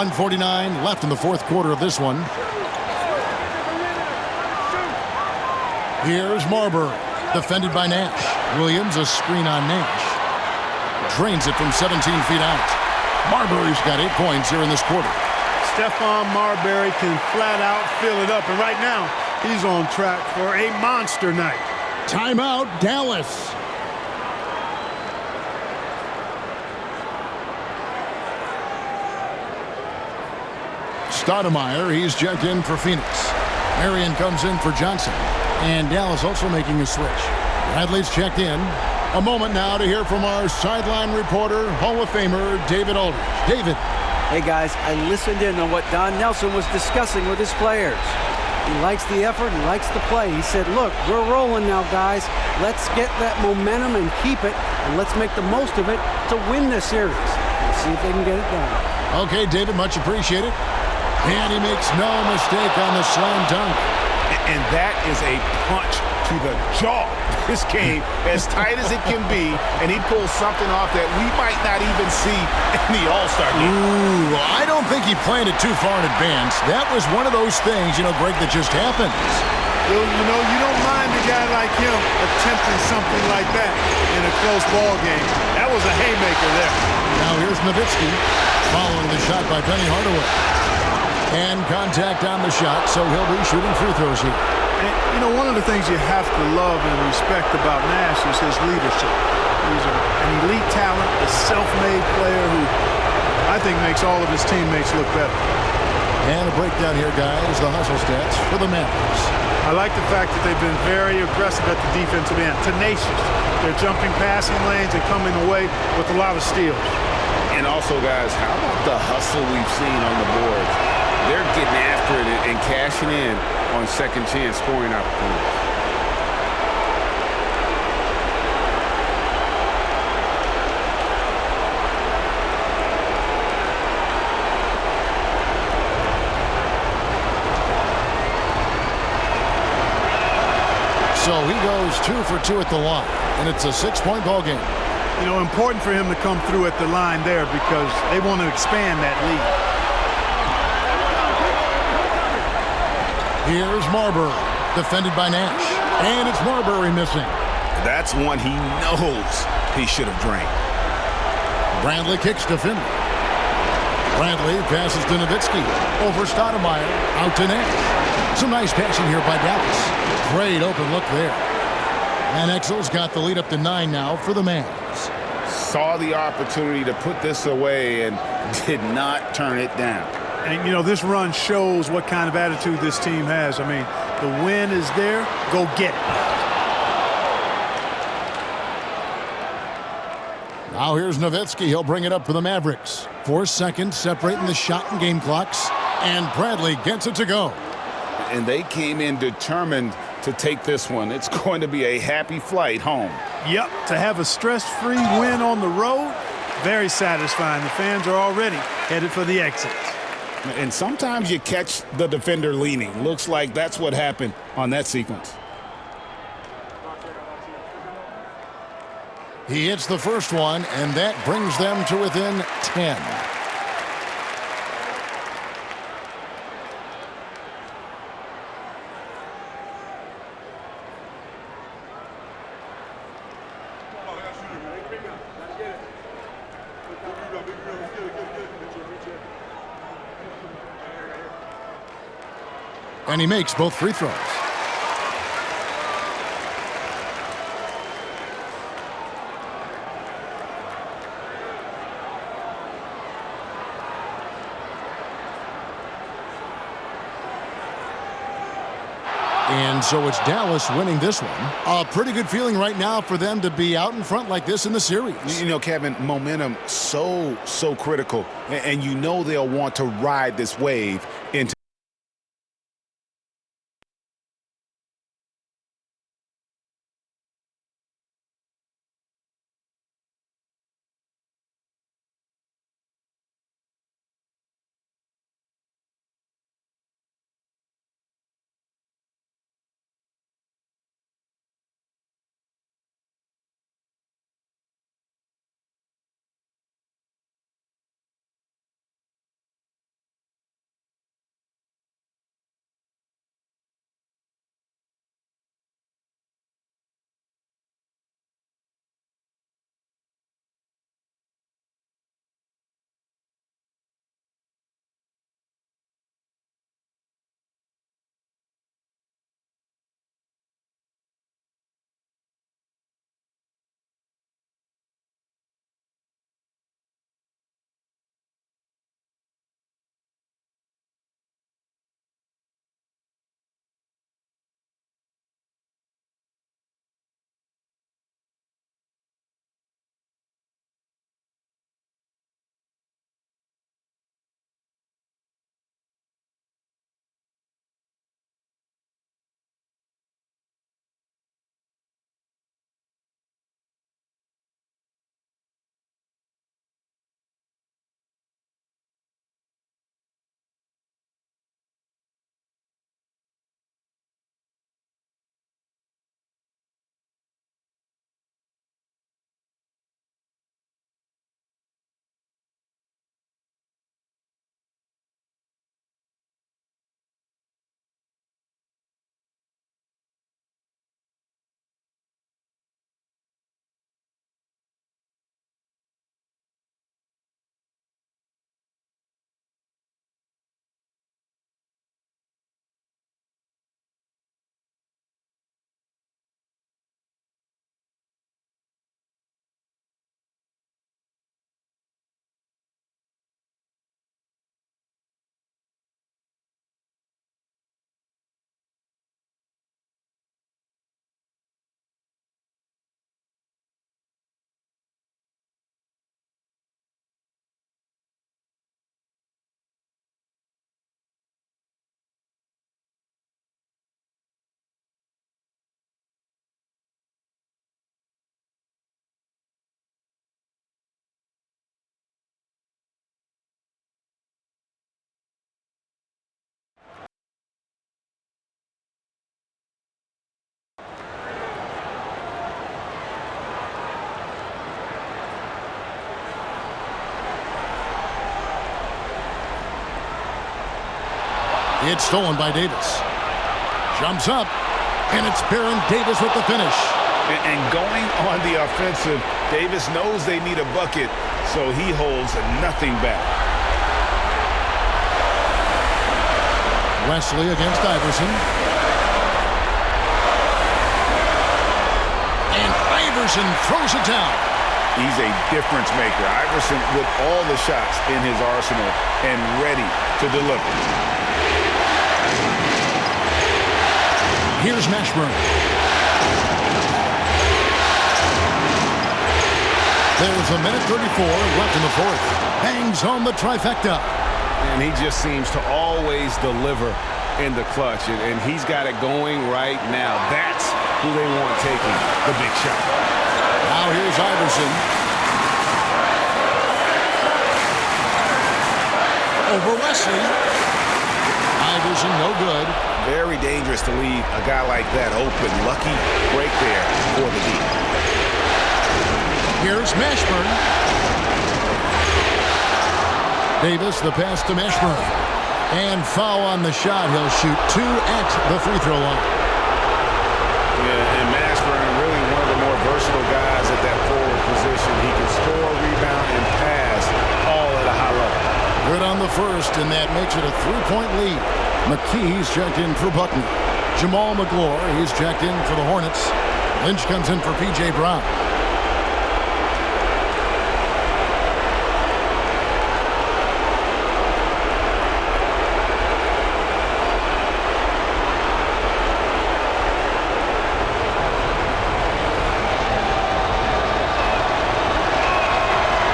1:49 left in the fourth quarter of this one. Here's Marbury, defended by Nash. Williams, a screen on Nash. Drains it from 17 feet out. Marbury's got 8 points here in this quarter. Stephon Marbury can flat out fill it up, and right now he's on track for a monster night. Timeout, Dallas. Stoudemire, he's checked in for Phoenix. Marion comes in for Johnson. And Dallas also making a switch. Bradley's checked in. A moment now to hear from our sideline reporter, Hall of Famer David Aldridge. David. Hey, guys, I listened in on what Don Nelson was discussing with his players. He likes the effort. He likes the play. He said, look, we're rolling now, guys. Let's get that momentum and keep it, and let's make the most of it to win this series. Let's see if they can get it done. Okay, David, much appreciated. And he makes no mistake on the slam dunk. And that is a punch to the jaw. This game, as tight as it can be, and he pulls something off that we might not even see in the All-Star game. Ooh, I don't think he planned it too far in advance. That was one of those things, Greg, that just happens. Well, you don't mind a guy like him attempting something like that in a close ball game. That was a haymaker there. Now here's Nowitzki following the shot by Penny Hardaway. And contact on the shot, so he'll be shooting free throws here. And, one of the things you have to love and respect about Nash is his leadership. He's an elite talent, a self-made player who I think makes all of his teammates look better. And a breakdown here, guys, the hustle stats for the Mavericks. I like the fact that they've been very aggressive at the defensive end, tenacious. They're jumping passing lanes and coming away with a lot of steals. And also, guys, how about the hustle we've seen on the boards? They're getting after it and cashing in on second chance scoring opportunities. So he goes 2 for 2 at the line, and it's a 6-point ball game. Important for him to come through at the line there because they want to expand that lead. Here's Marbury, defended by Nash. And it's Marbury missing. That's one he knows he should have drained. Bradley kicks to Finley. Bradley passes to Nowitzki. Over Stoudemire, out to Nash. Some nice passing here by Dallas. Great open look there. And Exel's got the lead up to 9 now for the Mavs. Saw the opportunity to put this away and did not turn it down. And, this run shows what kind of attitude this team has. I mean, the win is there. Go get it. Now here's Nowitzki. He'll bring it up for the Mavericks. 4 seconds separating the shot and game clocks. And Bradley gets it to go. And they came in determined to take this one. It's going to be a happy flight home. Yep, to have a stress-free win on the road, very satisfying. The fans are already headed for the exit. And sometimes you catch the defender leaning. Looks like that's what happened on that sequence. He hits the first one, and that brings them to within 10. And he makes both free throws. And so it's Dallas winning this one. A pretty good feeling right now for them to be out in front like this in the series. Kevin, momentum so critical. And they'll want to ride this wave into It's stolen by Davis. Jumps up, and it's Baron Davis with the finish. And going on the offensive, Davis knows they need a bucket, so he holds nothing back. Wesley against Iverson. And Iverson throws it down. He's a difference maker. Iverson with all the shots in his arsenal and ready to deliver. Here's Mashburn. There's a minute 34 left in the fourth. Bangs home the trifecta. And he just seems to always deliver in the clutch. And he's got it going right now. That's who they want taking the big shot. Now here's Iverson. Over Wesley. Iverson no good. Very dangerous to leave a guy like that open. Lucky break there for the deep. Here's Mashburn. Davis, the pass to Mashburn. And foul on the shot. He'll shoot 2 at the free throw line. Yeah, and Mashburn really one of the more versatile guys at that forward position. He can score, rebound, and pass all at a high level. Good on the first, and that makes it a 3-point lead. McKee's checked in for Buckner. Jamal McGlure, he's checked in for the Hornets. Lynch comes in for P.J. Brown.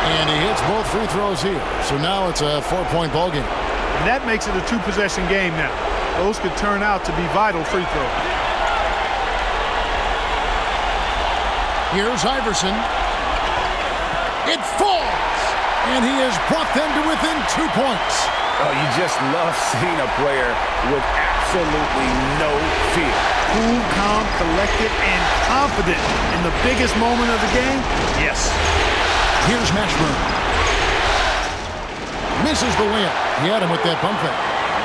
And he hits both free throws here. So now it's a 4-point ball game. And that makes it a 2-possession game now. Those could turn out to be vital free throws. Here's Iverson. It falls! And he has brought them to within 2 points. Oh, you just love seeing a player with absolutely no fear. Cool, calm, collected, and confident in the biggest moment of the game? Yes. Here's Mashburn. Misses the layup. He had him with that pump fake.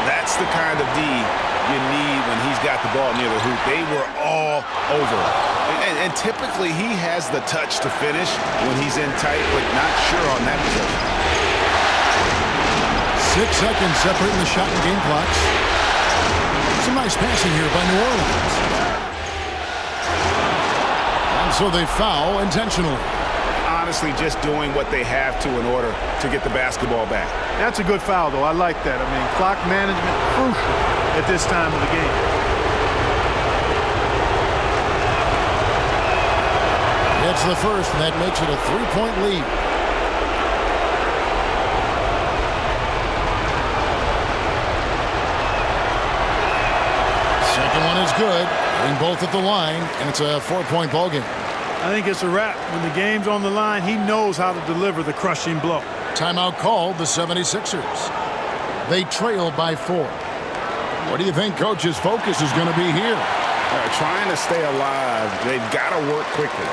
That's the kind of D you need when he's got the ball near the hoop. They were all over it. And typically he has the touch to finish when he's in tight, but not sure on that possession. 6 seconds separating the shot and game clocks. Some nice passing here by New Orleans. And so they foul intentionally. Honestly, just doing what they have to in order to get the basketball back. That's a good foul, though. I like that. I mean, clock management crucial at this time of the game. It's the first, and that makes it a 3-point lead. Second one is good. Hitting both at the line, and it's a 4-point ball game. I think it's a wrap. When the game's on the line, he knows how to deliver the crushing blow. Timeout called, the 76ers. They trail by 4. What do you think Coach's focus is going to be here? Trying to stay alive. They've got to work quickly.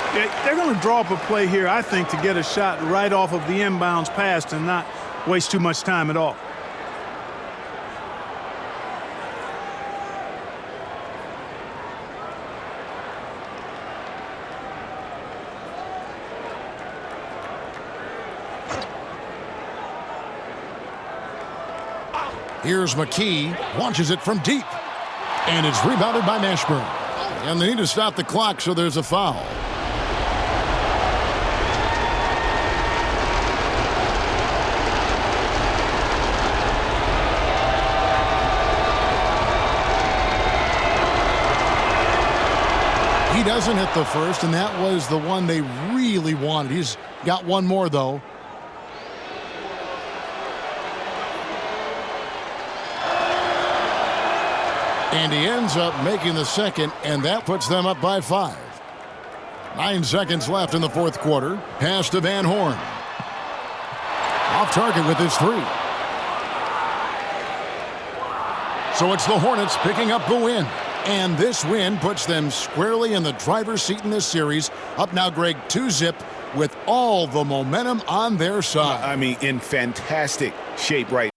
They're going to draw up a play here, I think, to get a shot right off of the inbounds pass and not waste too much time at all. Here's McKee, launches it from deep. And it's rebounded by Mashburn. And they need to stop the clock, so there's a foul. He doesn't hit the first, and that was the one they really wanted. He's got one more, though. And he ends up making the second, and that puts them up by 5. 9 seconds left in the fourth quarter. Pass to Van Horn. Off target with his 3. So it's the Hornets picking up the win. And this win puts them squarely in the driver's seat in this series. Up now, Greg, 2-zip with all the momentum on their side. I mean, in fantastic shape right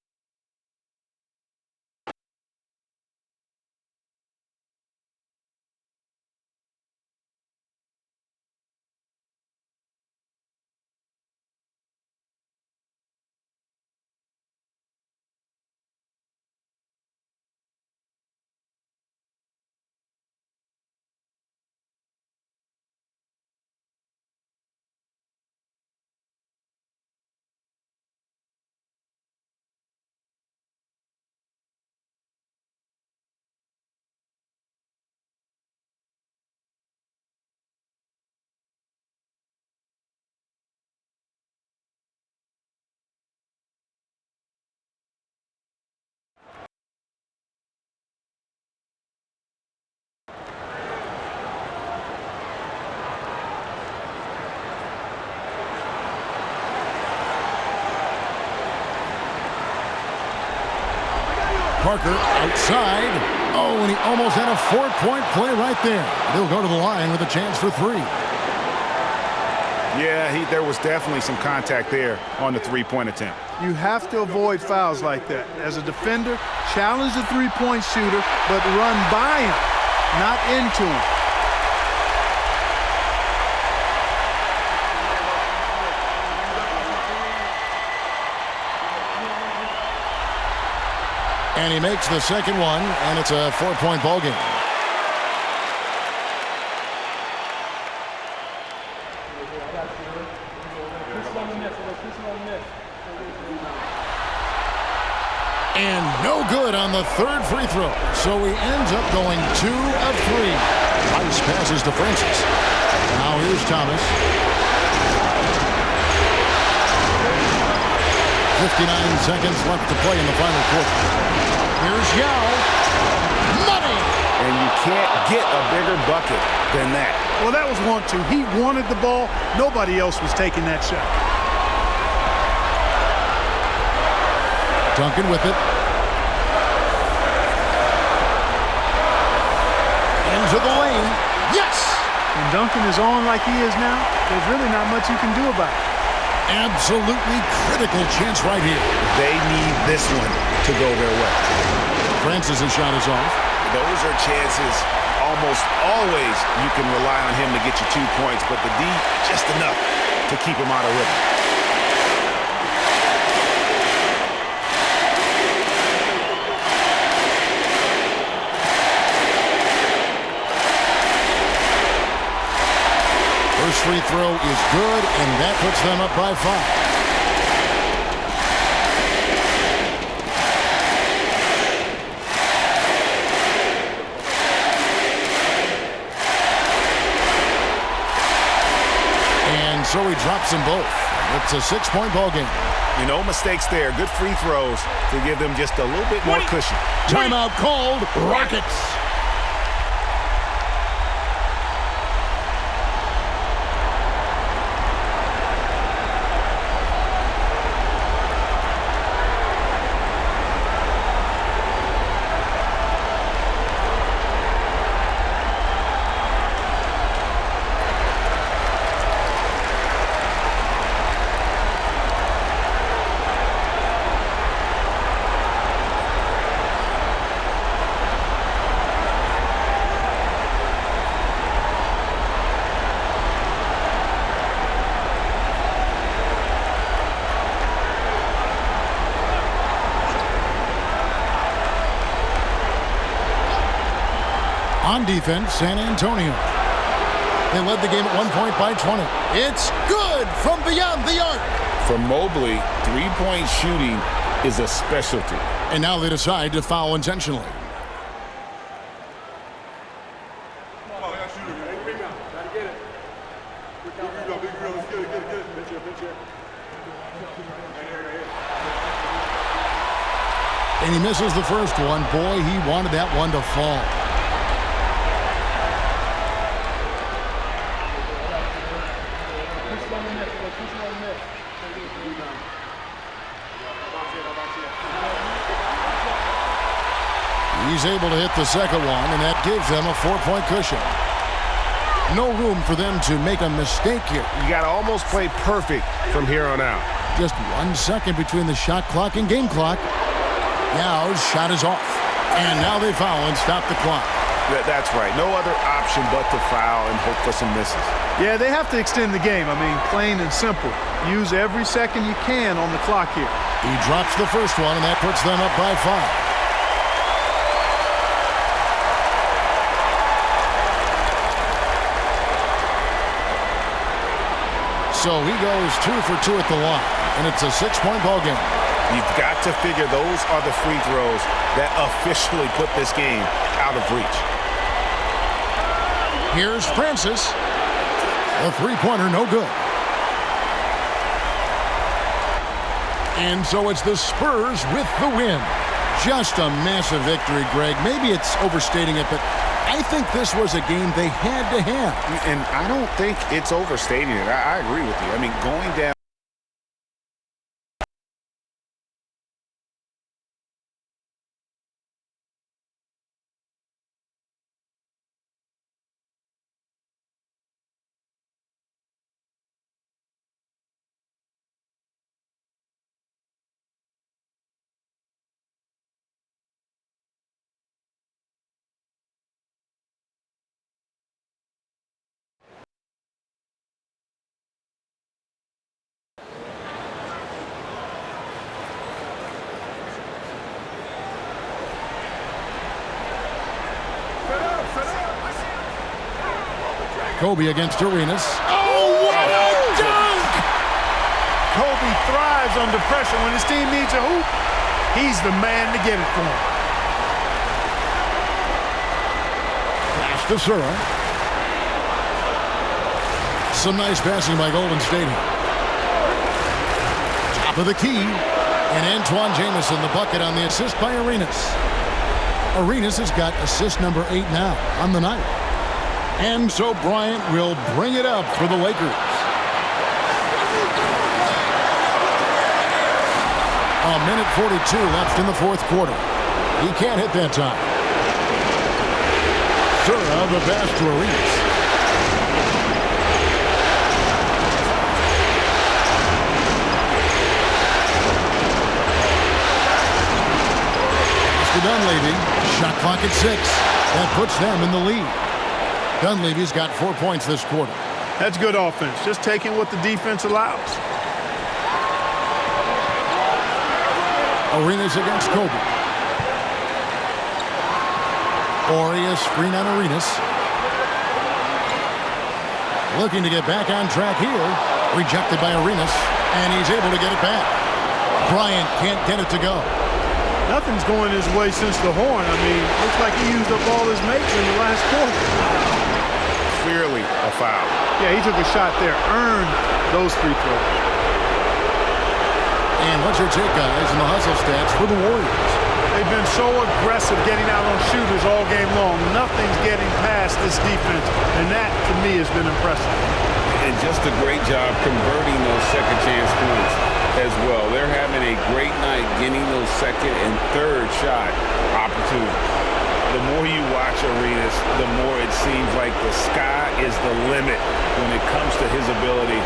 Parker outside. Oh, and he almost had a 4-point play right there. He'll go to the line with a chance for 3. Yeah, there was definitely some contact there on the three-point attempt. You have to avoid fouls like that. As a defender, challenge the three-point shooter, but run by him, not into him. And he makes the second one, and it's a 4-point ball game. And no good on the third free throw. So he ends up going 2 of 3. Nice passes to Francis. Now here's Thomas. 59 seconds left to play in the final quarter. Here's Yao. Money! And you can't get a bigger bucket than that. Well, that was 1-2. He wanted the ball. Nobody else was taking that shot. Duncan with it. Into the lane. Yes! When Duncan is on like he is now, there's really not much you can do about it. Absolutely critical chance right here. They need this one to go their way. Francis' shot is off. Those are chances almost always you can rely on him to get you 2 points, but the D, just enough to keep him out of rhythm. First free throw is good, and that puts them up by 5. And so he drops them both. It's a 6-point ball game. No mistakes there. Good free throws to give them just a little bit more cushion. Timeout called. Rockets. On defense, San Antonio. They led the game at 1 point by 20. It's good from beyond the arc. For Mobley, three-point shooting is a specialty. And now they decide to foul intentionally. And he misses the first one. Boy, he wanted that one to fall. He's able to hit the second one, and that gives them a 4-point cushion. No room for them to make a mistake here. You got to almost play perfect from here on out. Just 1 second between the shot clock and game clock. Yao's shot is off. And now they foul and stop the clock. That's right. No other option but to foul and hope for some misses. Yeah, they have to extend the game. I mean, plain and simple. Use every second you can on the clock here. He drops the first one, and that puts them up by 5. So he goes 2 for 2 at the line, and it's a 6-point ball game. You've got to figure those are the free throws that officially put this game out of reach. Here's Francis. The three-pointer, no good. And so it's the Spurs with the win. Just a massive victory, Greg. Maybe it's overstating it, but I think this was a game they had to have. And I don't think it's overstating it. I agree with you. I mean, going down Kobe against Arenas. Oh, what a dunk! Kobe thrives under pressure. When his team needs a hoop, he's the man to get it for him. Pass to Sura. Some nice passing by Golden State. Top of the key. And Antoine Jamison, the bucket on the assist by Arenas. Arenas has got assist number 8 now on the night. And so Bryant will bring it up for the Lakers. A minute 42 left in the fourth quarter. He can't hit that time. Sura, the pass to Arenas. Dunleavy, shot clock at 6. That puts them in the lead. Dunleavy's got 4 points this quarter. That's good offense, just taking what the defense allows. Arenas against Kobe. Oria screen on Arenas. Looking to get back on track here. Rejected by Arenas, and he's able to get it back. Bryant can't get it to go. Nothing's going his way since the horn. I mean, looks like he used up all his mates in the last quarter. Clearly a foul. Yeah, he took a shot there, earned those free throws. And what's your take, guys, in the hustle stats for the Warriors? They've been so aggressive getting out on shooters all game long. Nothing's getting past this defense, and that, to me, has been impressive. And just a great job converting those second chance points as well. They're having a great night getting those second and third shot opportunities. The more you watch Arenas, the more it seems like the sky is the limit when it comes to his ability.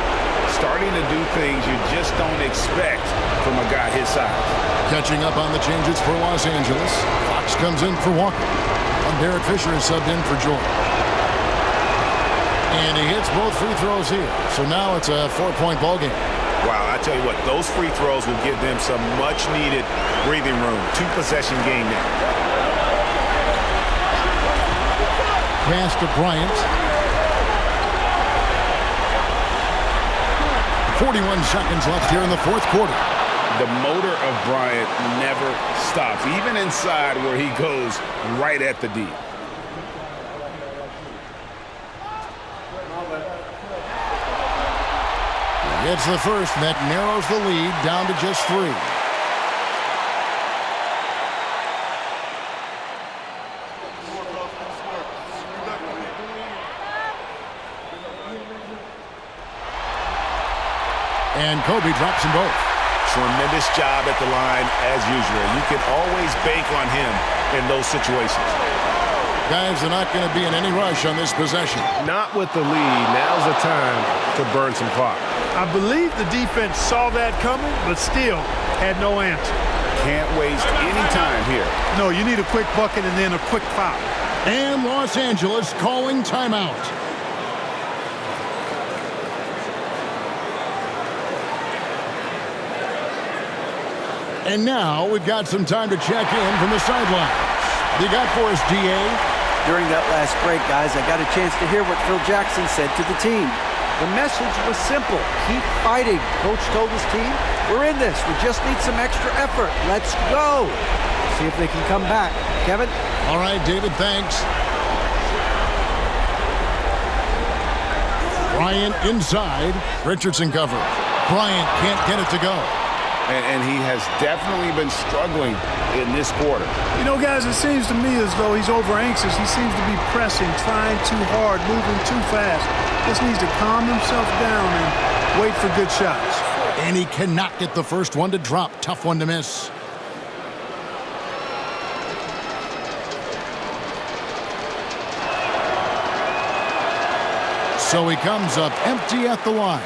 Starting to do things you just don't expect from a guy his size. Catching up on the changes for Los Angeles. Fox comes in for Walker. And Derek Fisher is subbed in for Jordan. And he hits both free throws here. So now it's a 4-point ball game. Wow, I tell you what, those free throws will give them some much-needed breathing room. 2-possession game now. Pass to Bryant. 41 seconds left here in the fourth quarter. The motor of Bryant never stops, even inside where he goes right at the D. It's the first that narrows the lead down to just 3. And Kobe drops them both. Tremendous job at the line as usual. You can always bank on him in those situations. Guys are not going to be in any rush on this possession. Not with the lead. Now's the time to burn some clock. I believe the defense saw that coming, but still had no answer. Can't waste any time here. No, you need a quick bucket and then a quick foul. And Los Angeles calling timeout. And now we've got some time to check in from the sidelines. You got for us, D.A.? During that last break, guys, I got a chance to hear what Phil Jackson said to the team. The message was simple. Keep fighting. Coach told his team, we're in this. We just need some extra effort. Let's go. See if they can come back. Kevin? All right, David, thanks. Bryant inside. Richardson covered. Bryant can't get it to go. And he has definitely been struggling in this quarter. You know, guys, it seems to me as though he's over-anxious. He seems to be pressing, trying too hard, moving too fast. Just needs to calm himself down and wait for good shots. And he cannot get the first one to drop. Tough one to miss. So he comes up empty at the line.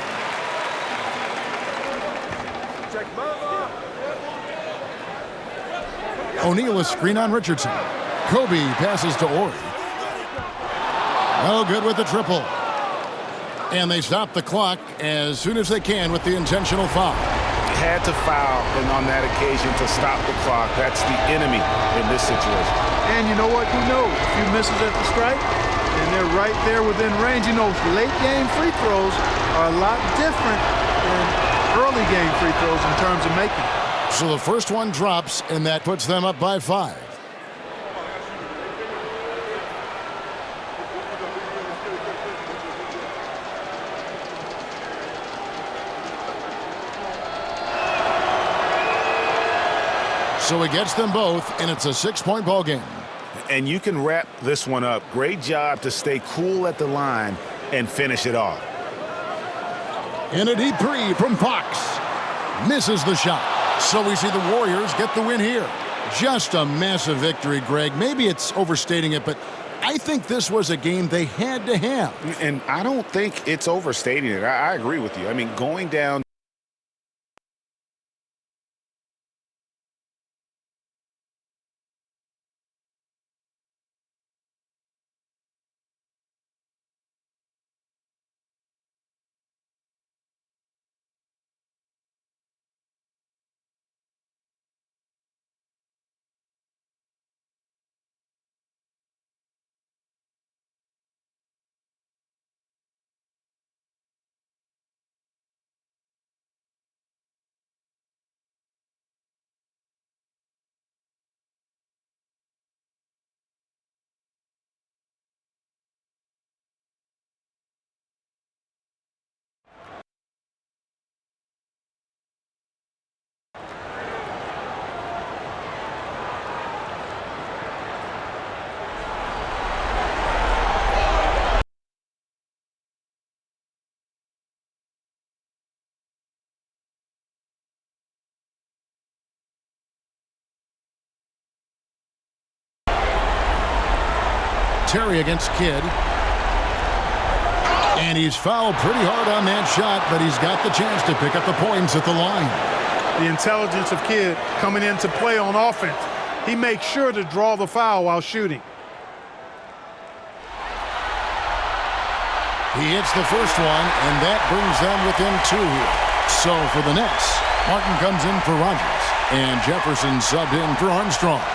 O'Neal a screen on Richardson. Kobe passes to Ori. No good with the triple. And they stop the clock as soon as they can with the intentional foul. Had to foul, and on that occasion to stop the clock. That's the enemy in this situation. And you know what? Who knows? A few misses at the stripe, and they're right there within range. You know, late game free throws are a lot different than early game free throws in terms of making. So the first one drops, and that puts them up by 5. So he gets them both, and it's a 6-point ball game. And you can wrap this one up. Great job to stay cool at the line and finish it off. In a deep three from Fox. Misses the shot. So we see the Warriors get the win here. Just a massive victory, Greg. Maybe it's overstating it, but I think this was a game they had to have. And I don't think it's overstating it. I agree with you. I mean, going down. Terry against Kidd. And he's fouled pretty hard on that shot, but he's got the chance to pick up the points at the line. The intelligence of Kidd coming into play on offense. He makes sure to draw the foul while shooting. He hits the first one, and that brings them within 2 here. So for the Nets, Martin comes in for Rogers, and Jefferson subbed in for Armstrong.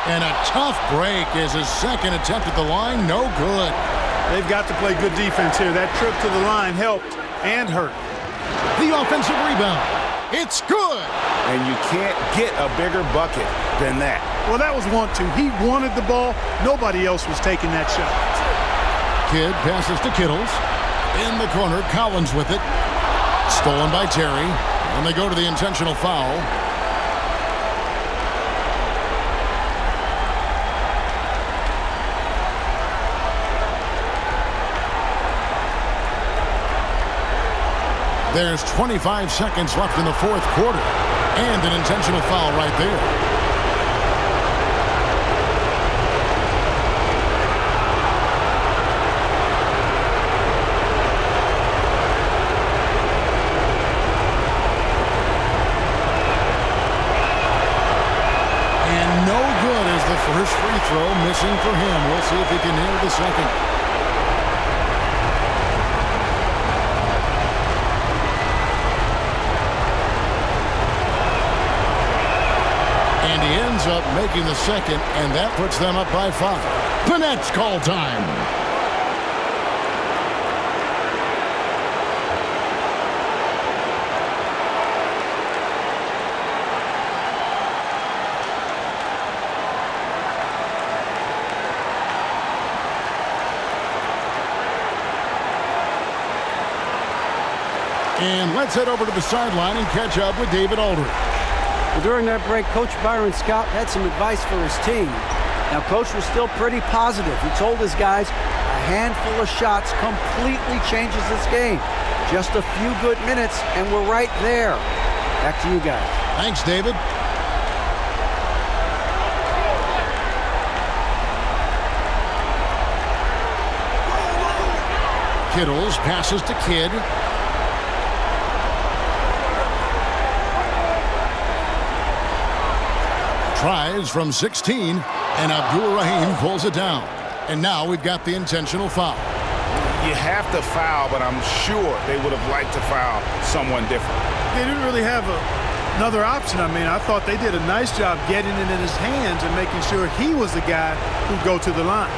And a tough break is his second attempt at the line. No good. They've got to play good defense here. That trip to the line helped and hurt. The offensive rebound. It's good. And you can't get a bigger bucket than that. Well, that was want to. He wanted the ball. Nobody else was taking that shot. Kidd passes to Kittles. In the corner, Collins with it. Stolen by Terry. And they go to the intentional foul. There's 25 seconds left in the fourth quarter. And an intentional foul right there. And no good as the first free throw missing for him. We'll see if he can nail the second. Ends up making the second, and that puts them up by 5. The Nets call time. And let's head over to the sideline and catch up with David Aldridge. Well, during that break, Coach Byron Scott had some advice for his team. Now, Coach was still pretty positive. He told his guys a handful of shots completely changes this game. Just a few good minutes, and we're right there. Back to you guys. Thanks, David. Kittles passes to Kidd. Tries from 16, and Abdur Rahim pulls it down. And now we've got the intentional foul. You have to foul, but I'm sure they would have liked to foul someone different. They didn't really have another option. I mean, I thought they did a nice job getting it in his hands and making sure he was the guy who'd go to the line.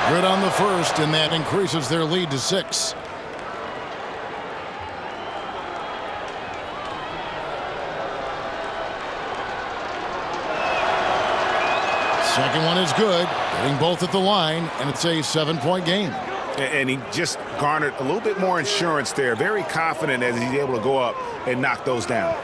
Good on the first, and that increases their lead to 6. Second one is good, hitting both at the line, and it's a 7-point game. And he just garnered a little bit more insurance there. Very confident as he's able to go up and knock those down.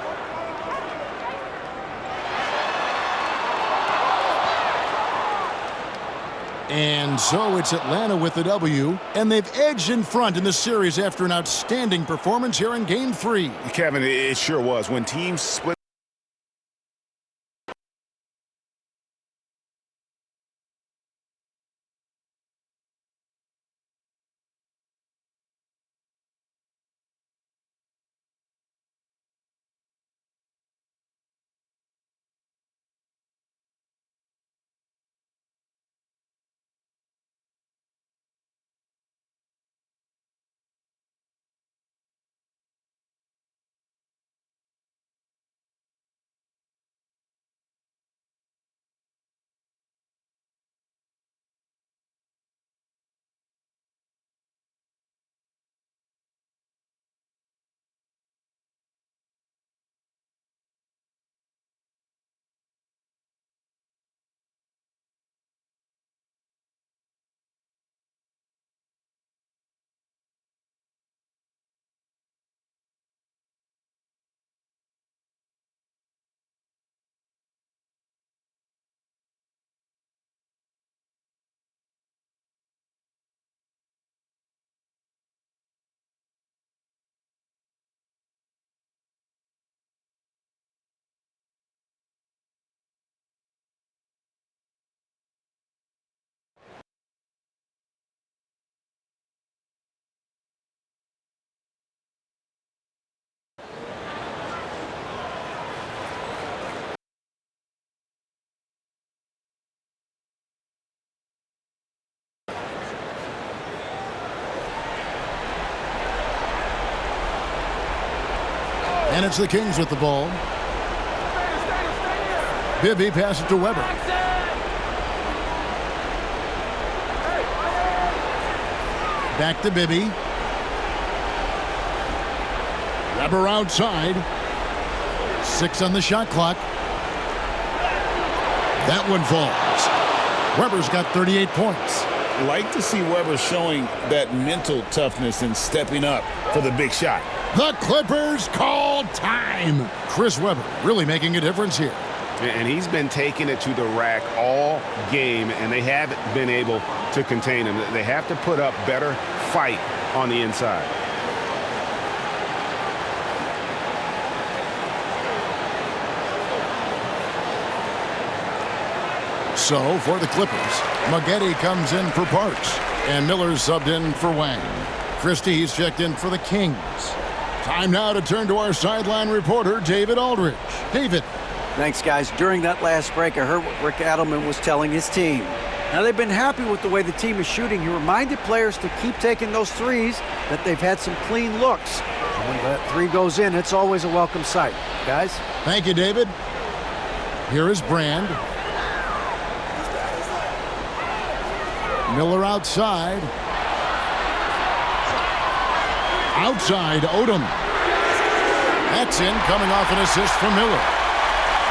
And so it's Atlanta with the W, and they've edged in front in the series after an outstanding performance here in Game 3. Kevin, it sure was. When teams split And it's the Kings with the ball. Bibby passes to Weber. Back to Bibby. Weber outside. 6 on the shot clock. That one falls. Weber's got 38 points. Like to see Weber showing that mental toughness and stepping up for the big shot. The Clippers call time. Chris Weber really making a difference here. And he's been taking it to the rack all game, and they haven't been able to contain him. They have to put up better fight on the inside. So for the Clippers, Maggette comes in for Parks, and Miller's subbed in for Wang. Christie's checked in for the Kings. Time now to turn to our sideline reporter, David Aldridge. David. Thanks, guys. During that last break, I heard what Rick Adelman was telling his team. Now, they've been happy with the way the team is shooting. He reminded players to keep taking those threes, that they've had some clean looks. And when that three goes in, it's always a welcome sight. Guys? Thank you, David. Here is Brand. Miller outside. Outside, Odom. That's in, coming off an assist from Miller.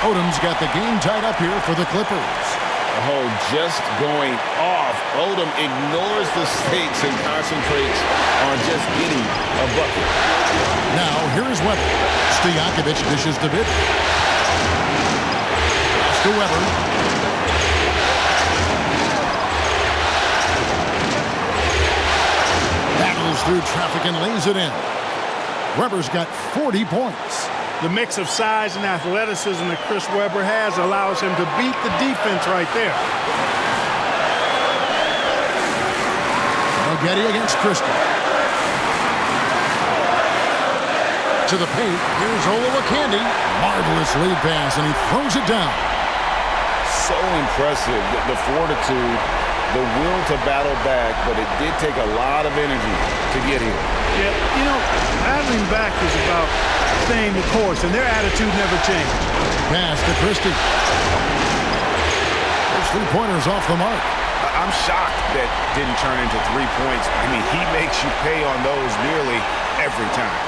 Odom's got the game tied up here for the Clippers. Oh, just going off. Odom ignores the stakes and concentrates on just getting a bucket. Now, here is Weber. Stojakovic dishes to Bibby. Pass to Weber. Battles through traffic and lays it in. Weber's got 40 points. The mix of size and athleticism that Chris Webber has allows him to beat the defense right there. Maggette against Christie. To the paint. Here's Olowokandi. Marvelous lead pass, and he throws it down. So impressive, the fortitude, the will to battle back, but it did take a lot of energy to get here. Yeah, you know, battling back is about staying the course, and their attitude never changed. Pass to Christie. Those three-pointers off the mark. I'm shocked that didn't turn into 3 points. I mean, he makes you pay on those nearly every time.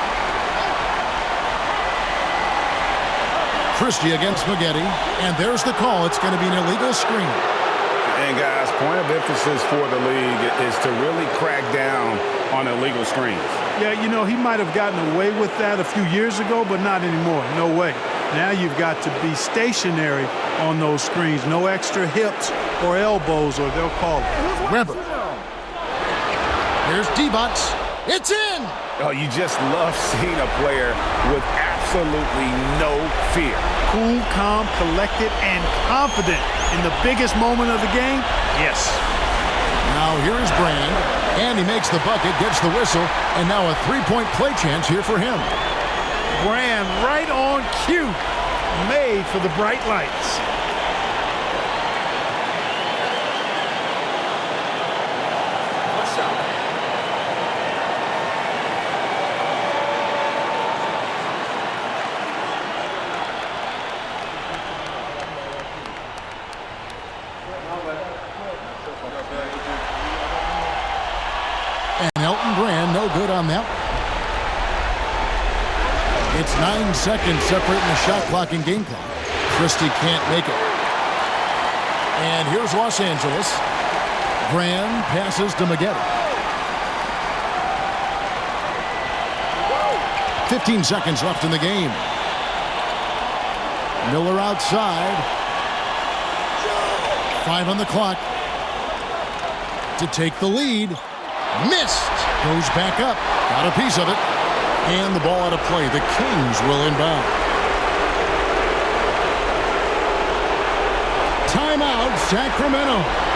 Christie against Maggette, and there's the call. It's going to be an illegal screen. And guys, point of emphasis for the league is to really crack down on illegal screens. Yeah, you know, he might have gotten away with that a few years ago, but not anymore. No way. Now you've got to be stationary on those screens. No extra hips or elbows, or they'll call it. Webber. Here's Divac. It's in! Oh, you just love seeing a player with absolutely no fear. Cool, calm, collected, and confident in the biggest moment of the game? Yes. Now here is Brand, and he makes the bucket, gets the whistle, and now a three-point play chance here for him. Brand right on cue, made for the bright lights. And Elton Brand, no good on that one. It's 9 seconds separating the shot clock and game clock. Christie can't make it. And here's Los Angeles. Brand passes to Maggette. 15 seconds left in the game. Miller outside. 5 on the clock. To take the lead. Missed. Goes back up. Got a piece of it. And the ball out of play. The Kings will inbound. Timeout, Sacramento.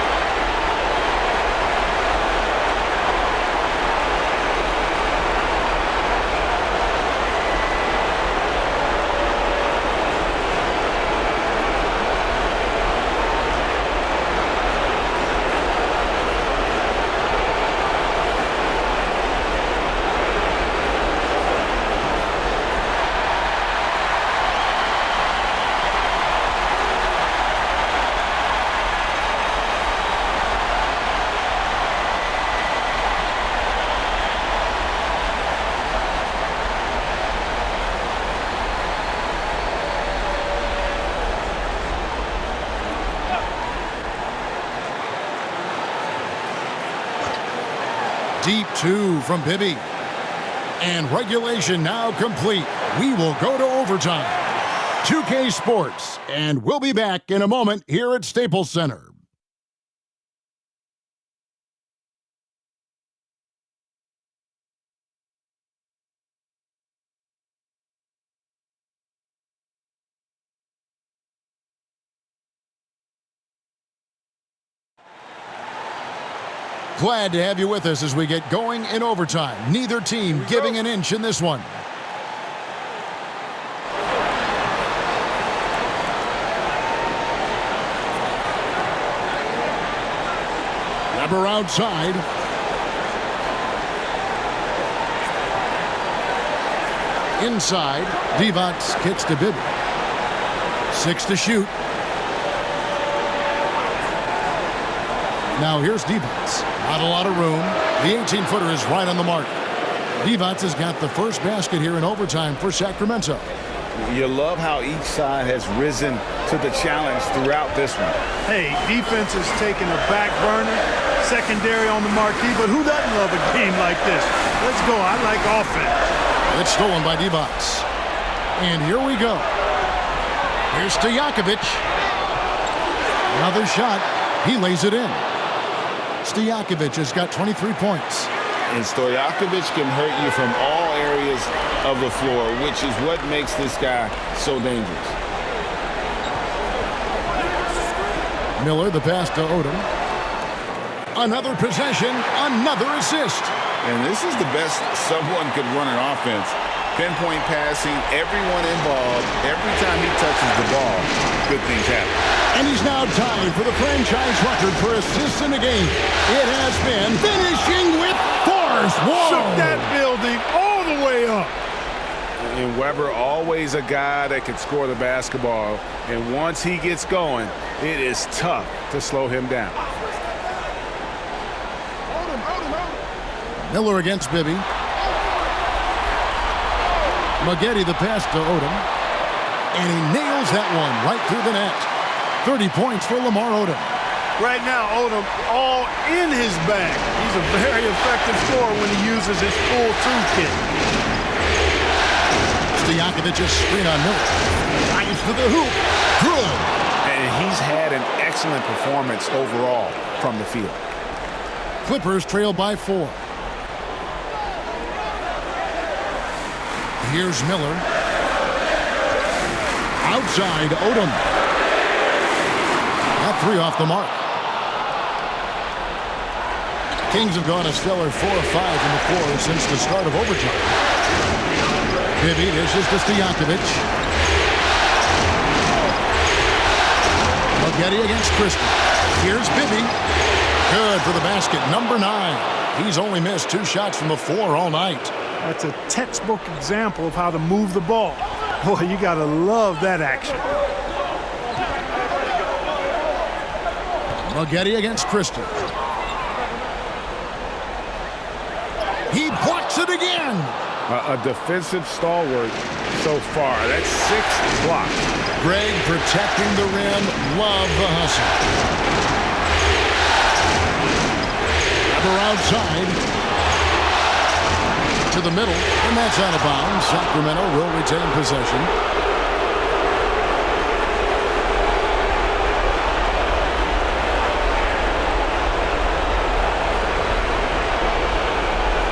Deep two from Bibby. And regulation now complete. We will go to overtime. 2K Sports, and we'll be back in a moment here at Staples Center. Glad to have you with us as we get going in overtime. Neither team giving an inch in this one. Webber outside. Inside, Divac kicks to Bibby. 6 to shoot. Now here's Divac. Not a lot of room. The 18-footer is right on the mark. Divac has got the first basket here in overtime for Sacramento. You love how each side has risen to the challenge throughout this one. Hey, defense is taking a back burner, secondary on the marquee, but who doesn't love a game like this? Let's go. I like offense. It's stolen by Divac. And here we go. Here's Stojakovic. Another shot. He lays it in. Stojakovic has got 23 points. And Stojakovic can hurt you from all areas of the floor, which is what makes this guy so dangerous. Miller, the pass to Odom. Another possession, another assist. And this is the best someone could run an offense. Pinpoint passing, everyone involved. Every time he touches the ball, good things happen. And he's now tied for the franchise record for assists in a game. It has been finishing with force. Whoa! Shook that building all the way up. And Webber, always a guy that can score the basketball. And once he gets going, it is tough to slow him down. Miller against Bibby. Maggette the pass to Odom. And he nails that one right through the net. 30 points for Lamar Odom. Right now, Odom all in his bag. He's a very effective scorer when he uses his full toolkit. Stojakovic's screen on Miller. Drives to the hoop. Good. And he's had an excellent performance overall from the field. Clippers trail by 4. Here's Miller. Outside, Odom. That 3 off the mark. Kings have gone a stellar 4 of 5 in the fourth since the start of overtime. Bibby dishes to Stojakovic. Maggette against Christie. Here's Bibby. Good for the basket, number 9. He's only missed 2 shots from the floor all night. That's a textbook example of how to move the ball. Boy, you got to love that action. Maggette against Christie. He blocks it again. A defensive stalwart so far. That's 6 blocks. Greg protecting the rim. Love the hustle. Weber outside. To the middle, and that's out of bounds. Sacramento will retain possession.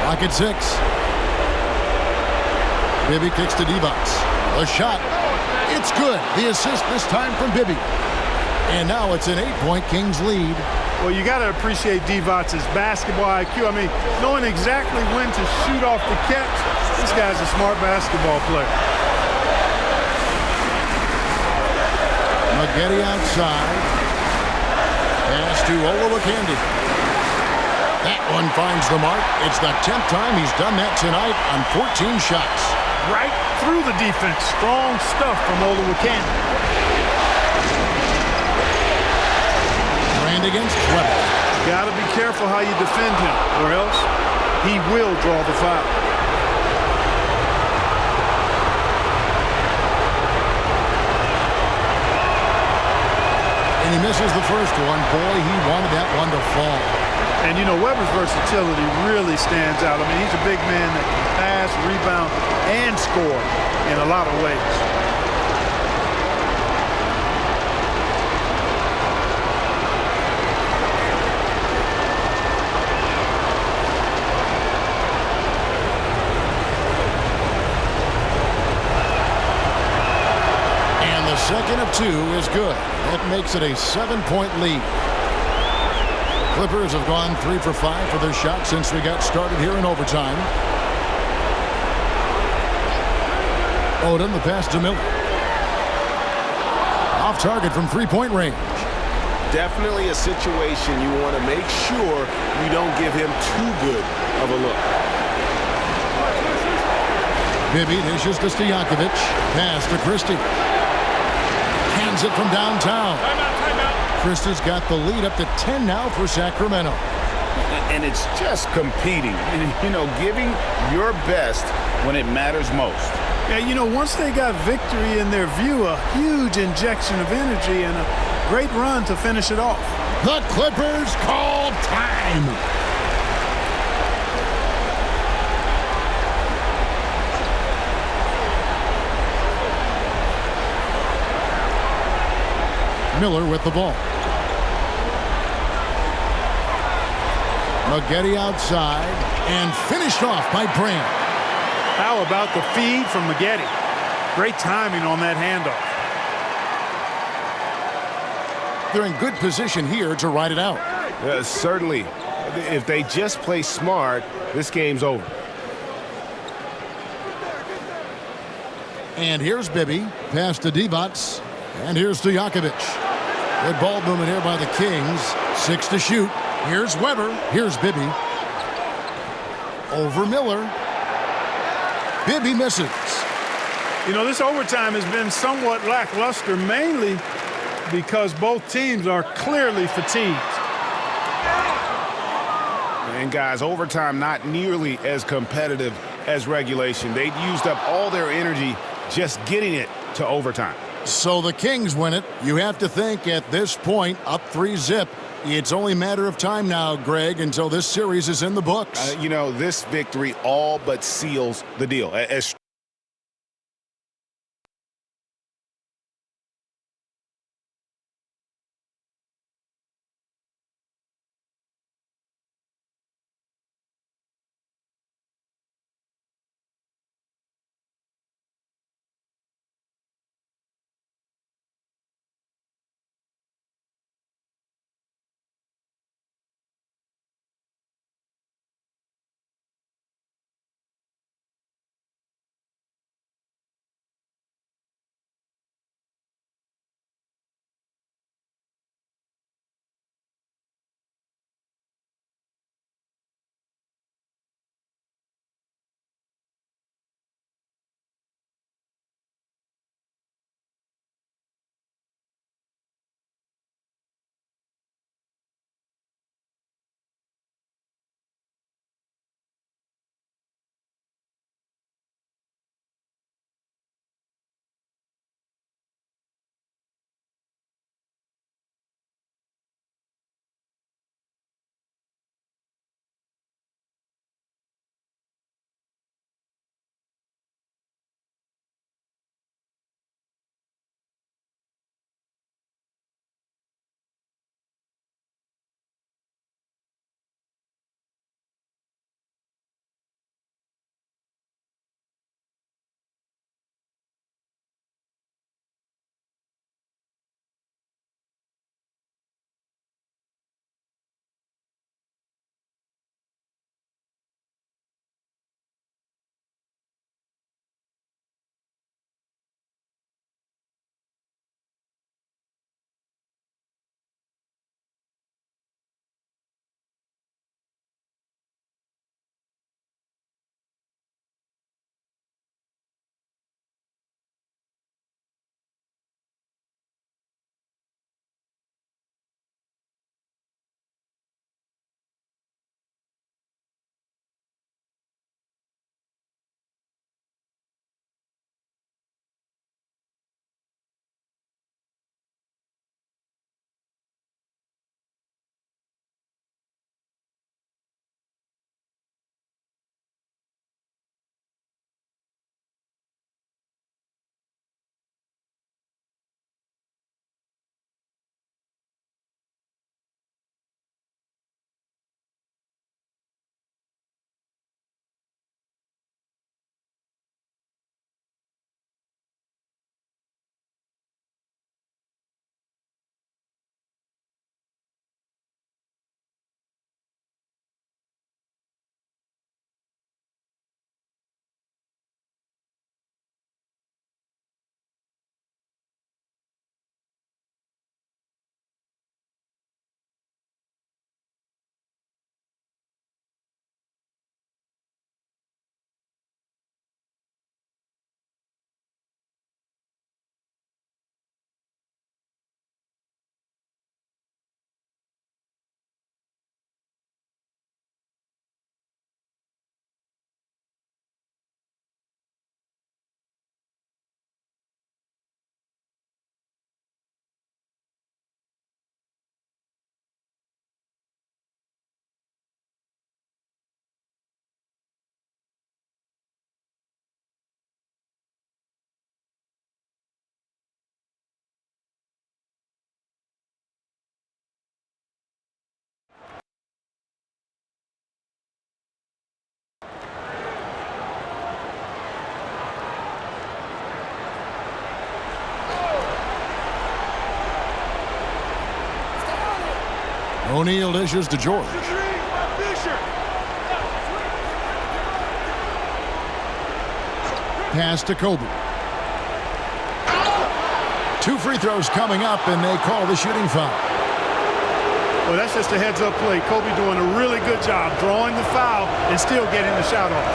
Clock at 6. Bibby kicks to Divac. A shot. It's good. The assist this time from Bibby. And now it's an 8-point Kings lead. Well, you got to appreciate Divac's basketball IQ. I mean, knowing exactly when to shoot off the catch. This guy's a smart basketball player. Maggette outside. Pass to Olowokandi. That one finds the mark. It's the 10th time he's done that tonight on 14 shots. Right through the defense. Strong stuff from Olowokandi. Against Webber. Got to be careful how you defend him, or else he will draw the foul. And he misses the first one. Boy, he wanted that one to fall. And, you know, Webber's versatility really stands out. I mean, he's a big man that can pass, rebound, and score in a lot of ways. Second of 2 is good. That makes it a 7-point lead. Clippers have gone 3 for 5 for their shot since we got started here in overtime. Odom, the pass to Miller. Off target from 3-point range. Definitely a situation you want to make sure you don't give him too good of a look. Bibby dishes to Stojakovic. Pass to Christie. Hands it from downtown. Timeout. Christie's got the lead up to 10 now for Sacramento. And it's just competing. You know, giving your best when it matters most. Yeah, you know, once they got victory in their view, a huge injection of energy and a great run to finish it off. The Clippers call time. Miller with the ball. Maggette outside and finished off by Brand. How about the feed from Maggette? Great timing on that handoff. They're in good position here to ride it out. Certainly, if they just play smart, this game's over. And here's Bibby, pass to Divac, and here's to Jakovic. Good ball movement here by the Kings. 6 to shoot. Here's Weber. Here's Bibby. Over Miller. Bibby misses. You know, this overtime has been somewhat lackluster, mainly because both teams are clearly fatigued. And guys, overtime not nearly as competitive as regulation. They'd used up all their energy just getting it to overtime. So the Kings win it. You have to think at this point, up 3-zip. It's only a matter of time now, Greg, until this series is in the books. You know, this victory all but seals the deal. As O'Neal dishes to George. Pass to Kobe. 2 free throws coming up, and they call the shooting foul. Well, that's just a heads-up play. Kobe doing a really good job drawing the foul and still getting the shot off.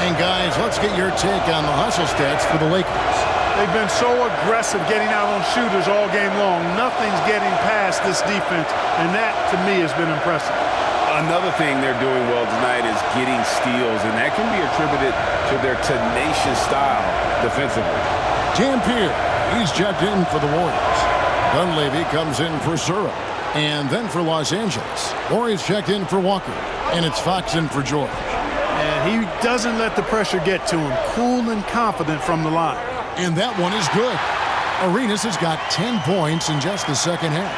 And guys, let's get your take on the hustle stats for the Lakers. They've been so aggressive getting out on shooters all game long. Nothing's getting past this defense, and that, to me, has been impressive. Another thing they're doing well tonight is getting steals, and that can be attributed to their tenacious style defensively. Dampier, he's checked in for the Warriors. Dunleavy comes in for Sura. And then for Los Angeles, Warriors checked in for Walker. And it's Fox in for George. And he doesn't let the pressure get to him. Cool and confident from the line. And that one is good. Arenas has got 10 points in just the second half.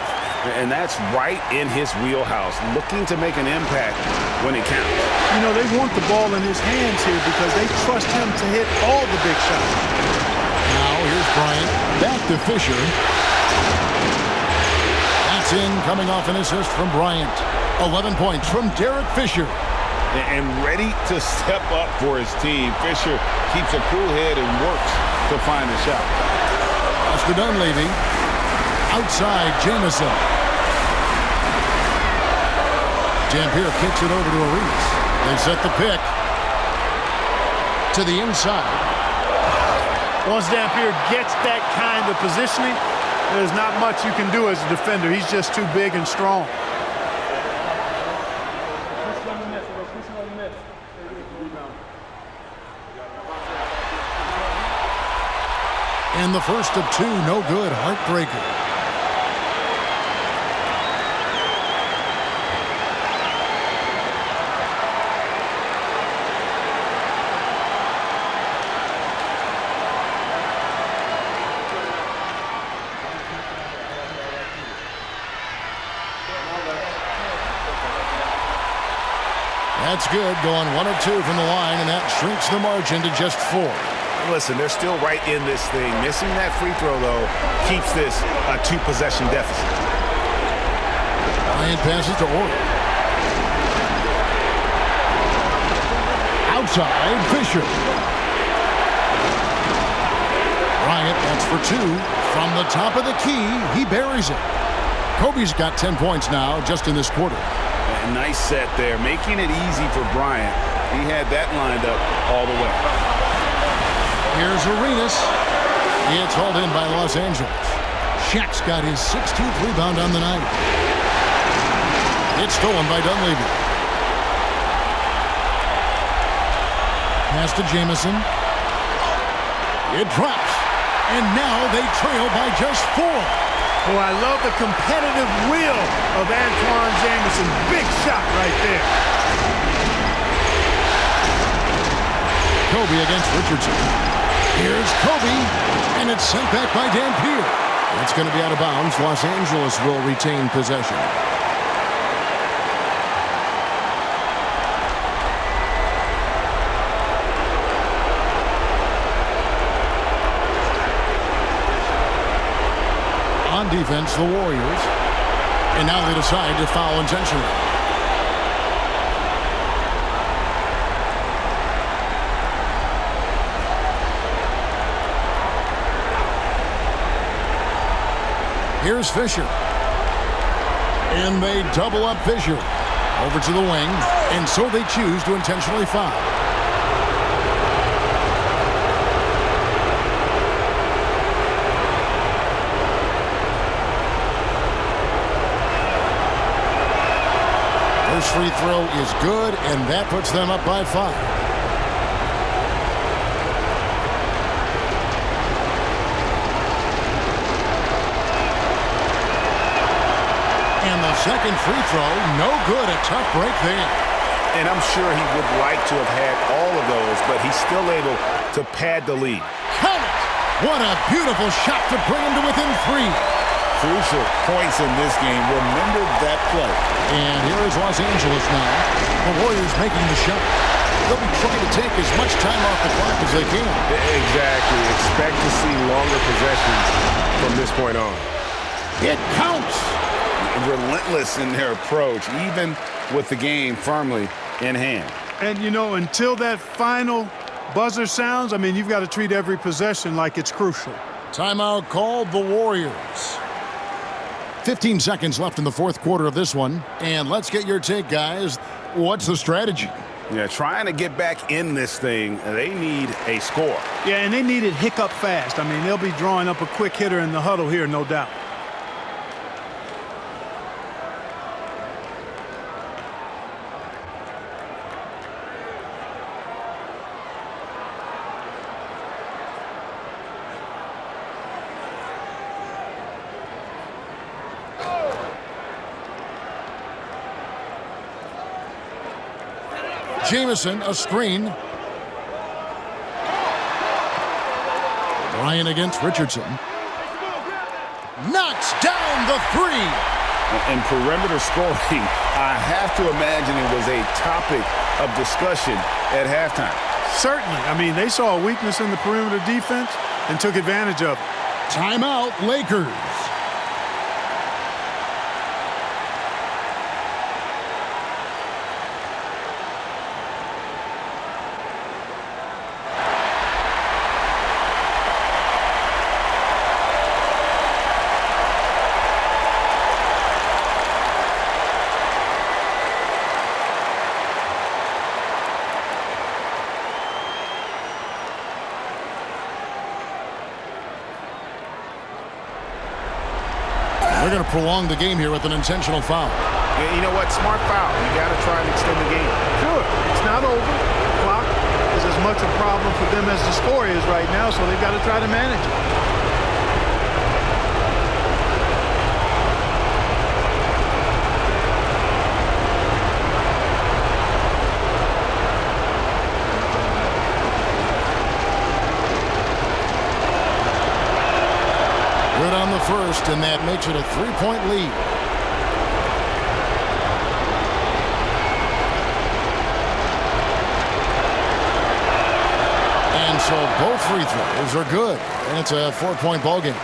And that's right in his wheelhouse, looking to make an impact when it counts. You know, they want the ball in his hands here because they trust him to hit all the big shots. Now here's Bryant. Back to Fisher. That's in, coming off an assist from Bryant. 11 points from Derek Fisher. And ready to step up for his team. Fisher keeps a cool head and works to find the shot. That's to Dunleavy. Outside, Jamison. Dampier kicks it over to Arenas. They set the pick to the inside. Once Dampier gets that kind of positioning, there's not much you can do as a defender. He's just too big and strong. And the first of 2, no good. Heartbreaker. That's good, going 1 of 2 from the line, and that shrinks the margin to just 4. Listen, they're still right in this thing. Missing that free throw, though, keeps this a 2-possession deficit. Bryant passes to Orr. Outside, Fisher. Bryant, that's for 2. From the top of the key, he buries it. Kobe's got 10 points now just in this quarter. A nice set there, making it easy for Bryant. He had that lined up all the way. Here's Arenas. It's hauled in by Los Angeles. Shaq's got his 16th rebound on the night. It's stolen by Dunleavy. Pass to Jamison. It drops. And now they trail by just 4. Oh, I love the competitive will of Antoine Jamison. Big shot right there. Kobe against Richardson. Here's Kobe, and it's sent back by Dampier. It's going to be out of bounds. Los Angeles will retain possession. On defense, the Warriors. And now they decide to foul intentionally. Here's Fisher. And they double up Fisher. Over to the wing. And so they choose to intentionally foul. First free throw is good, and that puts them up by 5. And the second free throw, no good. A tough break there. And I'm sure he would like to have had all of those, but he's still able to pad the lead. Count it! What a beautiful shot to bring him to within 3. Crucial points in this game. Remember that play. And here is Los Angeles now. The Warriors making the shot. They'll be trying to take as much time off the clock as they can. Exactly. Expect to see longer possessions from this point on. It counts. relentless in their approach, even with the game firmly in hand. And, you know, until that final buzzer sounds, I mean, you've got to treat every possession like it's crucial. Timeout called the Warriors. 15 seconds left in the fourth quarter of this one. And let's get your take, guys. What's the strategy? Yeah, trying to get back in this thing, they need a score. Yeah, and they need it hiccup fast. I mean, they'll be drawing up a quick hitter in the huddle here, no doubt. Jamison, a screen. Bryant against Richardson. Knocks down the three. And perimeter scoring, I have to imagine it was a topic of discussion at halftime. Certainly. I mean, they saw a weakness in the perimeter defense and took advantage of it. Timeout, Lakers. They're going to prolong the game here with an intentional foul. Yeah, you know what? Smart foul. You got to try and extend the game. Sure, it's not over. The clock is as much a problem for them as the score is right now, so they've got to try to manage it. Good on the first, and that makes it a three-point lead. And so both free throws are good, and it's a four-point ball game.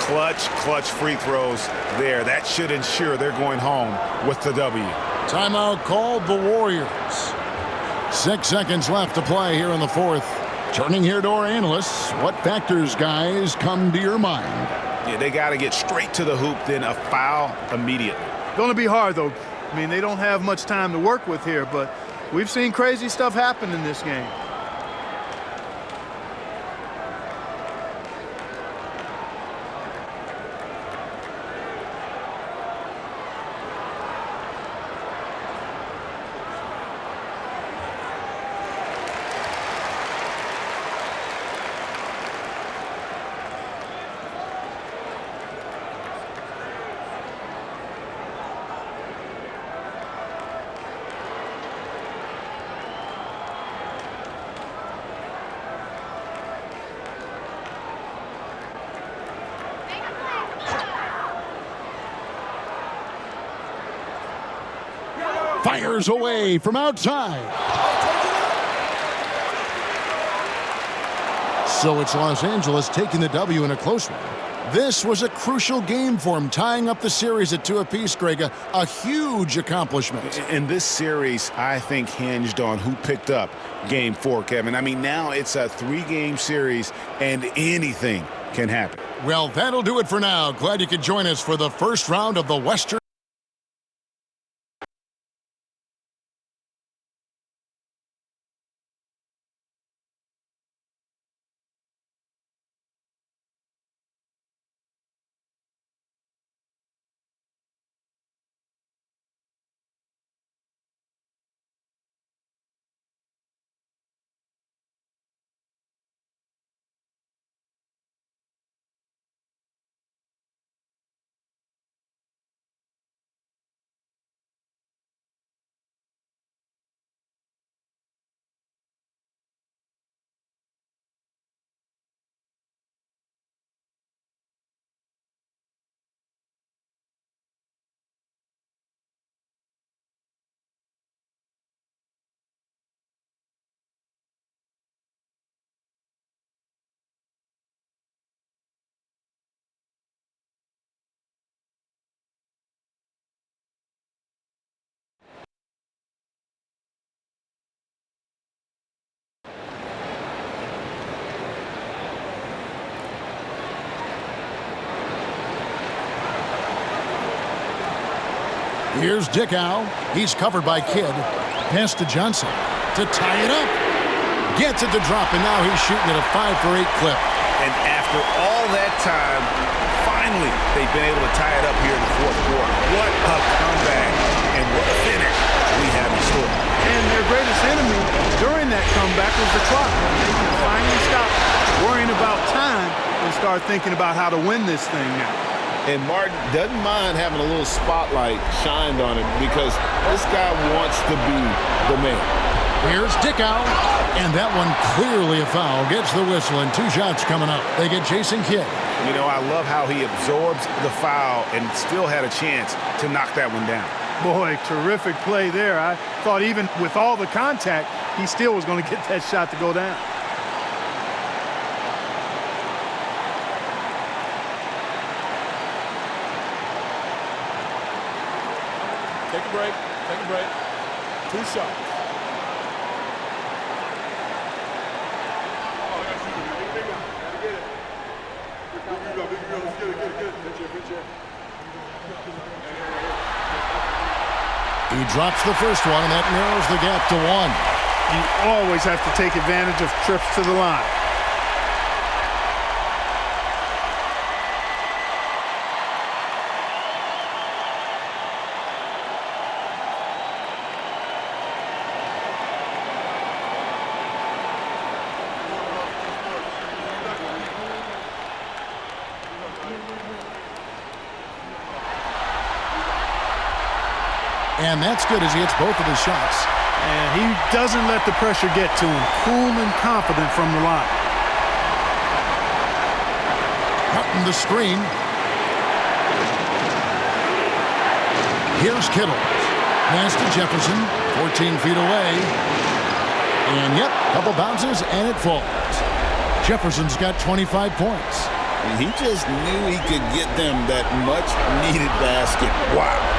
Clutch free throws there. That should ensure they're going home with the W. Timeout called the Warriors. 6 seconds left to play here in the fourth. Turning here to our analysts, what factors, guys, come to your mind? Yeah, they got to get straight to the hoop, then a foul immediately. Going to be hard, though. I mean, they don't have much time to work with here, but we've seen crazy stuff happen in this game. Fires away from outside. So it's Los Angeles taking the W in a close one. This was a crucial game for him, tying up the series at 2 apiece, Greg. A huge accomplishment. And this series, I think, hinged on who picked up Game 4, Kevin. I mean, now it's a 3-game series, and anything can happen. Well, that'll do it for now. Glad you could join us for the first round of the Western Here's Dickow. He's covered by Kidd. Pass to Johnson to tie it up. Gets it to drop, and now he's shooting at a 5-for-8 clip. And after all that time, finally, they've been able to tie it up here in the fourth quarter. What a comeback and what a finish we have in store. And their greatest enemy during that comeback was the clock. They can finally stop worrying about time and start thinking about how to win this thing now. And Martin doesn't mind having a little spotlight shined on him because this guy wants to be the man. Here's Dickow, and that one clearly a foul. Gets the whistle, and 2 shots coming up. They get Jason Kidd. You know, I love how he absorbs the foul and still had a chance to knock that one down. Boy, terrific play there. I thought even with all the contact, he still was going to get that shot to go down. Take a break. Take a break. 2 shots. He drops the first one, and that narrows the gap to 1. You always have to take advantage of trips to the line. And that's good as he hits both of his shots. And he doesn't let the pressure get to him. Cool and confident from the line. Cutting the screen. Here's Kittle. Pass to Jefferson. 14 feet away. And yep, couple bounces and it falls. Jefferson's got 25 points. And he just knew he could get them that much-needed basket. Wow.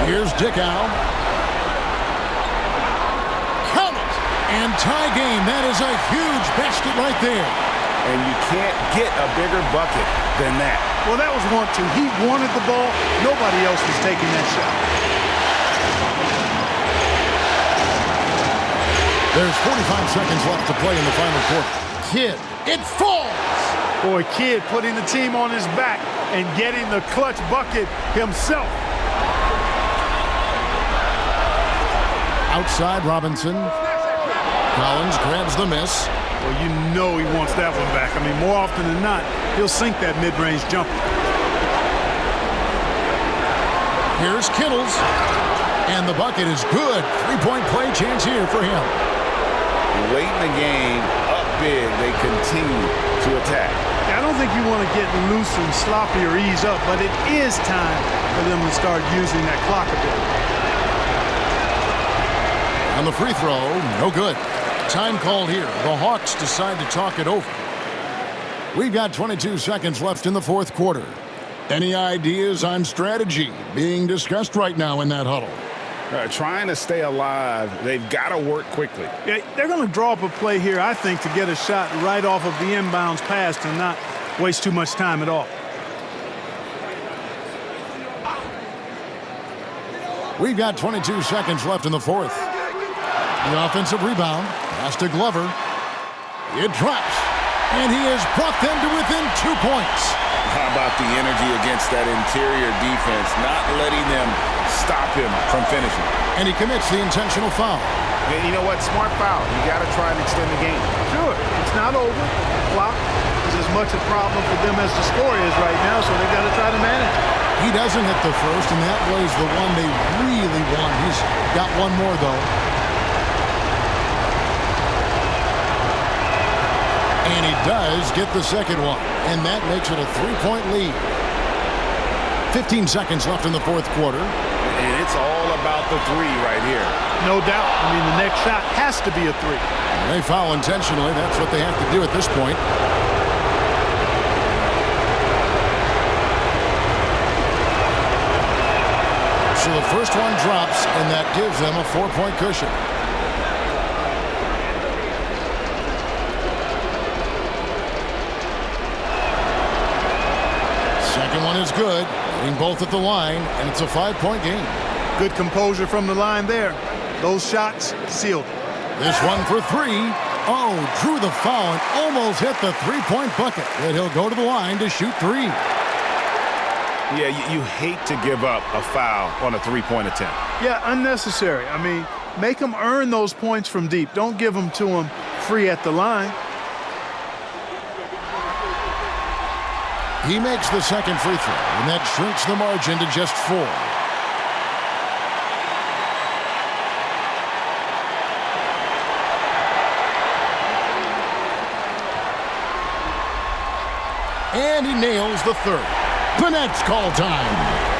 Here's Dickow. Count it! And tie game. That is a huge basket right there. And you can't get a bigger bucket than that. Well, that was 1-2. He wanted the ball. Nobody else was taking that shot. There's 45 seconds left to play in the final quarter. Kidd. It falls! Boy, Kidd putting the team on his back and getting the clutch bucket himself. Outside Robinson. Collins grabs the miss. Well, you know he wants that one back. I mean, more often than not, he'll sink that mid-range jumper. Here's Kittles. And the bucket is good. 3-point play chance here for him. Late in the game, up big, they continue to attack. I don't think you want to get loose and sloppy or ease up, but it is time for them to start using that clock a bit. On the free throw, no good. Time called here. The Hawks decide to talk it over. We've got 22 seconds left in the fourth quarter. Any ideas on strategy being discussed right now in that huddle? Trying to stay alive, they've got to work quickly. Yeah, they're going to draw up a play here, I think, to get a shot right off of the inbounds pass and not waste too much time at all. We've got 22 seconds left in the fourth. The offensive rebound. Pass to Glover. It drops. And he has brought them to within 2 points. How about the energy against that interior defense, not letting them stop him from finishing? And he commits the intentional foul. And you know what? Smart foul. You got to try and extend the game. Sure, it's not over. The clock is as much a problem for them as the score is right now, so they've got to try to manage it. He doesn't hit the first, and that was the one they really want. He's got one more, though. And he does get the second one, and that makes it a 3-point lead. 15 seconds left in the fourth quarter. And it's all about the three right here. No doubt. I mean, the next shot has to be a three. They foul intentionally. That's what they have to do at this point. So the first one drops, and that gives them a 4-point cushion. Second one is good. Hitting both at the line, and it's a 5-point game. Good composure from the line there. Those shots sealed it. This one for three. Oh, drew the foul and almost hit the three-point bucket. But he'll go to the line to shoot three. Yeah, you hate to give up a foul on a three-point attempt. Yeah, unnecessary. I mean, make them earn those points from deep. Don't give them to them free at the line. He makes the second free throw, and that shrinks the margin to just 4. And he nails the third. The Nets call time.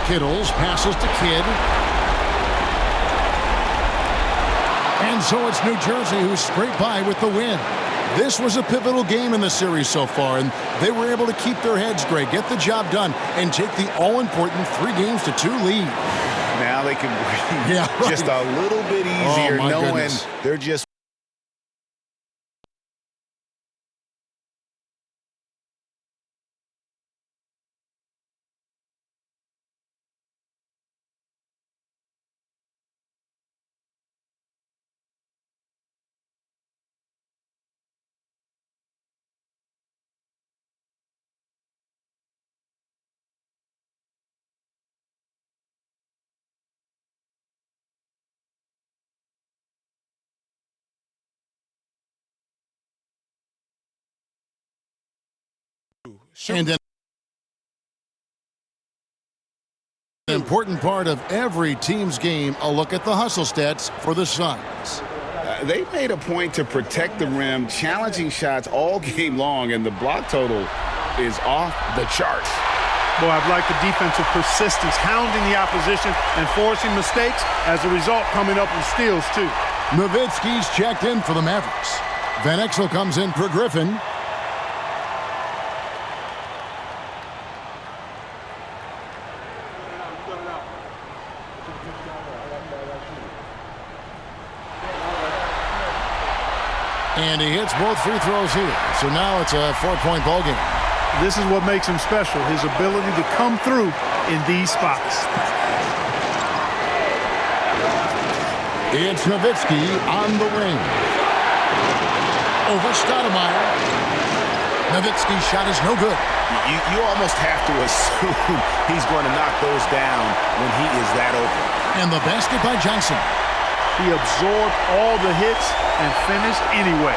Kittles passes to Kidd. And so it's New Jersey who scraped by with the win. This was a pivotal game in the series so far, and they were able to keep their heads straight, get the job done, and take the all-important 3-2 lead. Now they can breathe just a little bit easier knowing they're just and an important part of every team's game, a look at the hustle stats for the Suns. They made a point to protect the rim, challenging shots all game long, and the block total is off the charts. Boy, I've liked the defensive persistence, hounding the opposition and forcing mistakes. As a result, coming up with steals, too. Nowitzki's checked in for the Mavericks. Van Exel comes in for Griffin. And he hits both free throws here. So now it's a 4-point ball game. This is what makes him special, his ability to come through in these spots. It's Nowitzki on the wing. Over Stoudemire. Nowitzki's shot is no good. You almost have to assume he's going to knock those down when he is that open. And the basket by Johnson. He absorbed all the hits and finished anyway.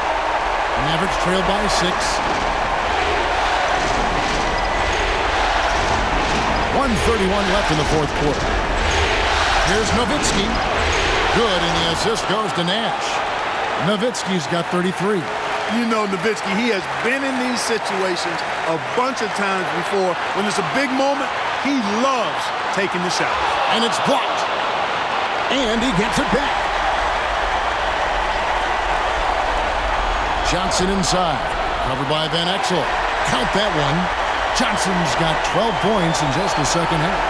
Mavericks trail by 6. 1:31 left in the fourth quarter. Here's Nowitzki. Good, and the assist goes to Nash. Nowitzki's got 33. You know Nowitzki, he has been in these situations a bunch of times before. When it's a big moment, he loves taking the shot. And it's blocked. And he gets it back. Johnson inside. Covered by Van Exel. Count that one. Johnson's got 12 points in just the second half.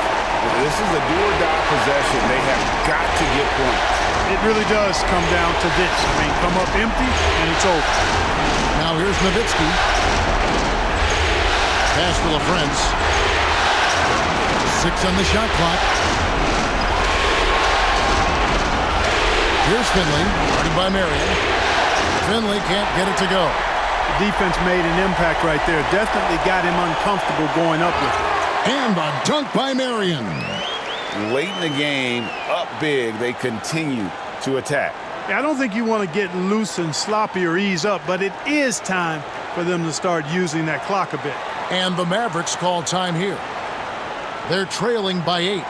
This is a do-or-die possession. They have got to get points. It really does come down to this. I mean, come up empty, and it's over. Now here's Nowitzki. Pass to LaFrance. 6 on the shot clock. Here's Finley, guarded by Marion. Finley can't get it to go. The defense made an impact right there. Definitely got him uncomfortable going up with it. And a dunk by Marion. Late in the game, up big, they continue to attack. I don't think you want to get loose and sloppy or ease up, but it is time for them to start using that clock a bit. And the Mavericks call time here. They're trailing by 8.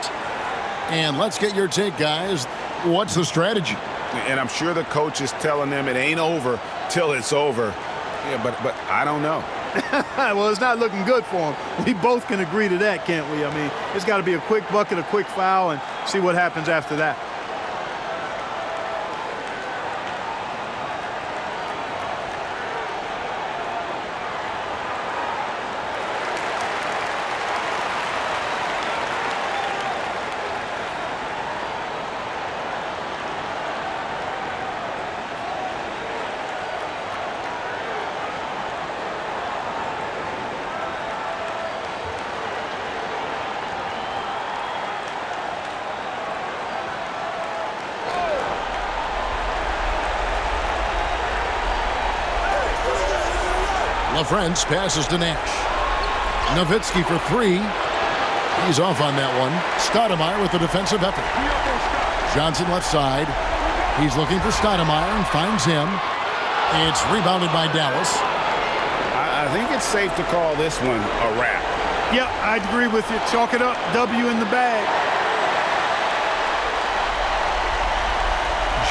And let's get your take, guys. What's the strategy? And I'm sure the coach is telling them it ain't over till it's over. Yeah, but I don't know. Well, it's not looking good for him. We both can agree to that, can't we? I mean, it's got to be a quick bucket, a quick foul, and see what happens after that. LaFrance passes to Nash. Nowitzki for 3. He's off on that one. Stoudemire with the defensive effort. Johnson left side. He's looking for Stoudemire and finds him. It's rebounded by Dallas. I think it's safe to call this one a wrap. Yep, I'd agree with you. Chalk it up. W in the bag.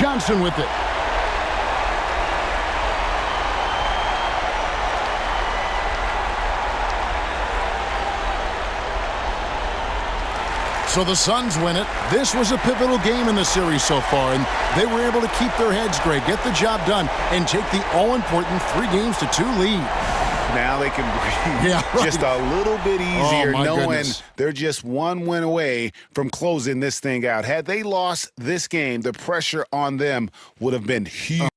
Johnson with it. So the Suns win it. This was a pivotal game in the series so far, and they were able to keep their heads straight, get the job done, and take the all-important 3-2 lead. Now they can breathe just a little bit easier knowing they're just one win away from closing this thing out. Had they lost this game, the pressure on them would have been huge.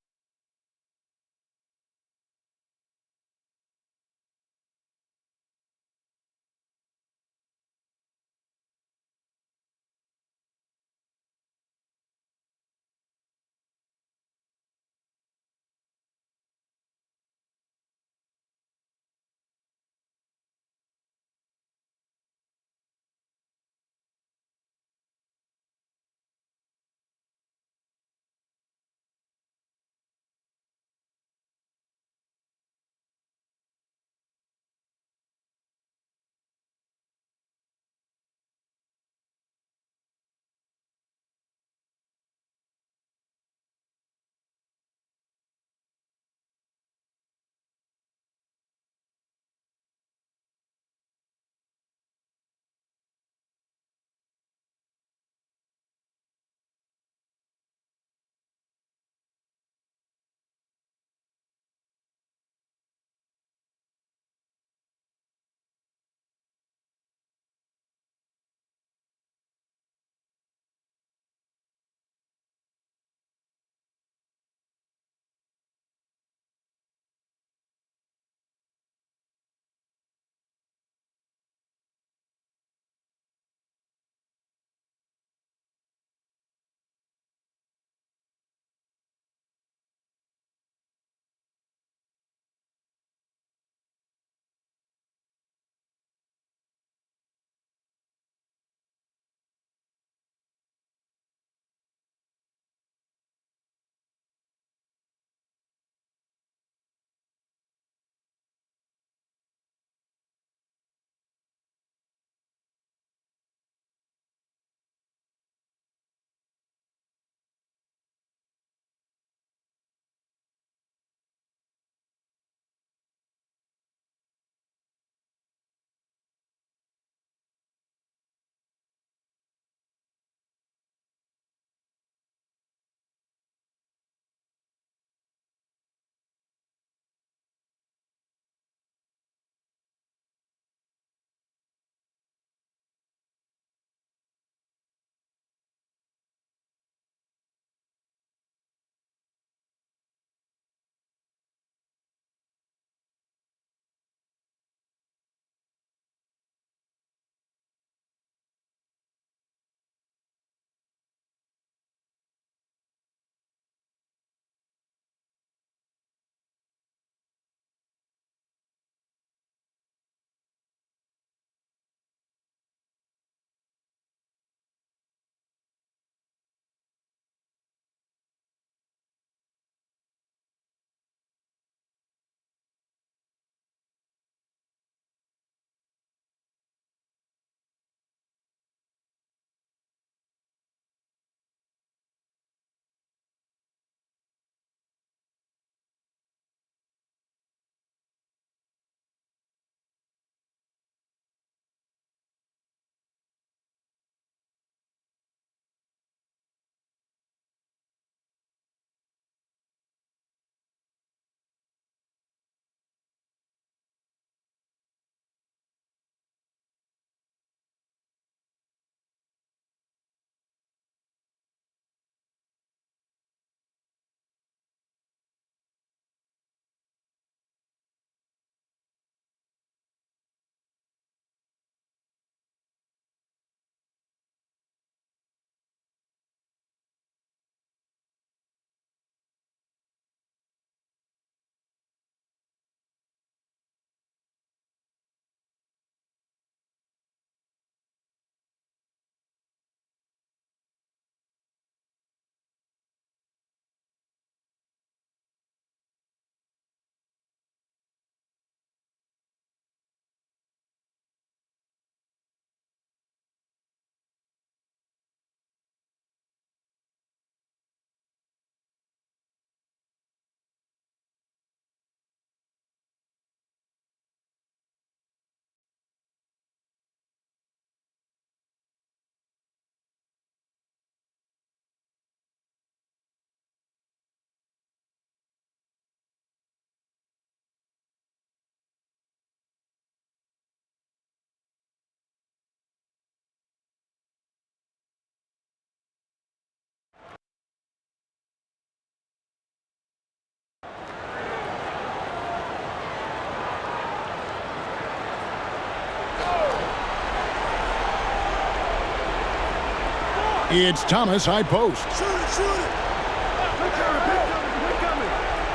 It's Thomas, high post.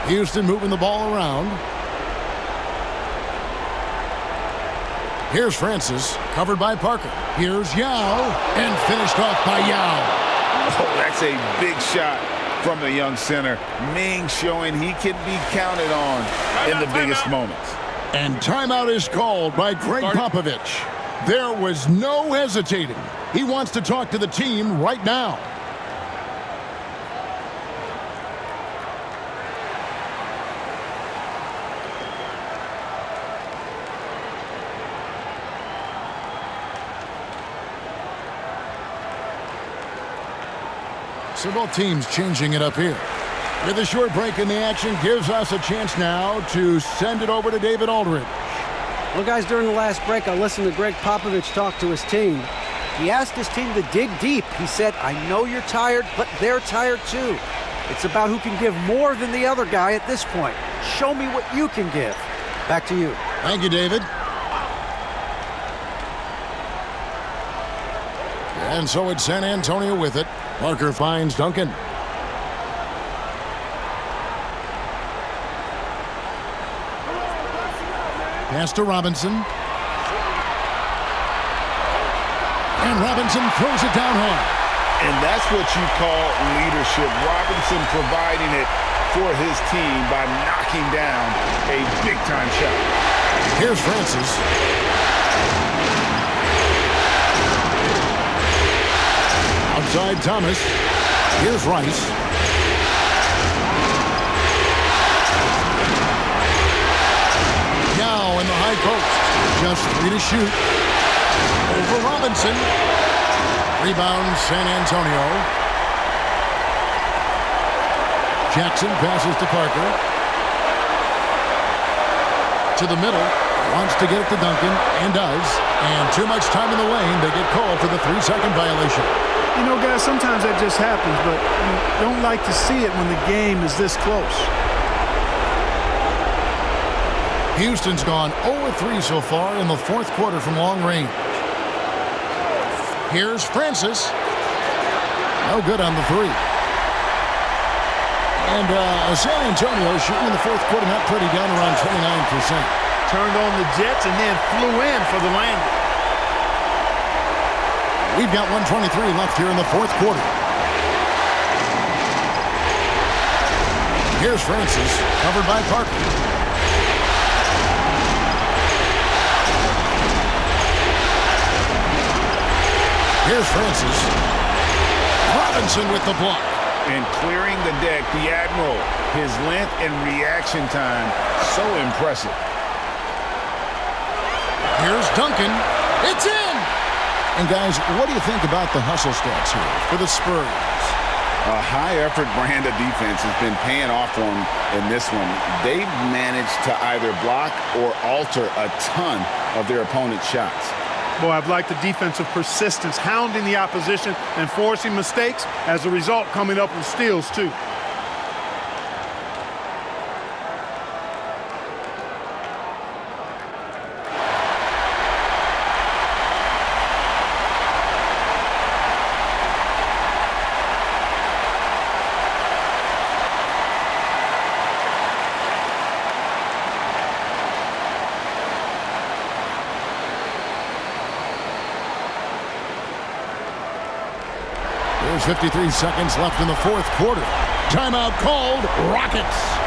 Houston moving the ball around. Here's Francis, covered by Parker. Here's Yao, and finished off by Yao. Oh, that's a big shot from the young center. Ming showing he can be counted on in the biggest moments. And timeout is called by Greg Popovich. There was no hesitating. He wants to talk to the team right now. So both teams changing it up here. With a short break in the action gives us a chance now to send it over to David Aldridge. Well, guys, during the last break, I listened to Greg Popovich talk to his team. He asked his team to dig deep. He said, I know you're tired, but they're tired too. It's about who can give more than the other guy at this point. Show me what you can give. Back to you. Thank you, David. And so it's San Antonio with it. Parker finds Duncan. Pass to Robinson. And Robinson throws it down hard. And that's what you call leadership. Robinson providing it for his team by knocking down a big-time shot. Here's Francis. Outside Thomas. Here's Rice. Now in the high post. Just 3 to shoot. Over Robinson. Rebound San Antonio. Jackson passes to Parker. To the middle. Wants to get it to Duncan, and does. And too much time in the lane. They get called for the 3-second violation. You know, guys, sometimes that just happens, but you don't like to see it when the game is this close. Houston's gone 0-3 so far in the fourth quarter from long range. Here's Francis. No good on the three. And San Antonio shooting in the fourth quarter, not pretty, down around 29%. Turned on the Jets and then flew in for the landing. We've got 1:23 left here in the fourth quarter. Here's Francis, covered by Parker. Here's Francis. Robinson with the block. And clearing the deck, the Admiral. His length and reaction time, so impressive. Here's Duncan. It's in! And guys, what do you think about the hustle stats here for the Spurs? A high-effort brand of defense has been paying off for them in this one. They've managed to either block or alter a ton of their opponent's shots. Boy, I've liked the defensive persistence, hounding the opposition and forcing mistakes. As a result, coming up with steals, too. There's 53 seconds left in the fourth quarter. Timeout called. Rockets.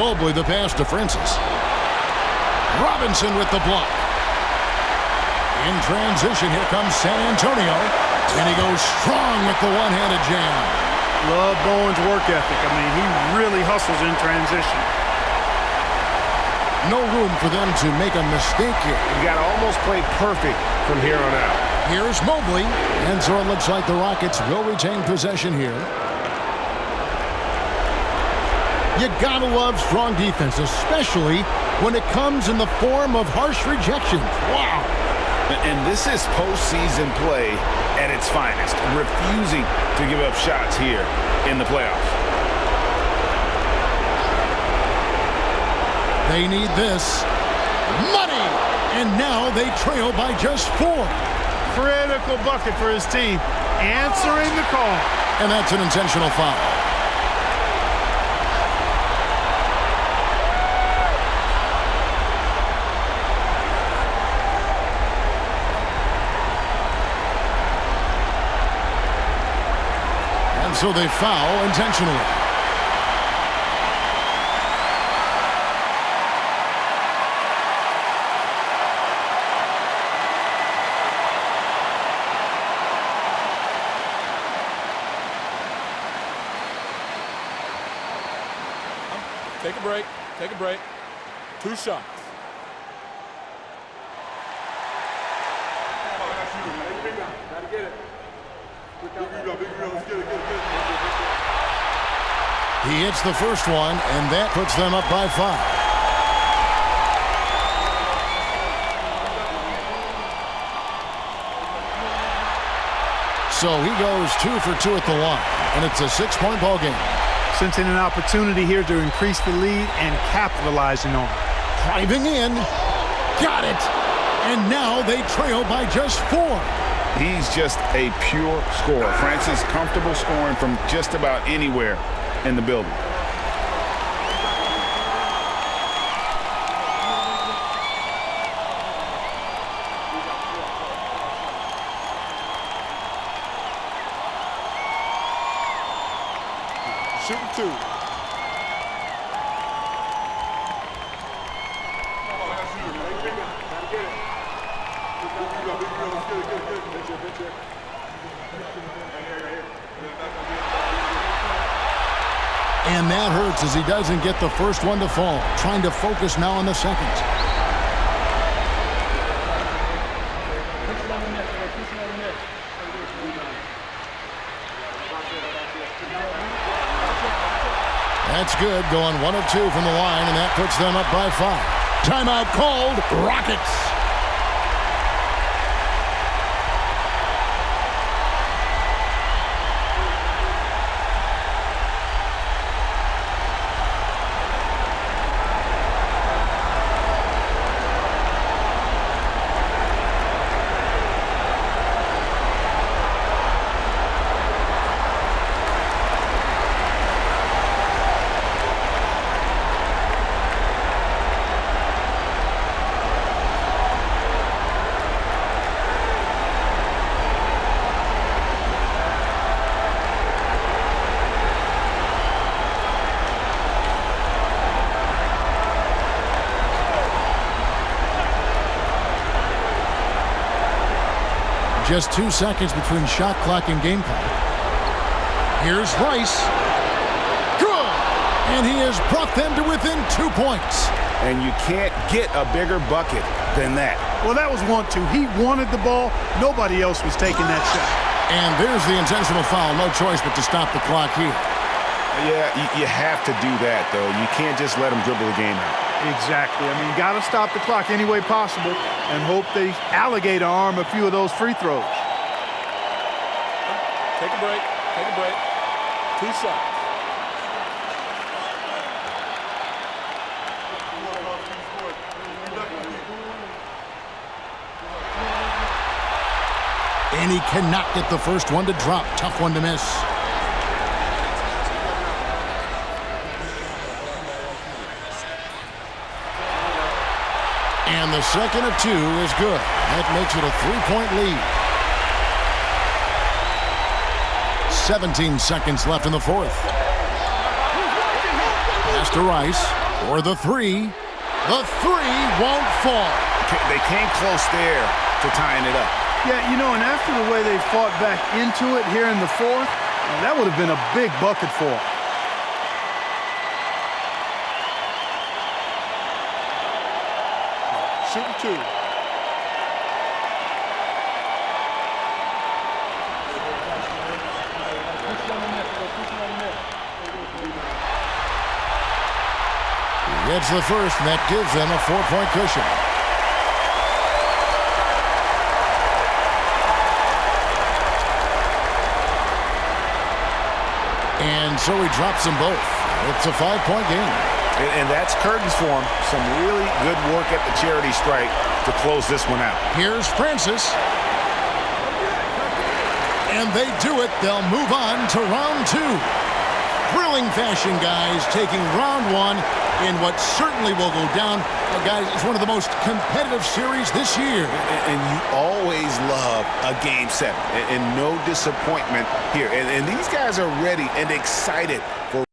Mobley the pass to Francis. Robinson with the block. In transition, here comes San Antonio. And he goes strong with the one-handed jam. Love Bowen's work ethic. I mean, he really hustles in transition. No room for them to make a mistake here. You got to almost play perfect from here on out. Here's Mobley. And so it looks like the Rockets will retain possession here. You gotta love strong defense, especially when it comes in the form of harsh rejections. Wow. And this is postseason play at its finest, refusing to give up shots here in the playoffs. They need this. Money! And now they trail by just 4. Critical bucket for his team. Answering the call. And that's an intentional foul. And so they foul intentionally. Take a break. Take a break. 2 shots. He hits the first one, and that puts them up by 5. So he goes 2 for 2 at the line, and it's a 6-point ball game. Sensing an opportunity here to increase the lead and capitalizing on it. Driving in. Got it. And now they trail by just 4. He's just a pure scorer. Francis comfortable scoring from just about anywhere in the building. Shooting 2. And that hurts as he doesn't get the first one to fall. Trying to focus now on the second. That's good, going 1 of 2 from the line, and that puts them up by 5. Timeout called, Rockets. Just 2 seconds between shot clock and game clock. Here's Rice. Good! And he has brought them to within 2 points. And you can't get a bigger bucket than that. Well, that was 1-2. He wanted the ball. Nobody else was taking that shot. And there's the intentional foul. No choice but to stop the clock here. Yeah, you have to do that, though. You can't just let him dribble the game out. Exactly. I mean, got to stop the clock any way possible and hope they alligator arm a few of those free throws. Take a break. Take a break. 2 shots. And he cannot get the first one to drop. Tough one to miss. And the second of 2 is good. That makes it a 3-point lead. 17 seconds left in the 4th. Pass to Rice. For the three. The three won't fall. They came close there to tying it up. Yeah, you know, and after the way they fought back into it here in the fourth, that would have been a big bucket for them. Shooting two. He gets the first, and that gives them a 4-point cushion. And so he drops them both. It's a 5-point game. And that's curtains for him. Some really good work at the charity strike to close this one out. Here's Francis. And they do it. They'll move on to round two. Thrilling fashion, guys, taking round one in what certainly will go down. Guys, it's one of the most competitive series this year. And you always love a game 7. And no disappointment here. And these guys are ready and excited for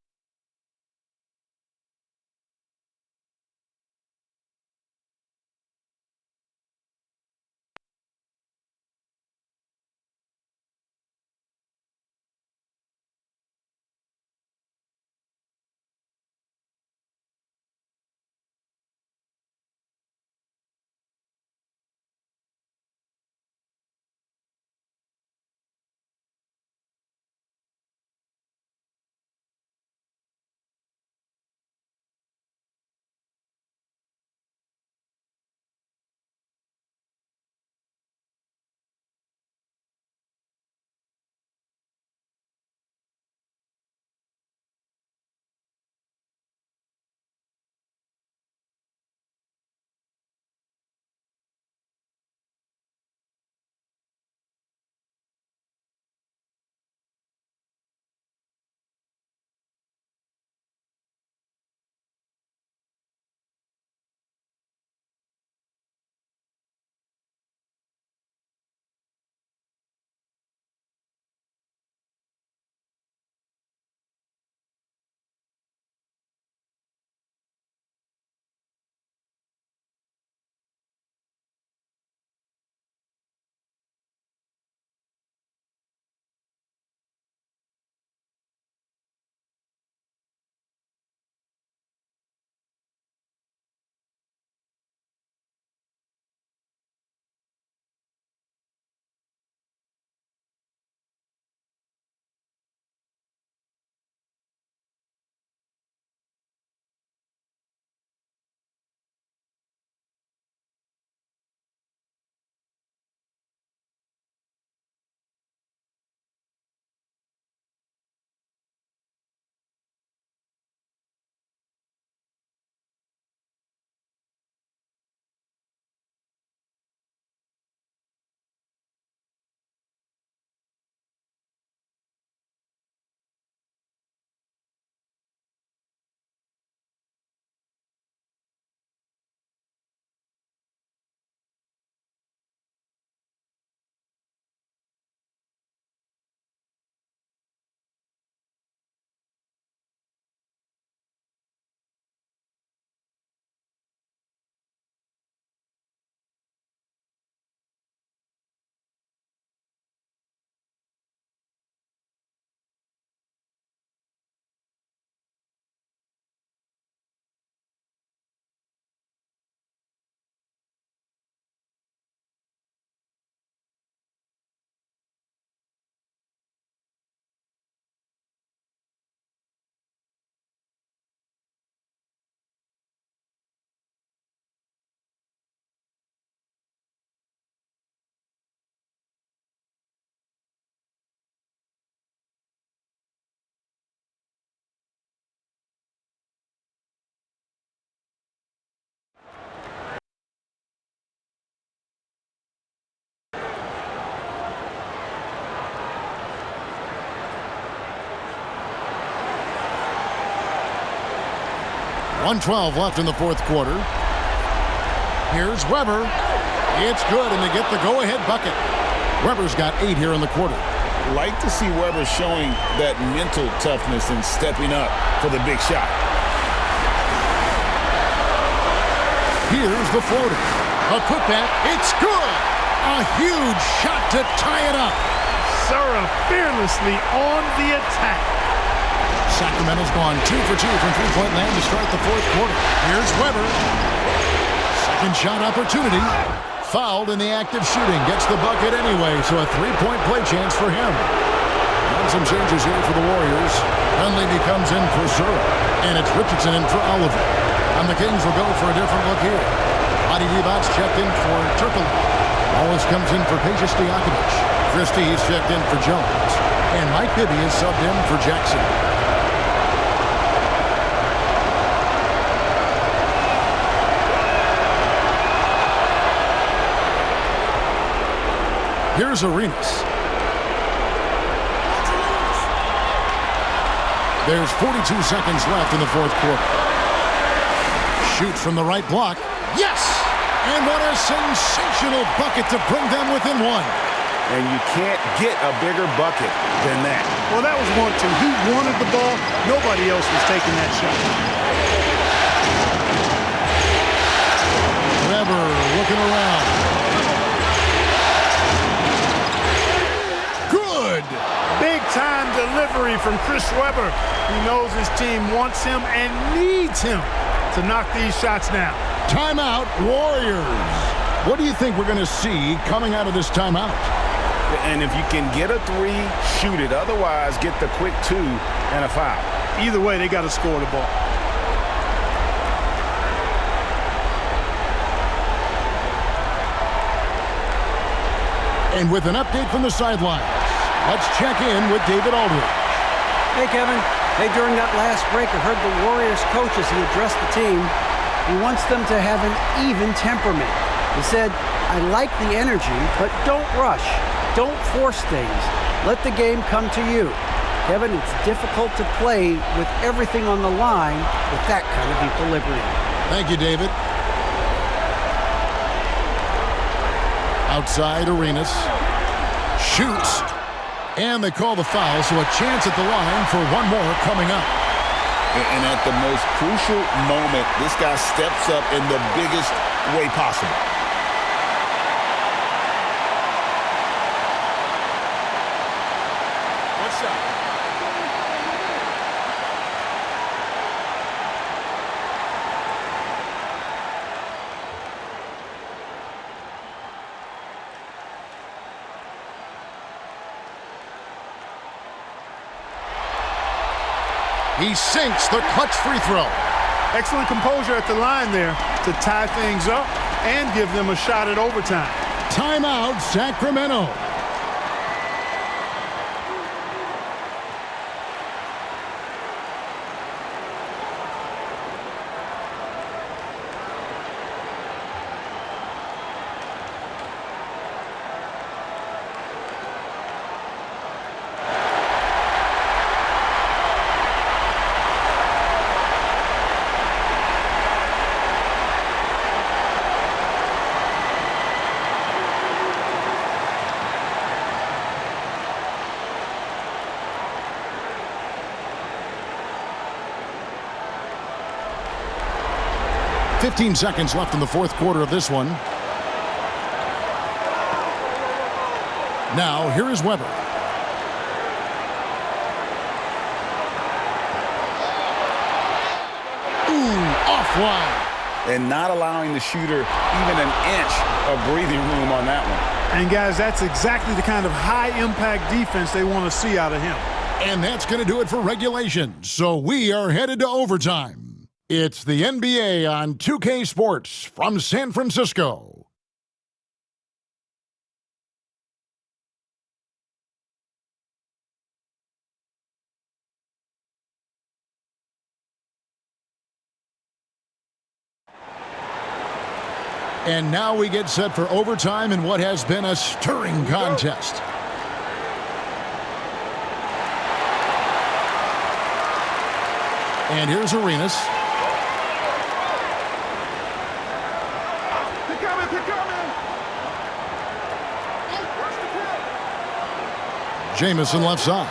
.112 left in the fourth quarter. Here's Weber. It's good, and they get the go-ahead bucket. Weber's got 8 here in the quarter. Like to see Weber showing that mental toughness and stepping up for the big shot. Here's the floater. A putback. It's good. A huge shot to tie it up. Sura fearlessly on the attack. Sacramento's gone 2 for 2 from three-point land to start the fourth quarter. Here's Weber. Second shot opportunity. Fouled in the act of shooting. Gets the bucket anyway, so a three-point play chance for him. And some changes here for the Warriors. Hunley becomes in for Sura. And it's Richardson in for Oliver. And the Kings will go for a different look here. Adi Divac checked in for Turkoglu. Wallace comes in for Peja Stojakovic. Christie's checked in for Jones. And Mike Bibby is subbed in for Jackson. Here's Arenas. There's 42 seconds left in the fourth quarter. Shoots from the right block. Yes! And what a sensational bucket to bring them within one. And you can't get a bigger bucket than that. Well, that was 1-2. He wanted the ball. Nobody else was taking that shot. Weber looking around. Big-time delivery from Chris Webber. He knows his team wants him and needs him to knock these shots down. Timeout, Warriors. What do you think we're going to see coming out of this timeout? And if you can get a three, shoot it. Otherwise, get the quick 2 and a foul. Either way, they got to score the ball. And with an update from the sideline, let's check in with David Aldridge. Hey, Kevin. Hey, during that last break, I heard the Warriors coach as he addressed the team. He wants them to have an even temperament. He said, I like the energy, but don't rush. Don't force things. Let the game come to you. Kevin, it's difficult to play with everything on the line with that kind of equilibrium. Thank you, David. Outside, Arenas. Shoots. And they call the foul, so a chance at the line for one more coming up. And at the most crucial moment, this guy steps up in the biggest way possible. One shot. He sinks the clutch free throw. Excellent composure at the line there to tie things up and give them a shot at overtime. Timeout, Sacramento. Fifteen seconds left in the fourth quarter of this one. Now, here is Weber. Offline. And not allowing the shooter even an inch of breathing room on that one. And, guys, that's exactly the kind of high-impact defense they want to see out of him. And that's going to do it for regulation. So we are headed to overtime. It's the NBA on 2K Sports from San Francisco. And now we get set for overtime in what has been a stirring contest. And here's Arenas. Jamison left side.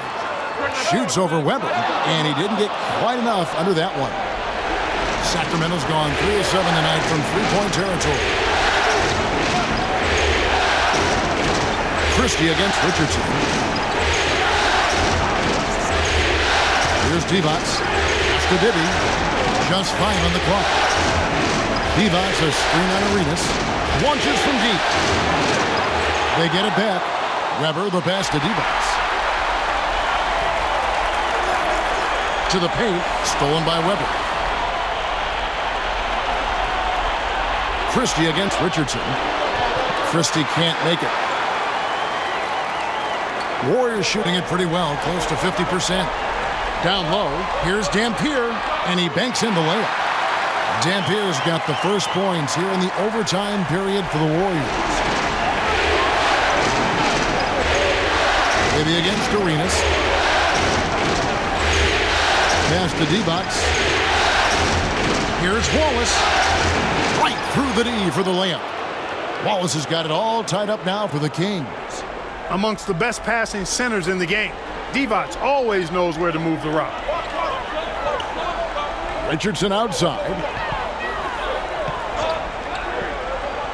Shoots over Weber, and he didn't get quite enough under that one. Sacramento's gone 3 of 7 tonight from three-point territory. Christie against Richardson. Here's Divac. Pass to Bibby. Just 5 on the clock. Divac a screen on Arenas. Launches from deep. They get it back. Weber the pass to Divac. To the paint. Stolen by Weber. Christie against Richardson. Christie can't make it. Warriors shooting it pretty well, close to 50%. Down low, here's Dampier, and he banks in the layup. Dampier's got the first points here in the overtime period for the Warriors. Maybe against Arenas. Pass to Divac. Here's Wallace. Right through the D for the layup. Wallace has got it all tied up now for the Kings. Amongst the best passing centers in the game, Divac always knows where to move the rock. Richardson outside.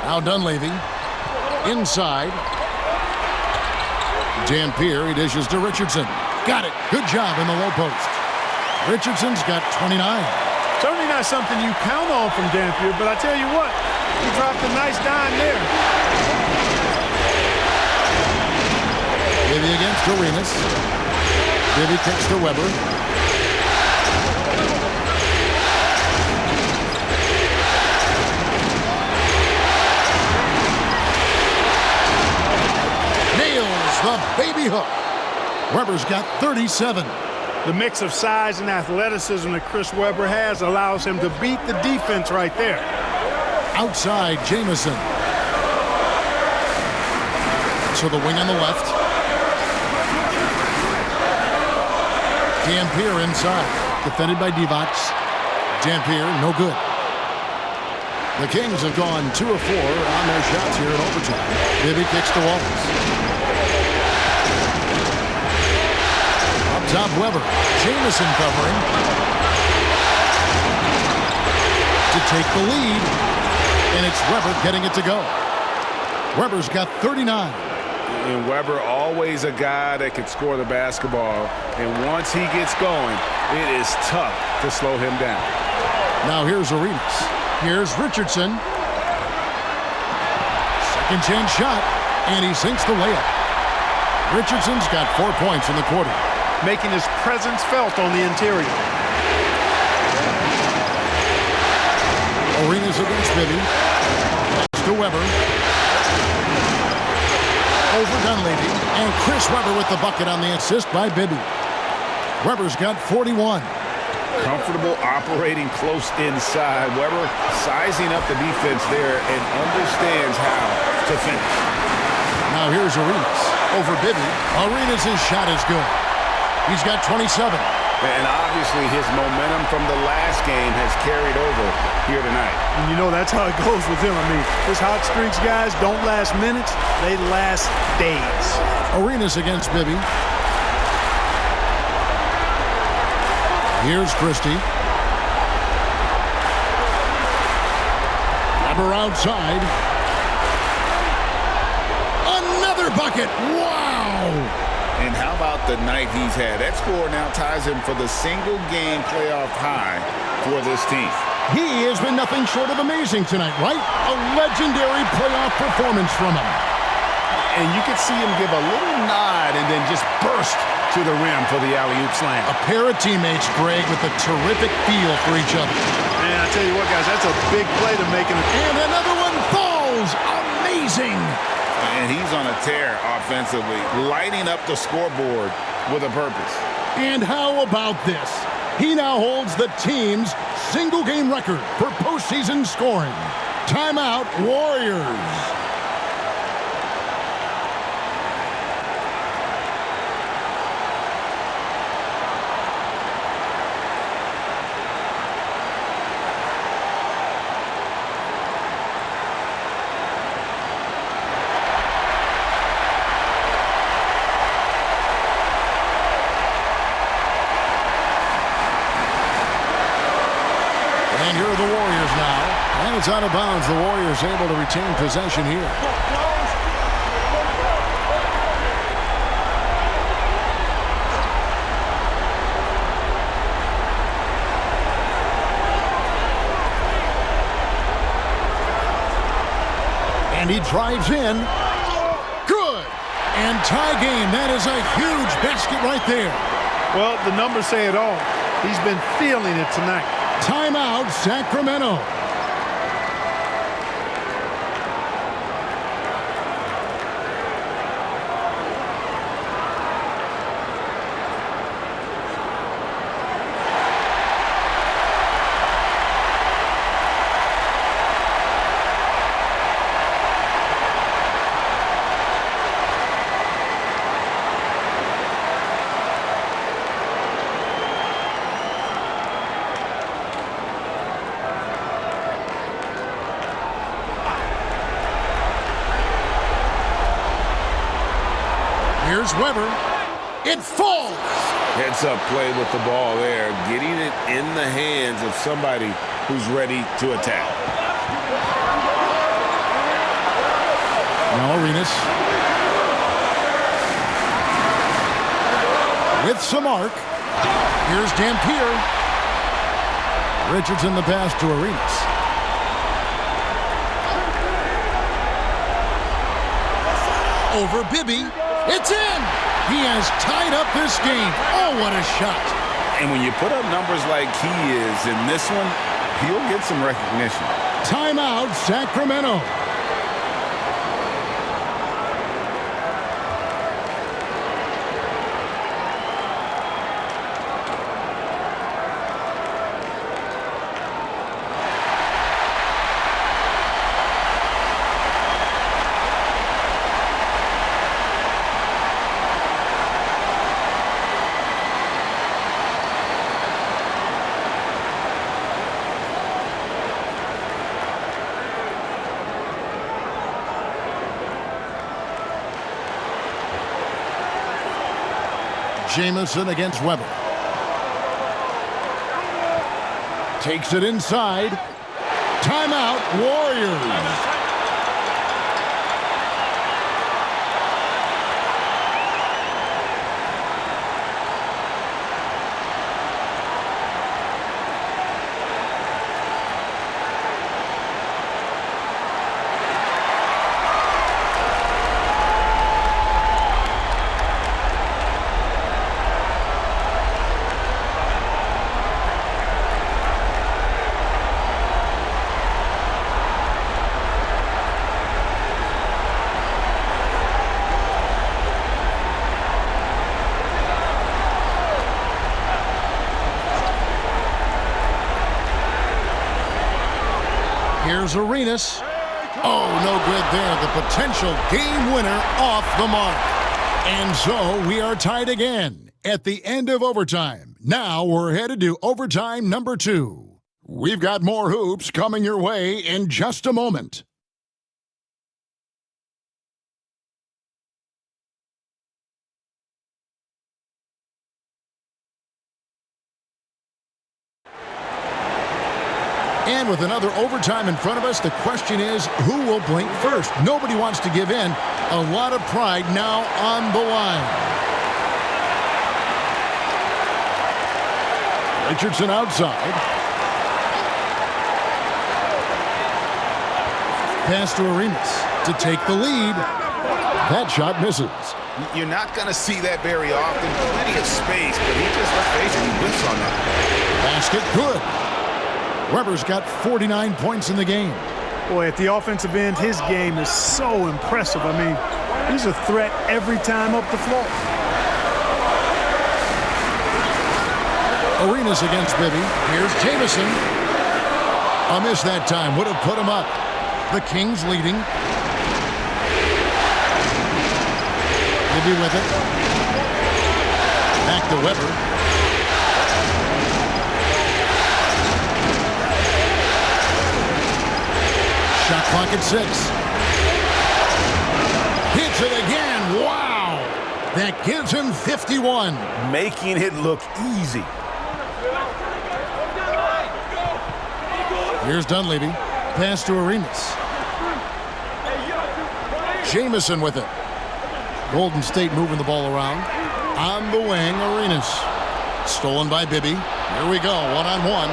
Now Dunleavy. Inside. Dampier, he dishes to Richardson. Got it. Good job in the low post. Richardson's got 29. Certainly not something you count on from Dampier, but I tell you what, he dropped a nice dime there. Bibby against Arenas. Bibby kicks to Weber. Nails the baby hook. Weber's got 37. The mix of size and athleticism that Chris Webber has allows him to beat the defense right there. Outside, Jamison. To the wing on the left. Dampier inside. Defended by Divac. Dampier, no good. The Kings have gone 2 of 4 on their shots here in overtime. Bibby kicks to Wallace. Up top, Weber. Jamison covering. To take the lead. And it's Weber getting it to go. Weber's got 39. And Weber, always a guy that can score the basketball. And once he gets going, it is tough to slow him down. Now here's Arenas. Here's Richardson. Second chance shot, and he sinks the layup. Richardson's got 4 points in the quarter. Making his presence felt on the interior. Arenas against Bibby. Pass to Weber. Over Dunleavy, and Chris Webber with the bucket on the assist by Bibby. Weber's got 41. Comfortable operating close inside. Weber sizing up the defense there and understands how to finish. Now here's Arenas over Bibby. Arenas' shot is good. He's got 27. And obviously his momentum from the last game has carried over here tonight. And you know that's how it goes with him. I mean, his hot streaks, guys, don't last minutes. They last days. Arenas against Bibby. Here's Christie. Weber outside. Another bucket. Wow! And how about the night he's had? That score now ties him for the single-game playoff high for this team. He has been nothing short of amazing tonight, right? A legendary playoff performance from him. And you could see him give a little nod and then just burst to the rim for the alley-oop slam. A pair of teammates, Greg, with a terrific feel for each other. Man, I tell you what, guys, that's a big play to make. And another one falls. Amazing. And he's on a tear offensively, lighting up the scoreboard with a purpose. And how about this? He now holds the team's single-game record for postseason scoring. Timeout, Warriors. It's out of bounds. The Warriors able to retain possession here. And he drives in. Good. And tie game. That is a huge basket right there. Well, the numbers say it all. He's been feeling it tonight. Timeout, Sacramento. Here's Weber. It falls. Heads-up play with the ball there, getting it in the hands of somebody who's ready to attack. Now Arenas. With some arc. Here's Dampier. Richardson the pass to Arenas. Over Bibby. It's in! He has tied up this game. Oh, what a shot. And when you put up numbers like he is in this one, he'll get some recognition. Timeout, Sacramento. Jamison against Weber. Takes it inside. Timeout, Warriors. Here's Arenas. Oh, no good there. The potential game winner off the mark. And so we are tied again at the end of overtime. Now we're headed to overtime number 2. We've got more hoops coming your way in just a moment. And with another overtime in front of us, the question is, who will blink first? Nobody wants to give in. A lot of pride now on the line. Richardson outside. Pass to Arenas to take the lead. That shot misses. You're not going to see that very often. Plenty of space, but he just, let's face it, he whiffs on that. Basket good. Weber's got 49 points in the game. Boy, at the offensive end, his game is so impressive. I mean, he's a threat every time up the floor. Arenas against Bibby. Here's Jamison. A miss that time. Would have put him up. The Kings leading. Bibby with it. Back to Weber. Shot clock at 6. Hits it again. Wow. That gives him 51. Making it look easy. Here's Dunleavy. Pass to Arenas. Jamison with it. Golden State moving the ball around. On the wing, Arenas. Stolen by Bibby. Here we go, one-on-one.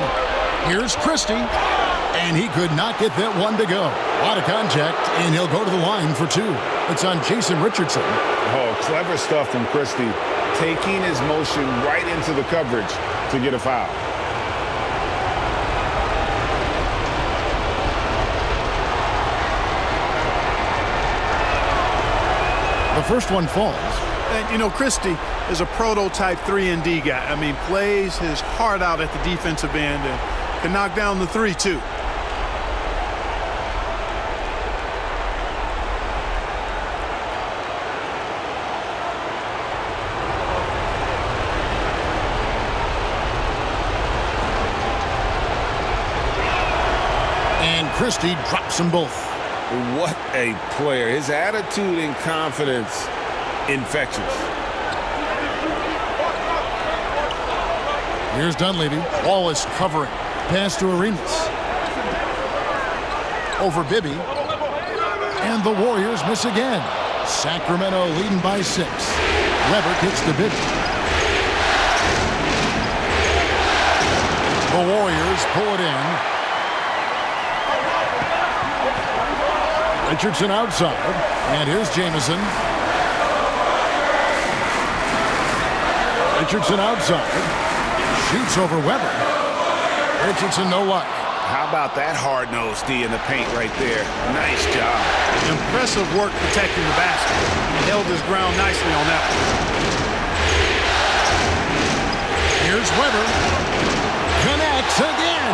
Here's Christie. And he could not get that one to go. A lot of contact, and he'll go to the line for two. It's on Jason Richardson. Oh, clever stuff from Christie. Taking his motion right into the coverage to get a foul. The first one falls. And, you know, Christie is a prototype 3-and-D guy. I mean, plays his heart out at the defensive end and can knock down the three, too. And Christie drops them both. What a player. His attitude and confidence, infectious. Here's Dunleavy. Wallace covering. Pass to Arenas. Over Bibby. And the Warriors miss again. Sacramento leading by 6. Weber kicks to Bibby. The Warriors pull it in. Richardson outside. And here's Jamison. Richardson outside. Shoots over Weber. Richardson no luck. How about that hard-nosed D in the paint right there? Nice job. Impressive work protecting the basket. He held his ground nicely on that one. Here's Weber. Connects again.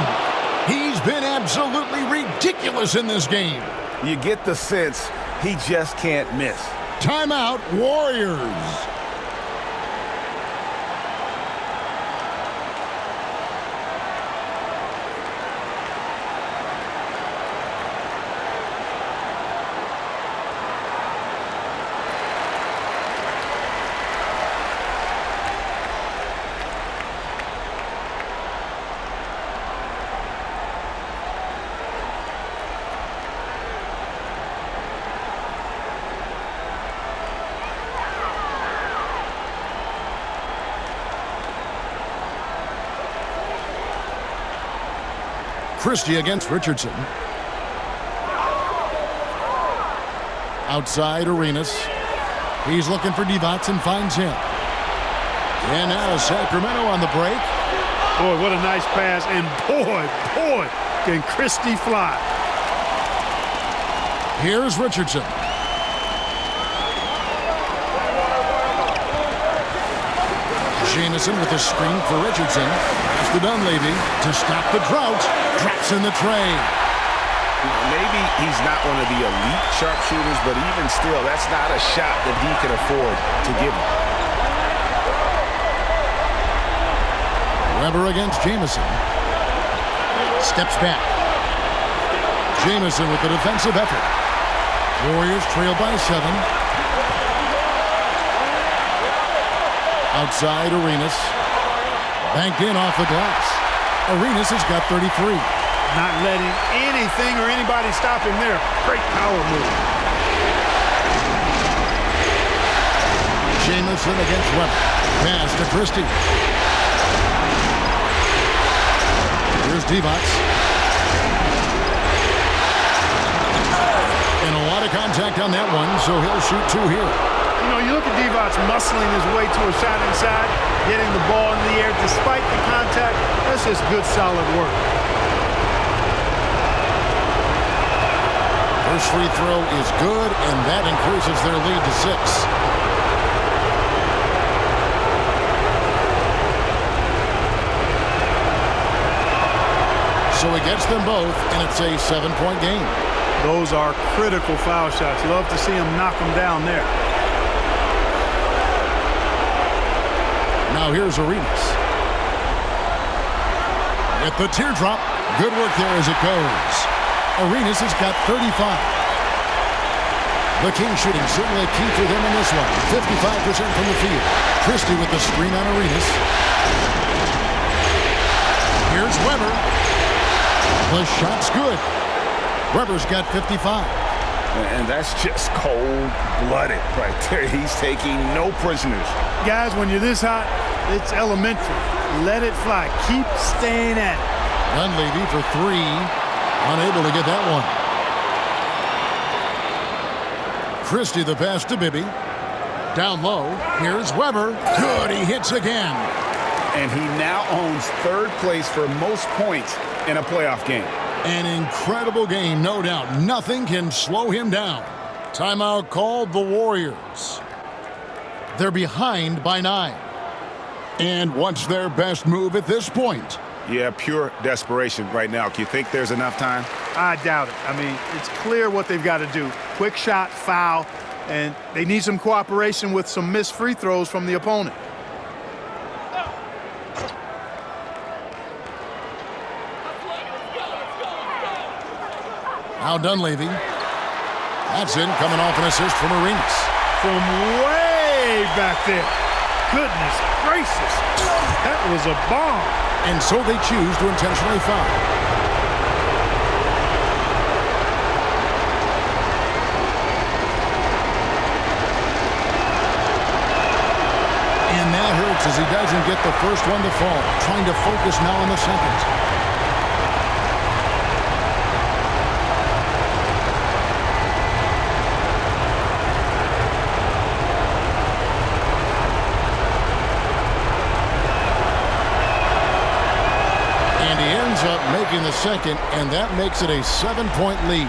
He's been absolutely ridiculous in this game. You get the sense he just can't miss. Timeout, Warriors. Christie against Richardson. Outside Arenas. He's looking for Divac and finds him. And now Sacramento on the break. Boy, what a nice pass. And boy, can Christie fly. Here's Richardson. Jamison with a screen for Richardson. Pass to Dunleavy to stop the drought. Drops in the tray. Maybe he's not one of the elite sharpshooters, but even still, that's not a shot that he can afford to give him. Weber against Jamison. Steps back. Jamison with the defensive effort. Warriors trail by 7. Outside Arenas. Banked in off the glass. Arenas has got 33. Not letting anything or anybody stop him there. Great power move. Jamison against Weber. Pass to Christie. Here's Divac. And a lot of contact on that one, so he'll shoot 2 here. You know, you look at Divac muscling his way to a shot inside, getting the ball in the air despite the contact. That's just good, solid work. First free throw is good, and that increases their lead to 6. So he gets them both, and it's a 7-point game. Those are critical foul shots. Love to see him knock them down there. Now here's Arenas. With the teardrop. Good work there as it goes. Arenas has got 35. The Kings shooting certainly a key for them in this one. 55% from the field. Christie with the screen on Arenas. Here's Weber. The shot's good. Weber's got 55. And that's just cold-blooded right there. He's taking no prisoners. Guys, when you're this hot, it's elementary. Let it fly. Keep staying at it. Dunleavy for 3. Unable to get that one. Christie the pass to Bibby. Down low. Here's Weber. Good. He hits again. And he now owns third place for most points in a playoff game. An incredible game, no doubt. Nothing can slow him down. Timeout called the Warriors. They're behind by 9. And what's their best move at this point? Yeah, pure desperation right now. Do you think there's enough time? I doubt it. I mean, it's clear what they've got to do. Quick shot, foul, and they need some cooperation with some missed free throws from the opponent. Now Dunleavy. That's in, coming off an assist from Arenas. From way back there. Goodness gracious. That was a bomb. And so they choose to intentionally foul. And that hurts as he doesn't get the first one to fall. Trying to focus now on the second. Making the second, and that makes it a 7-point lead.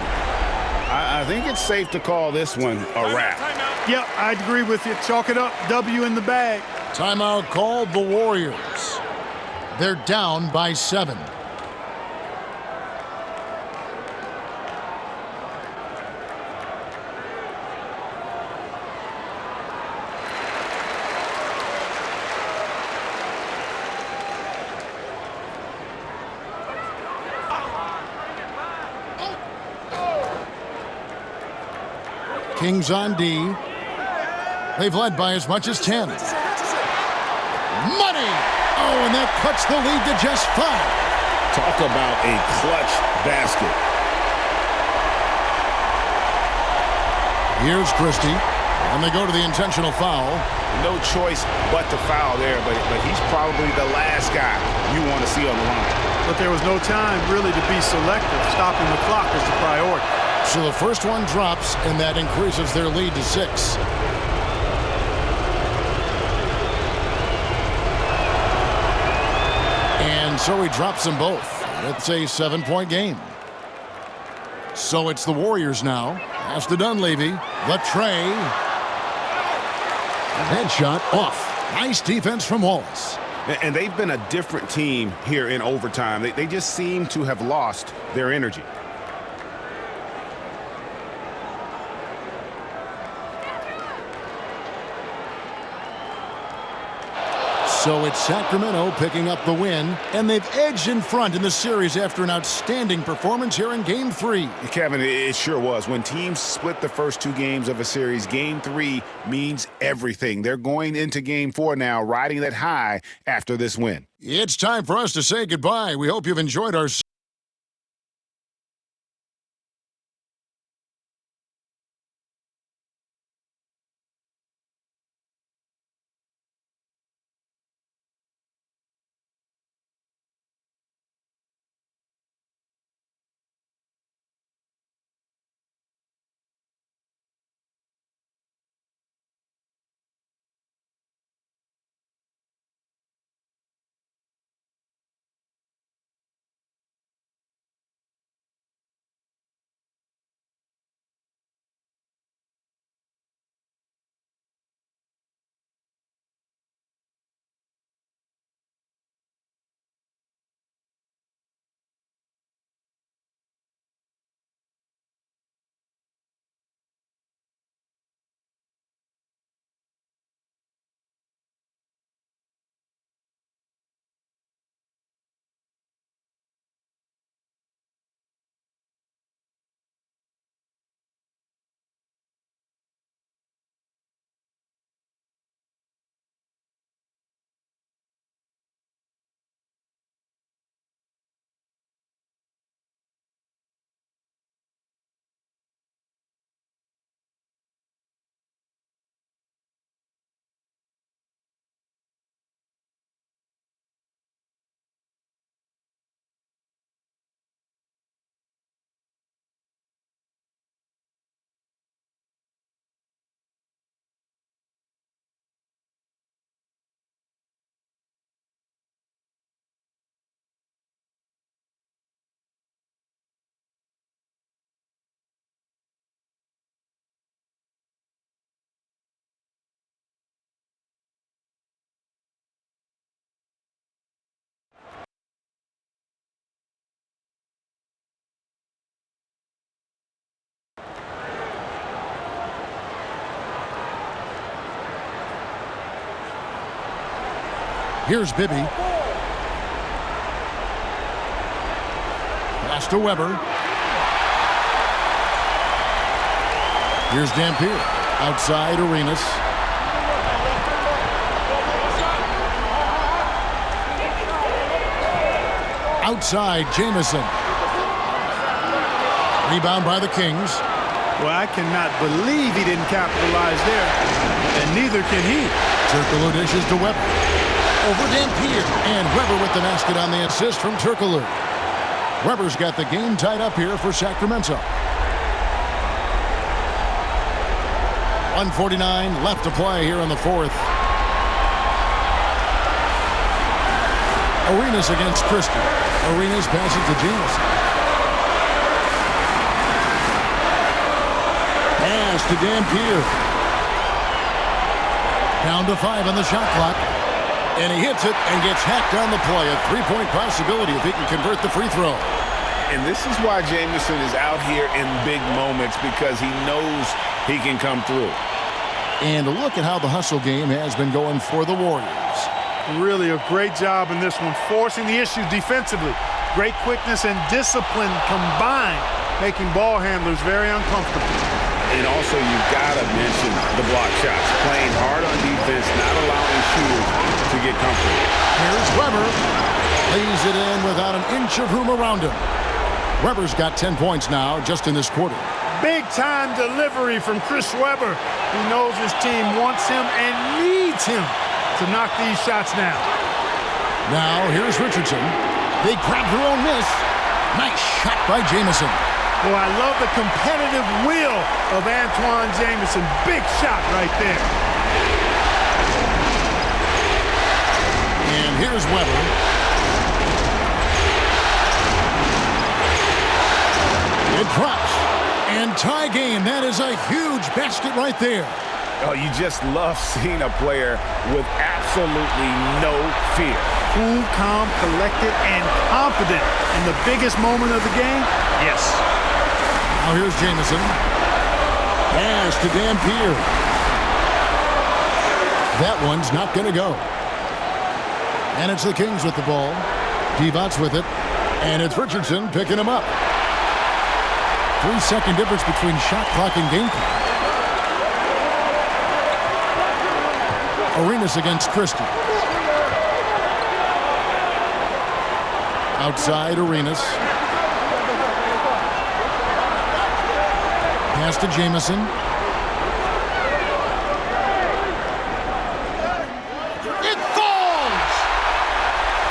I think it's safe to call this one a wrap. Yep, I'd agree with you. Chalk it up. W in the bag. Timeout called the Warriors. They're down by 7. Kings on D. They've led by as much as 10. Money! Oh, and that cuts the lead to just 5. Talk about a clutch basket. Here's Christie. And they go to the intentional foul. No choice but to foul there, but he's probably the last guy you want to see on the line. But there was no time really to be selective. Stopping the clock is the priority. So the first one drops, and that increases their lead to 6. And so he drops them both. It's a 7-point game. So it's the Warriors now. Pass to Dunleavy. The tray. Headshot off. Nice defense from Wallace. And they've been a different team here in overtime. They just seem to have lost their energy. So it's Sacramento picking up the win, and they've edged in front in the series after an outstanding performance here in Game 3. Kevin, it sure was. When teams split the first 2 games of a series, Game 3 means everything. They're going into Game 4 now, riding that high after this win. It's time for us to say goodbye. We hope you've enjoyed our Here's Bibby. Pass to Weber. Here's Dampier. Outside Arenas. Outside Jamison. Rebound by the Kings. Well, I cannot believe he didn't capitalize there, and neither can he. Turkoglu dishes to Weber. Over Dampier. And Weber with the basket on the assist from Turkoglu. Weber's got the game tied up here for Sacramento. 1:49 left to play here in the fourth. Arenas against Christie. Arenas passes to Jamison. Pass to Dampier. Down to 5 on the shot clock. And he hits it and gets hacked on the play. A three-point possibility if he can convert the free throw. And this is why Jamison is out here in big moments, because he knows he can come through. And look at how the hustle game has been going for the Warriors. Really a great job in this one, forcing the issue defensively. Great quickness and discipline combined, making ball handlers very uncomfortable. And also, you've got to mention the block shots. Playing hard on defense, not allowing shooters to get comfortable. Here's Weber. Lays it in without an inch of room around him. Weber's got 10 points now just in this quarter. Big-time delivery from Chris Webber. He knows his team wants him and needs him to knock these shots down. Now, here's Richardson. They grab their own miss. Nice shot by Jamison. Well, I love the competitive will of Antoine Jamison. Big shot right there. And here's Weber. It drops. And tie game. That is a huge basket right there. Oh, you just love seeing a player with absolutely no fear. Cool, calm, collected, and confident in the biggest moment of the game? Yes. Now here's Jamison. Pass to Dampier. That one's not going to go. And it's the Kings with the ball. Divac with it. And it's Richardson picking him up. 3-second difference between shot clock and game clock. Arenas against Christie. Outside Arenas. Pass to Jamison. It falls!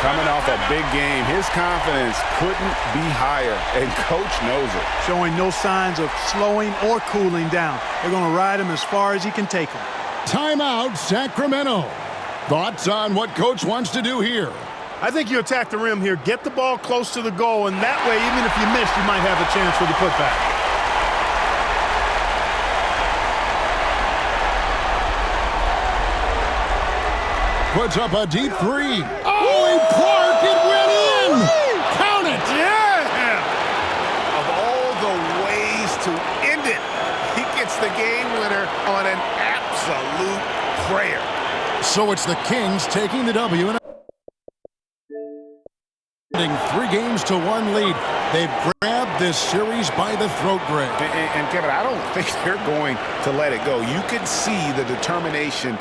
Coming off a big game, his confidence couldn't be higher, and coach knows it. Showing no signs of slowing or cooling down. They're going to ride him as far as he can take him. Timeout, Sacramento. Thoughts on what coach wants to do here? I think you attack the rim here, get the ball close to the goal, and that way, even if you miss, you might have a chance for the putback. Puts up a deep three. Oh, Clark, it went in! Count it! Yeah! Of all the ways to end it, he gets the game winner on an absolute prayer. So it's the Kings taking the W and 3-1 lead. They've grabbed this series by the throat, Greg. And Kevin, I don't think they're going to let it go. You can see the determination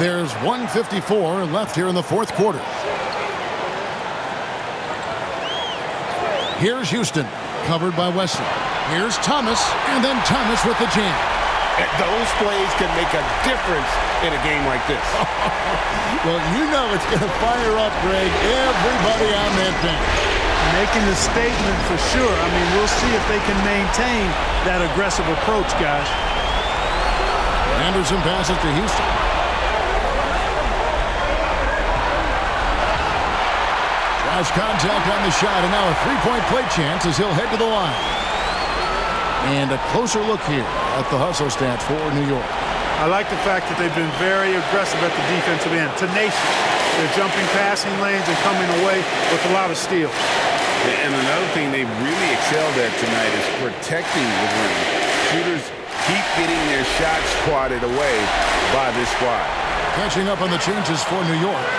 There's 1:54 left here in the fourth quarter. Here's Houston, covered by Wesley. Here's Thomas, and then Thomas with the jam. Those plays can make a difference in a game like this. Well, you know it's going to fire up, Greg, everybody on that bench. Making the statement for sure. I mean, we'll see if they can maintain that aggressive approach, guys. Anderson passes to Houston. Tries contact on the shot, and now a three-point play chance as he'll head to the line. And a closer look here at the hustle stats for New York. I like the fact that they've been very aggressive at the defensive end. Tenacious. They're jumping passing lanes and coming away with a lot of steals. And another thing they've really excelled at tonight is protecting the rim. Shooters keep getting their shots swatted away by this squad. Catching up on the changes for New York.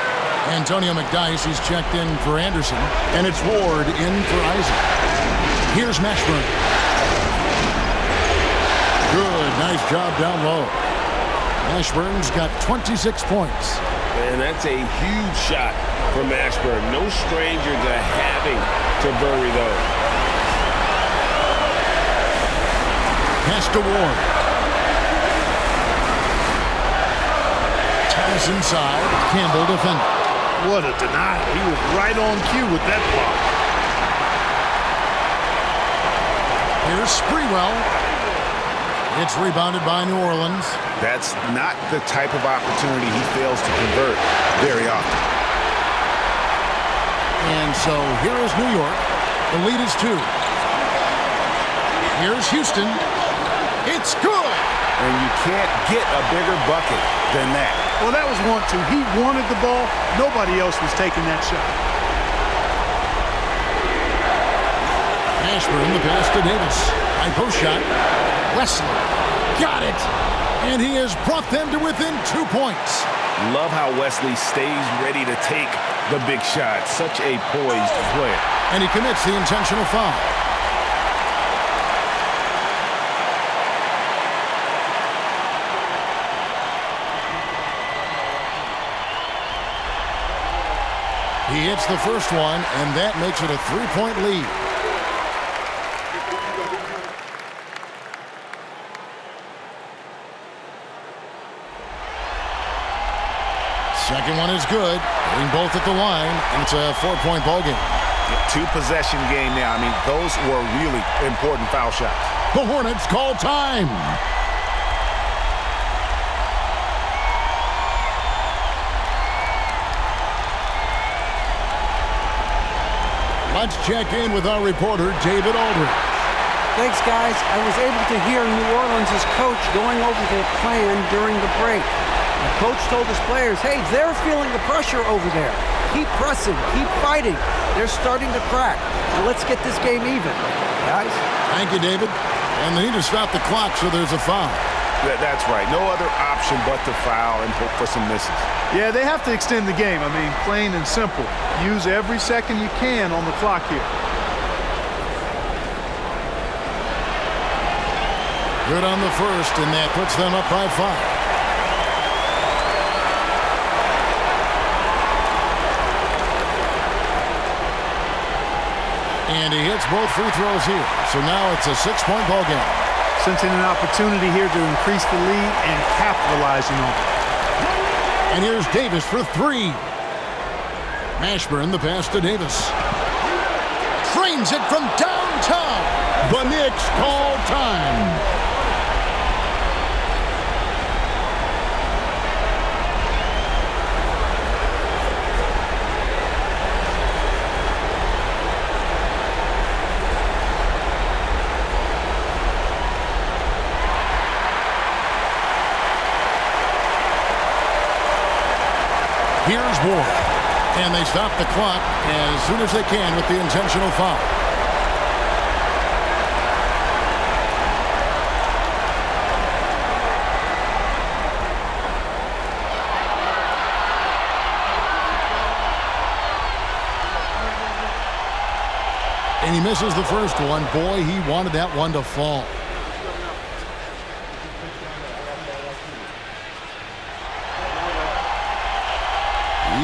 Antonio McDyess, he's checked in for Anderson. And it's Ward in for Isaac. Here's Mashburn. Good, nice job down low. Mashburn's got 26 points. And that's a huge shot from Mashburn. No stranger to having to bury those. Pass to Ward. Thomas inside. Campbell defending. What a denial. He was right on cue with that block. Here's Sprewell. It's rebounded by New Orleans. That's not the type of opportunity he fails to convert very often. And so here is New York. The lead is 2. Here's Houston. It's good. And you can't get a bigger bucket than that. Well, that was 1-2. He wanted the ball. Nobody else was taking that shot. Mashburn, the pass to Davis. High post shot. Wesley got it. And he has brought them to within 2 points. Love how Wesley stays ready to take the big shot. Such a poised player. And he commits the intentional foul. He hits the first one, and that makes it a 3-point lead. Second one is good. Hitting both at the line, and it's a 4-point ball game. 2-possession game now. I mean, those were really important foul shots. The Hornets call time. Let's check in with our reporter, David Aldridge. Thanks, guys. I was able to hear New Orleans' coach going over their plan during the break. The coach told his players, hey, they're feeling the pressure over there. Keep pressing, keep fighting. They're starting to crack. Now let's get this game even, guys. Thank you, David. And they need to stop the clock so there's a foul. That's right. No other option but to foul and hope for some misses. Yeah, they have to extend the game. I mean, plain and simple. Use every second you can on the clock here. Good on the first, and that puts them up by 5. And he hits both free throws here. So now it's a 6-point ball game. Sensing an opportunity here to increase the lead and capitalizing on it. And here's Davis for 3. Mashburn, the pass to Davis. Trains it from downtown. The Knicks call time. Here's Ward. And they stop the clock as soon as they can with the intentional foul. And he misses the first one. Boy, he wanted that one to fall.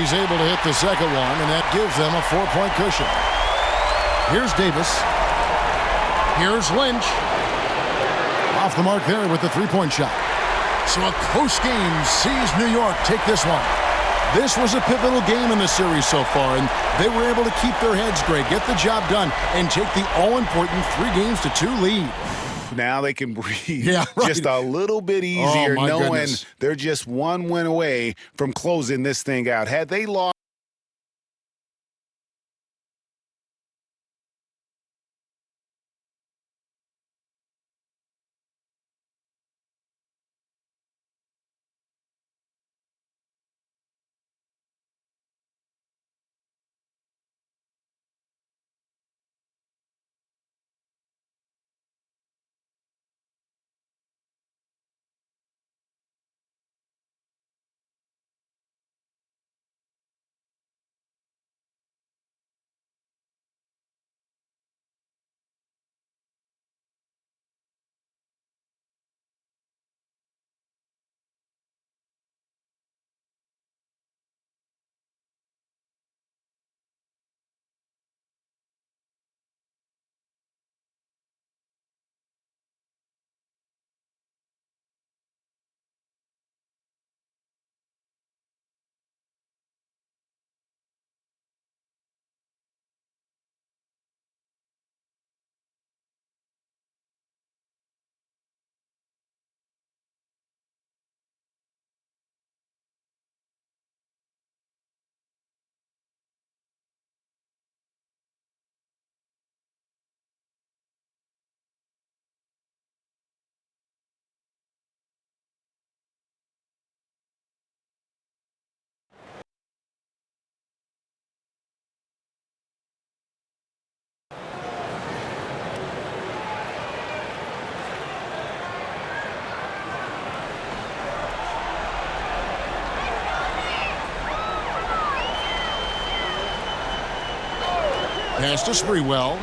he's able to hit the second one, and that gives them a 4-point cushion. Here's Davis. Here's Lynch. Off the mark there with the three-point shot. So a close game sees New York take this one. This was a pivotal game in the series so far, and they were able to keep their heads straight, get the job done, and take the all-important 3-2 lead. Now they can breathe right. just a little bit easier, knowing goodness. they're just one win away from closing this thing out. Had they lost, Pass to Sprewell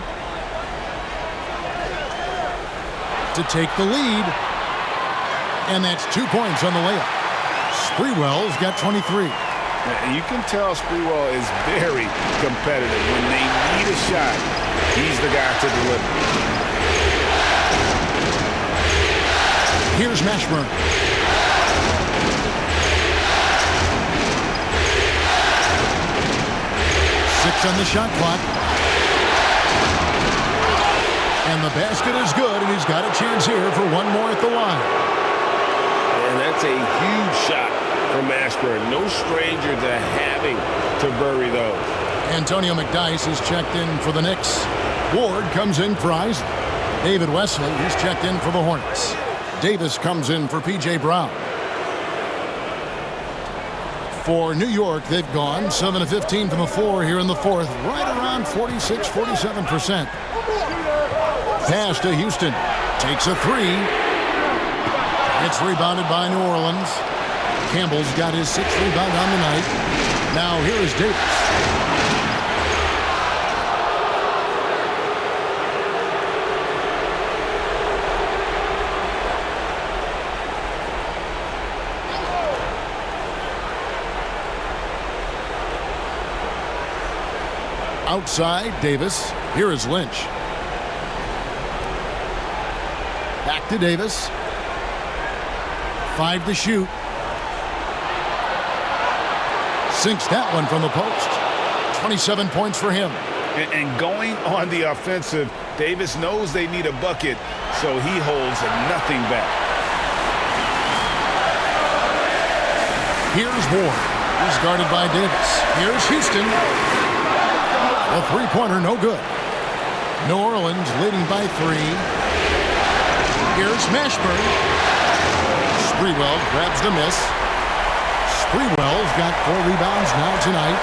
to take the lead. And that's 2 points on the layup. Sprewell's got 23. you can tell Sprewell is very competitive. When they need a shot, he's the guy to deliver. Here's Mashburn. Six on the shot clock. And the basket is good, and he's got a chance here for one more at the line. And that's a huge shot from Mashburn. No stranger to having to bury those. Antonio McDyess is checked in for the Knicks. Ward comes in for Isaac. David Wesley is checked in for the Hornets. Davis comes in for P.J. Brown. For New York, they've gone 7 of 15 from the floor here in the fourth, right around 46-47%. Pass to Houston. Takes a three. It's rebounded by New Orleans. Campbell's got his sixth rebound on the night. Now here is Davis. Outside, Davis. Here is Lynch. Back to Davis. 5 to shoot. Sinks that one from the post. 27 points for him. And going on the offensive, Davis knows they need a bucket, so he holds nothing back. Here's Ward. He's guarded by Davis. Here's Houston. A three-pointer, no good. New Orleans leading by 3. Here's Mashburn. Sprewell grabs the miss. Sprewell's got 4 rebounds now tonight.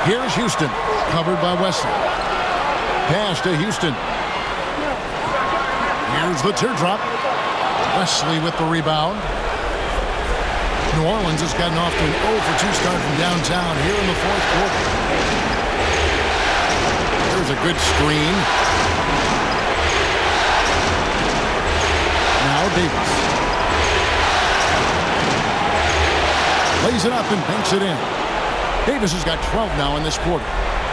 Here's Houston, covered by Wesley. Pass to Houston. Here's the teardrop. Wesley with the rebound. New Orleans has gotten off to an 0-for-2 start from downtown here in the fourth quarter. There's a good screen. Now Davis. Lays it up and banks it in. Davis has got 12 now in this quarter.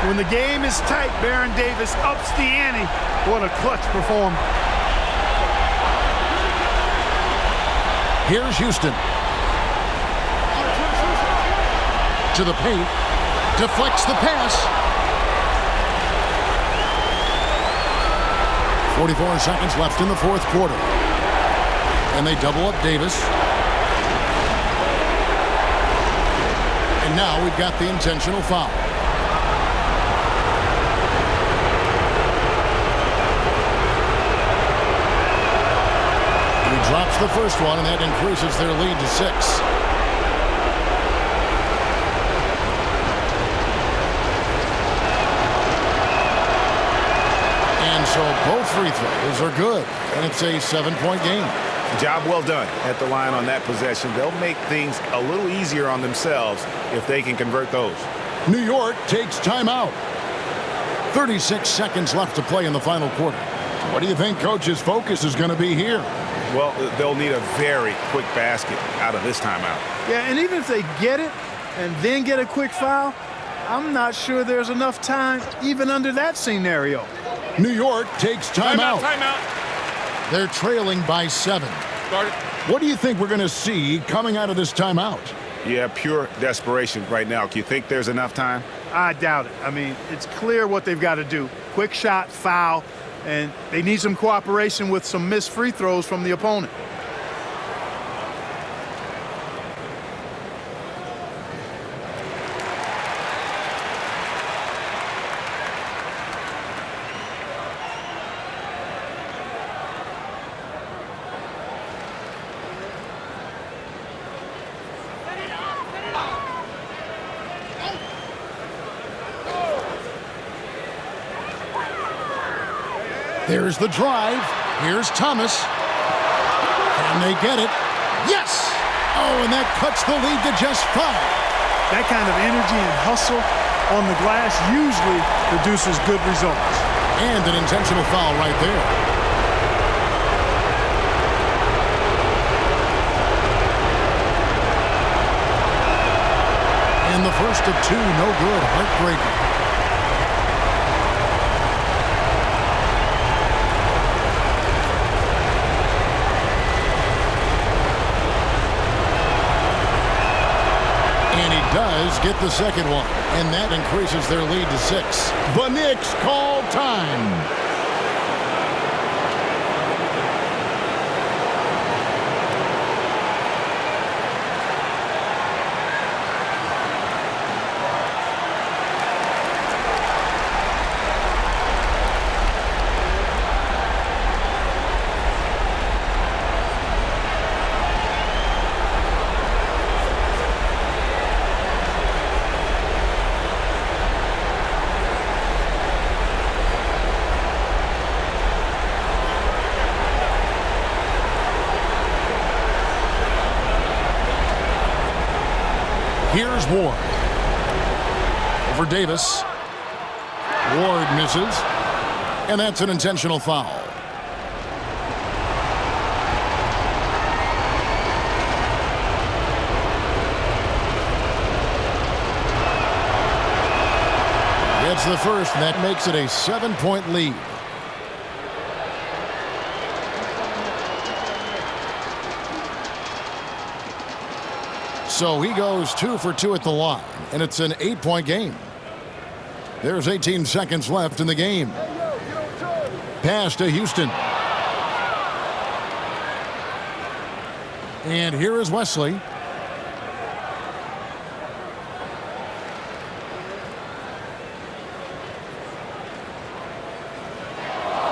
When the game is tight, Baron Davis ups the ante. What a clutch performance. Here's Houston. To the paint. Deflects the pass. 44 seconds left in the fourth quarter. And they double up Davis. And now we've got the intentional foul. He drops the first one, and that increases their lead to 6. And so both free throws are good, and it's a 7-point game. Job well done at the line on that possession. They'll make things a little easier on themselves if they can convert those. New York takes timeout. 36 seconds left to play in the final quarter. What do you think Coach's focus is going to be here? Well, they'll need a very quick basket out of this timeout. Yeah, and even if they get it and then get a quick foul, I'm not sure there's enough time even under that scenario. New York takes timeout. Timeout. They're trailing by 7. Start it. What do you think we're going to see coming out of this timeout? Yeah, pure desperation right now. Do you think there's enough time? I doubt it. I mean, it's clear what they've got to do. Quick shot, foul, and they need some cooperation with some missed free throws from the opponent. There's the drive. Here's Thomas. Can they get it? Yes! Oh, and that cuts the lead to just 5. That kind of energy and hustle on the glass usually produces good results. And an intentional foul right there. And the first of 2, no good. Heartbreaking. Does get the second one, and that increases their lead to 6. The Knicks call time. Here's Ward. Over Davis. Ward misses. And that's an intentional foul. Gets the first, and that makes it a 7-point lead. So he goes 2 for 2 at the line, and it's an 8-point game. There's 18 seconds left in the game. Pass to Houston. And here is Wesley.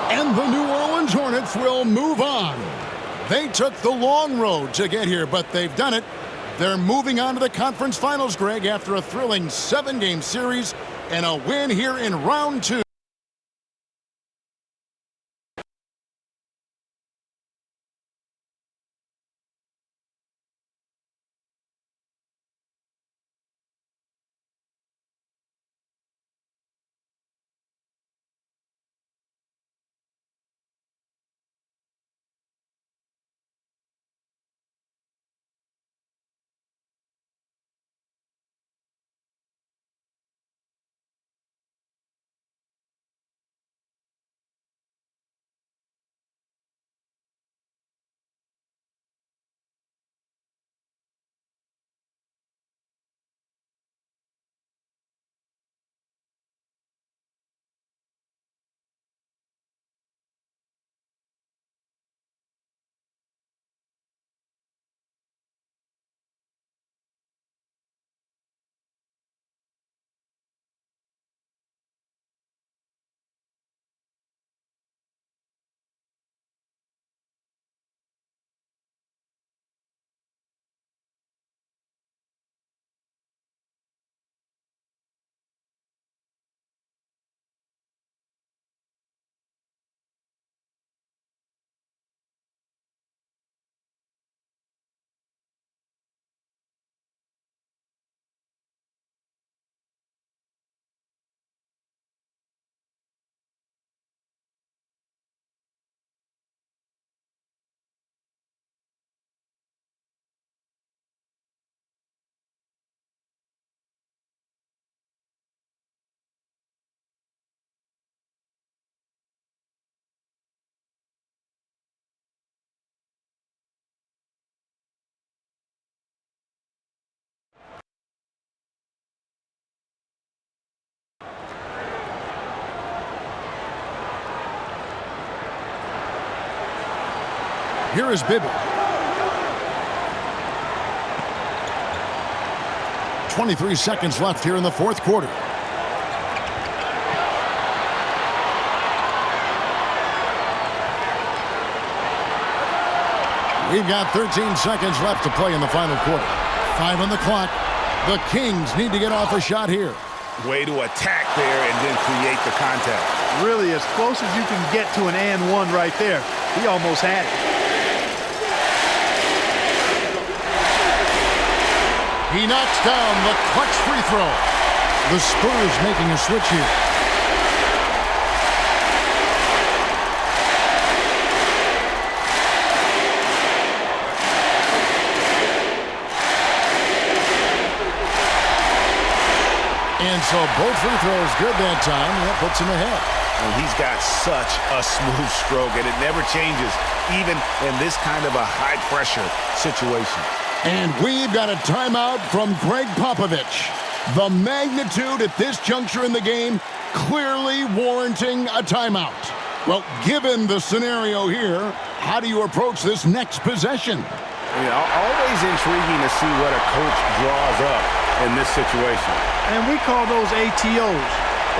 And the New Orleans Hornets will move on. They took the long road to get here, but they've done it. They're moving on to the conference finals, Greg, after a thrilling 7-game series and a win here in round 2. Here is Bibby. 23 seconds left here in the fourth quarter. We've got 13 seconds left to play in the final quarter. 5 on the clock. The Kings need to get off a shot here. Way to attack there and then create the contact. Really as close as you can get to an and one right there. He almost had it. He knocks down the clutch free throw. The Spurs making a switch here. And so both free throws good that time. That puts him ahead. And he's got such a smooth stroke, and it never changes, even in this kind of a high-pressure situation. And we've got a timeout from Greg Popovich. The magnitude at this juncture in the game clearly warranting a timeout. Well, given the scenario here, how do you approach this next possession? Always intriguing to see what a coach draws up in this situation. And we call those ATOs,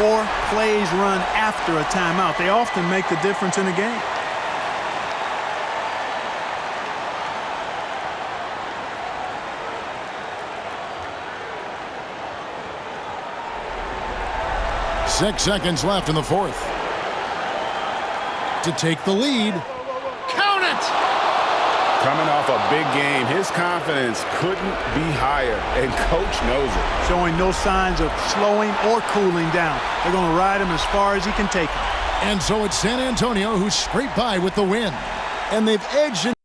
or plays run after a timeout. They often make the difference in a game. Six seconds left in the fourth. To take the lead. Count it! Coming off a big game, his confidence couldn't be higher, and Coach knows it. Showing no signs of slowing or cooling down. They're going to ride him as far as he can take him. And so it's San Antonio who scraped by with the win. And they've edged in.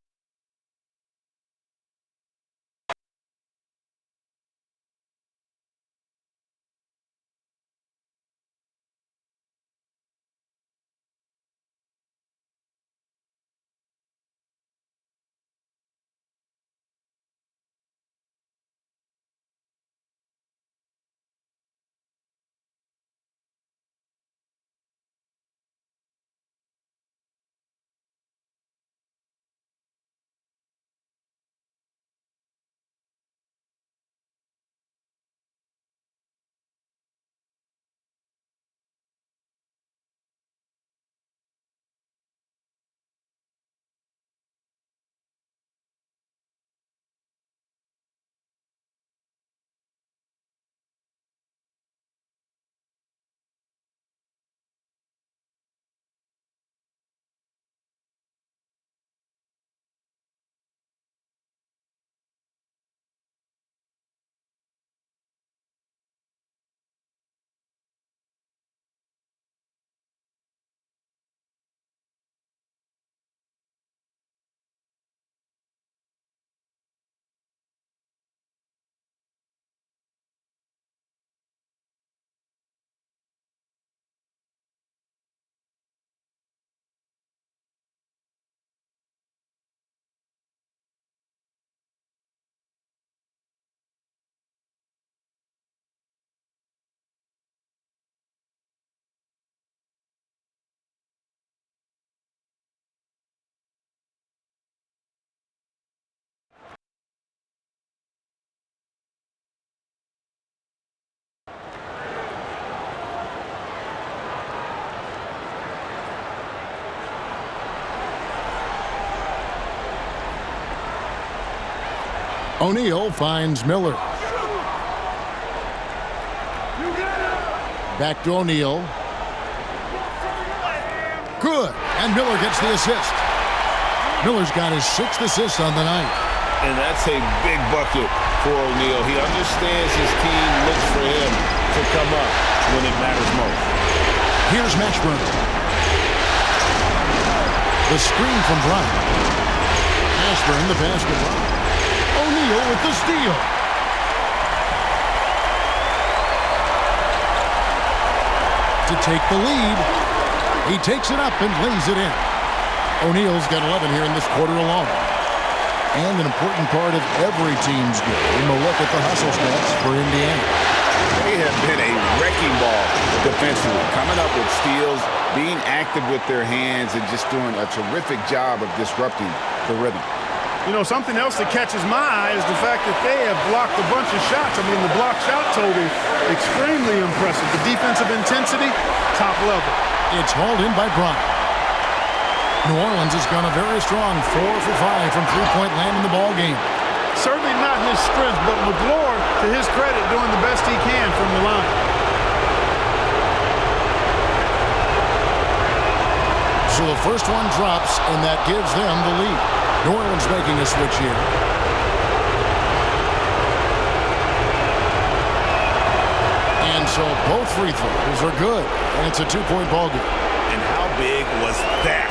O'Neal finds Miller. Back to O'Neal. Good. And Miller gets the assist. Miller's got his 6th assist on the night. And that's a big bucket for O'Neal. He understands his team looks for him to come up when it matters most. Here's Mashburn. The screen from Bryant. Mashburn, the pass to Bryant. O'Neal with the steal. To take the lead. He takes it up and lays it in. O'Neal's got 11 here in this quarter alone. And an important part of every team's game. A look at the hustle stats for Indiana. They have been a wrecking ball defensively, coming up with steals, being active with their hands, and just doing a terrific job of disrupting the rhythm. You know, something else that catches my eye is the fact that they have blocked a bunch of shots. I mean, the block shot total, extremely impressive. The defensive intensity, top level. It's hauled in by Bryant. New Orleans has gone a very strong 4 for 5 from three-point land in the ball game. Certainly not his strength, but McGlory, to his credit, doing the best he can from the line. So the first one drops, and that gives them the lead. New Orleans making a switch here. And so both free throws are good, and it's a two-point ball game. And how big was that?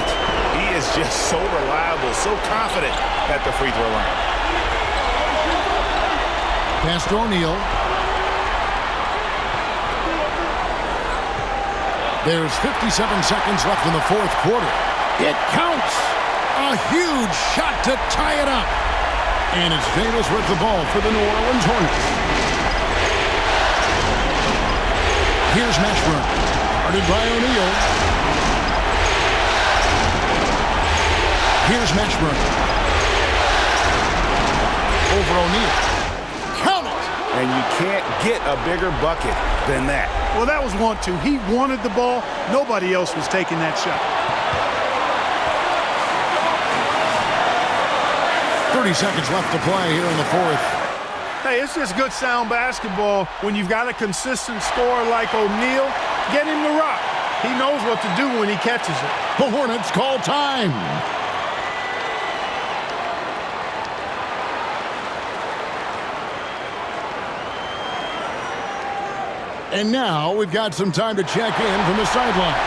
He is just so reliable, so confident at the free throw line. Pass to O'Neal. There's 57 seconds left in the fourth quarter. It counts! A huge shot to tie it up. And it's Davis with the ball for the New Orleans Hornets. Here's Mashburn. Guarded by O'Neal. Here's Mashburn. Over O'Neal. Count it! And you can't get a bigger bucket than that. Well, that was 1-2. He wanted the ball. Nobody else was taking that shot. 30 seconds left to play here in the fourth. Hey, it's just good sound basketball when you've got a consistent scorer like O'Neal. Get him the rock. He knows what to do when he catches it. The Hornets call time. And now we've got some time to check in from the sidelines.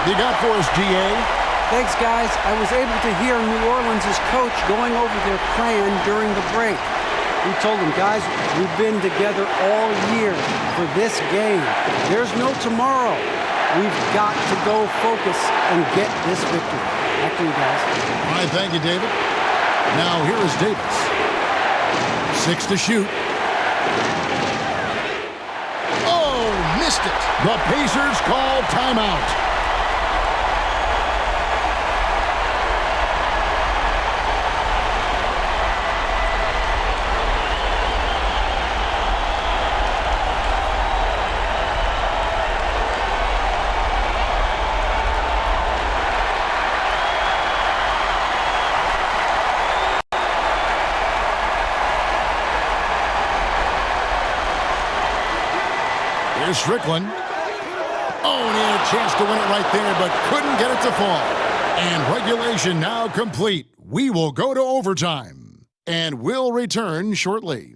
You got for us, GA? Thanks, guys. I was able to hear New Orleans' coach going over their plan during the break. He told them, guys, we've been together all year for this game. There's no tomorrow. We've got to go focus and get this victory. Back to you, guys. All right, thank you, David. Now here is Davis. 6 to shoot. Oh, missed it. The Pacers call timeout. Here's Strickland. Oh, and he had a chance to win it right there, but couldn't get it to fall. And regulation now complete. We will go to overtime. And we'll return shortly.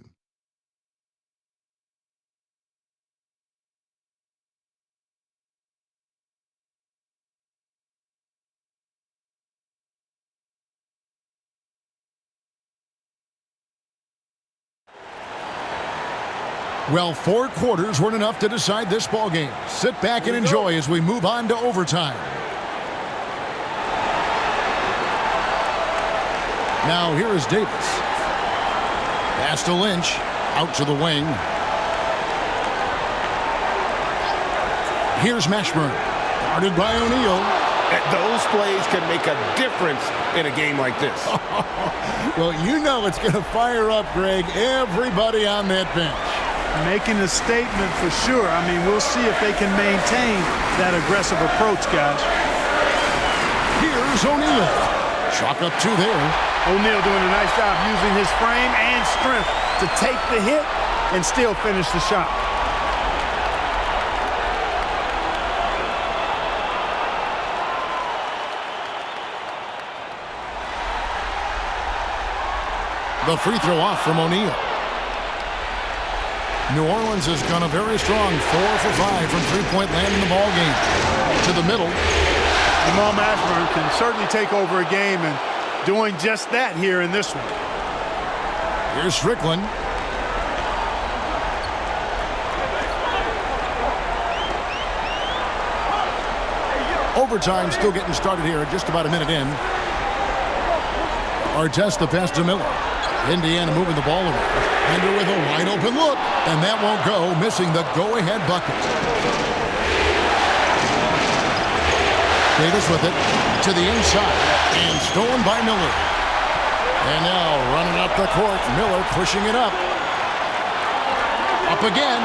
Well, 4 quarters weren't enough to decide this ball game. Sit back and enjoy as we move on to overtime. Now here is Davis. Pass to Lynch. Out to the wing. Here's Mashburn. Guarded by O'Neal. Those plays can make a difference in a game like this. Well, you know it's going to fire up, Greg, everybody on that bench. Making a statement for sure. I mean, we'll see if they can maintain that aggressive approach, guys. Here's O'Neal. Chalk up 2 there. O'Neal doing a nice job using his frame and strength to take the hit and still finish the shot. The free throw off from O'Neal. New Orleans has gone a very strong 4 for 5 from three-point land in the ball game. To the middle. Jamal Mashburn can certainly take over a game, and doing just that here in this one. Here's Strickland. Overtime still getting started here at just about a minute in. Artest the pass to Miller. Indiana moving the ball around. Ender with a wide open look. And that won't go, missing the go-ahead bucket. Davis with it to the inside and stolen by Miller. And now running up the court, Miller pushing it up. Up again.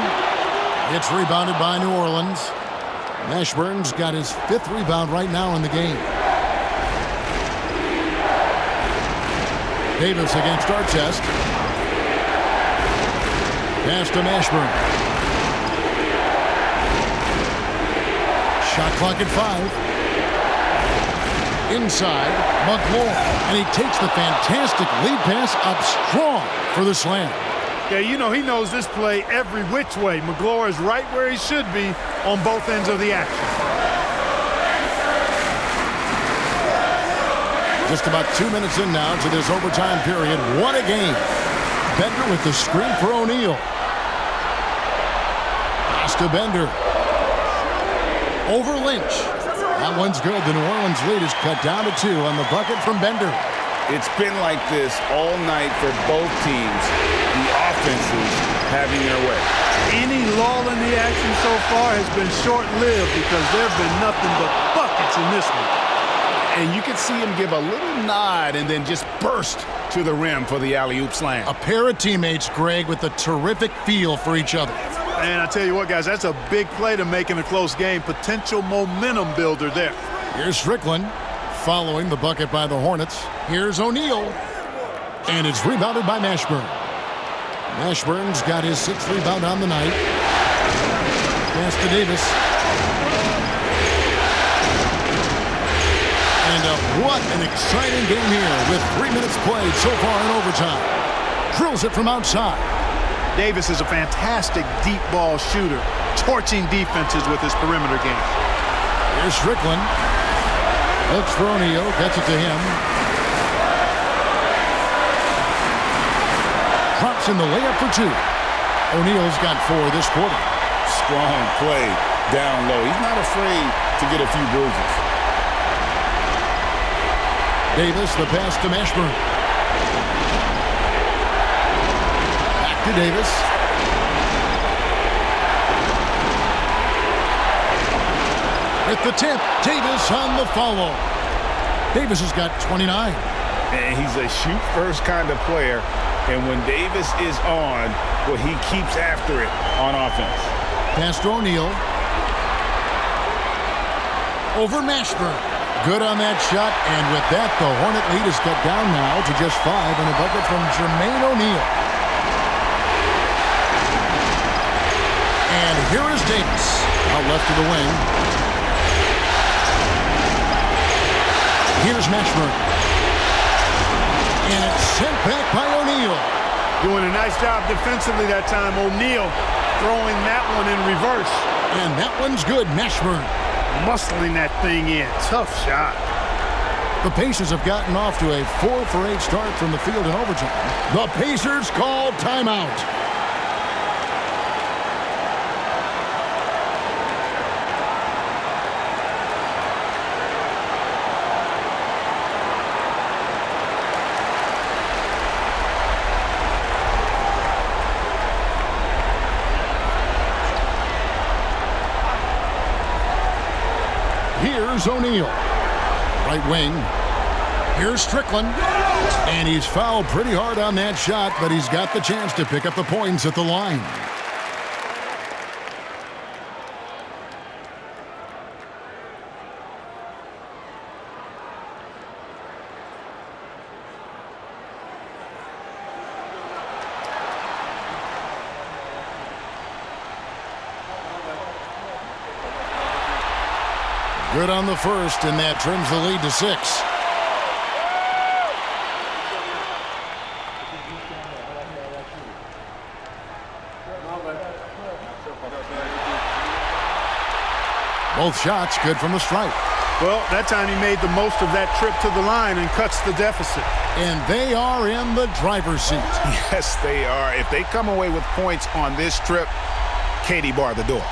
It's rebounded by New Orleans. Mashburn's got his 5th rebound right now in the game. Davis against Artest. Pass to Mashburn. Shot clock at 5. Inside, McLaurin. And he takes the fantastic lead pass up strong for the slam. Yeah, you know, he knows this play every which way. McLaurin is right where he should be on both ends of the action. Just about 2 minutes in now to this overtime period. What a game. Bender with the screen for O'Neal. Pass to Bender. Over Lynch. That one's good. The New Orleans lead is cut down to 2 on the bucket from Bender. It's been like this all night for both teams. The offenses having their way. Any lull in the action so far has been short-lived because there have been nothing but buckets in this one. And you can see him give a little nod and then just burst to the rim for the alley-oop slam. A pair of teammates, Greg, with a terrific feel for each other. And I tell you what, guys, that's a big play to make in a close game. Potential momentum builder there. Here's Strickland following the bucket by the Hornets. Here's O'Neal. And it's rebounded by Mashburn. Mashburn's got his 6th rebound on the night. Pass to Davis. And what an exciting game here with 3 minutes played so far in overtime. Drills it from outside. Davis is a fantastic deep ball shooter, torching defenses with his perimeter game. Here's Strickland. Looks for O'Neal, gets it to him. Drops in the layup for 2. O'Neal's got 4 this quarter. Strong play down low. He's not afraid to get a few bruises. Davis, the pass to Mashburn. Back to Davis. With the tip, Davis on the follow. Davis has got 29. And he's a shoot-first kind of player. And when Davis is on, well, he keeps after it on offense. Pass to O'Neal. Over Mashburn. Good on that shot, and with that, the Hornet lead is cut down now to just 5 on a bucket from Jermaine O'Neal. And here is Davis, out left to the wing. Here's Mashburn. And it's sent back by O'Neal. Doing a nice job defensively that time. O'Neal throwing that one in reverse. And that one's good, Mashburn. Muscling that thing in. Tough shot. The Pacers have gotten off to a 4-for-8 start from the field in overtime. The Pacers call timeout. Here's O'Neal. Right wing. Here's Strickland. And he's fouled pretty hard on that shot, but he's got the chance to pick up the points at the line. Good on the first, and that trims the lead to 6. Both shots good from the stripe. Well, that time he made the most of that trip to the line and cuts the deficit. And they are in the driver's seat. Yes, they are. If they come away with points on this trip, Katie bar the door.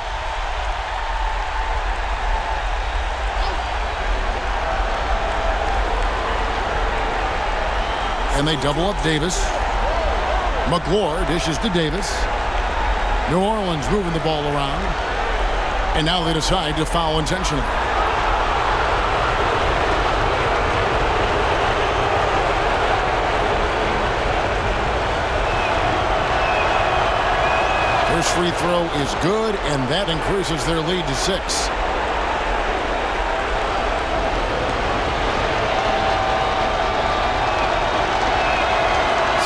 And they double up Davis. McLaurin dishes to Davis. New Orleans moving the ball around. And now they decide to foul intentionally. free throw is good, and that increases their lead to 6.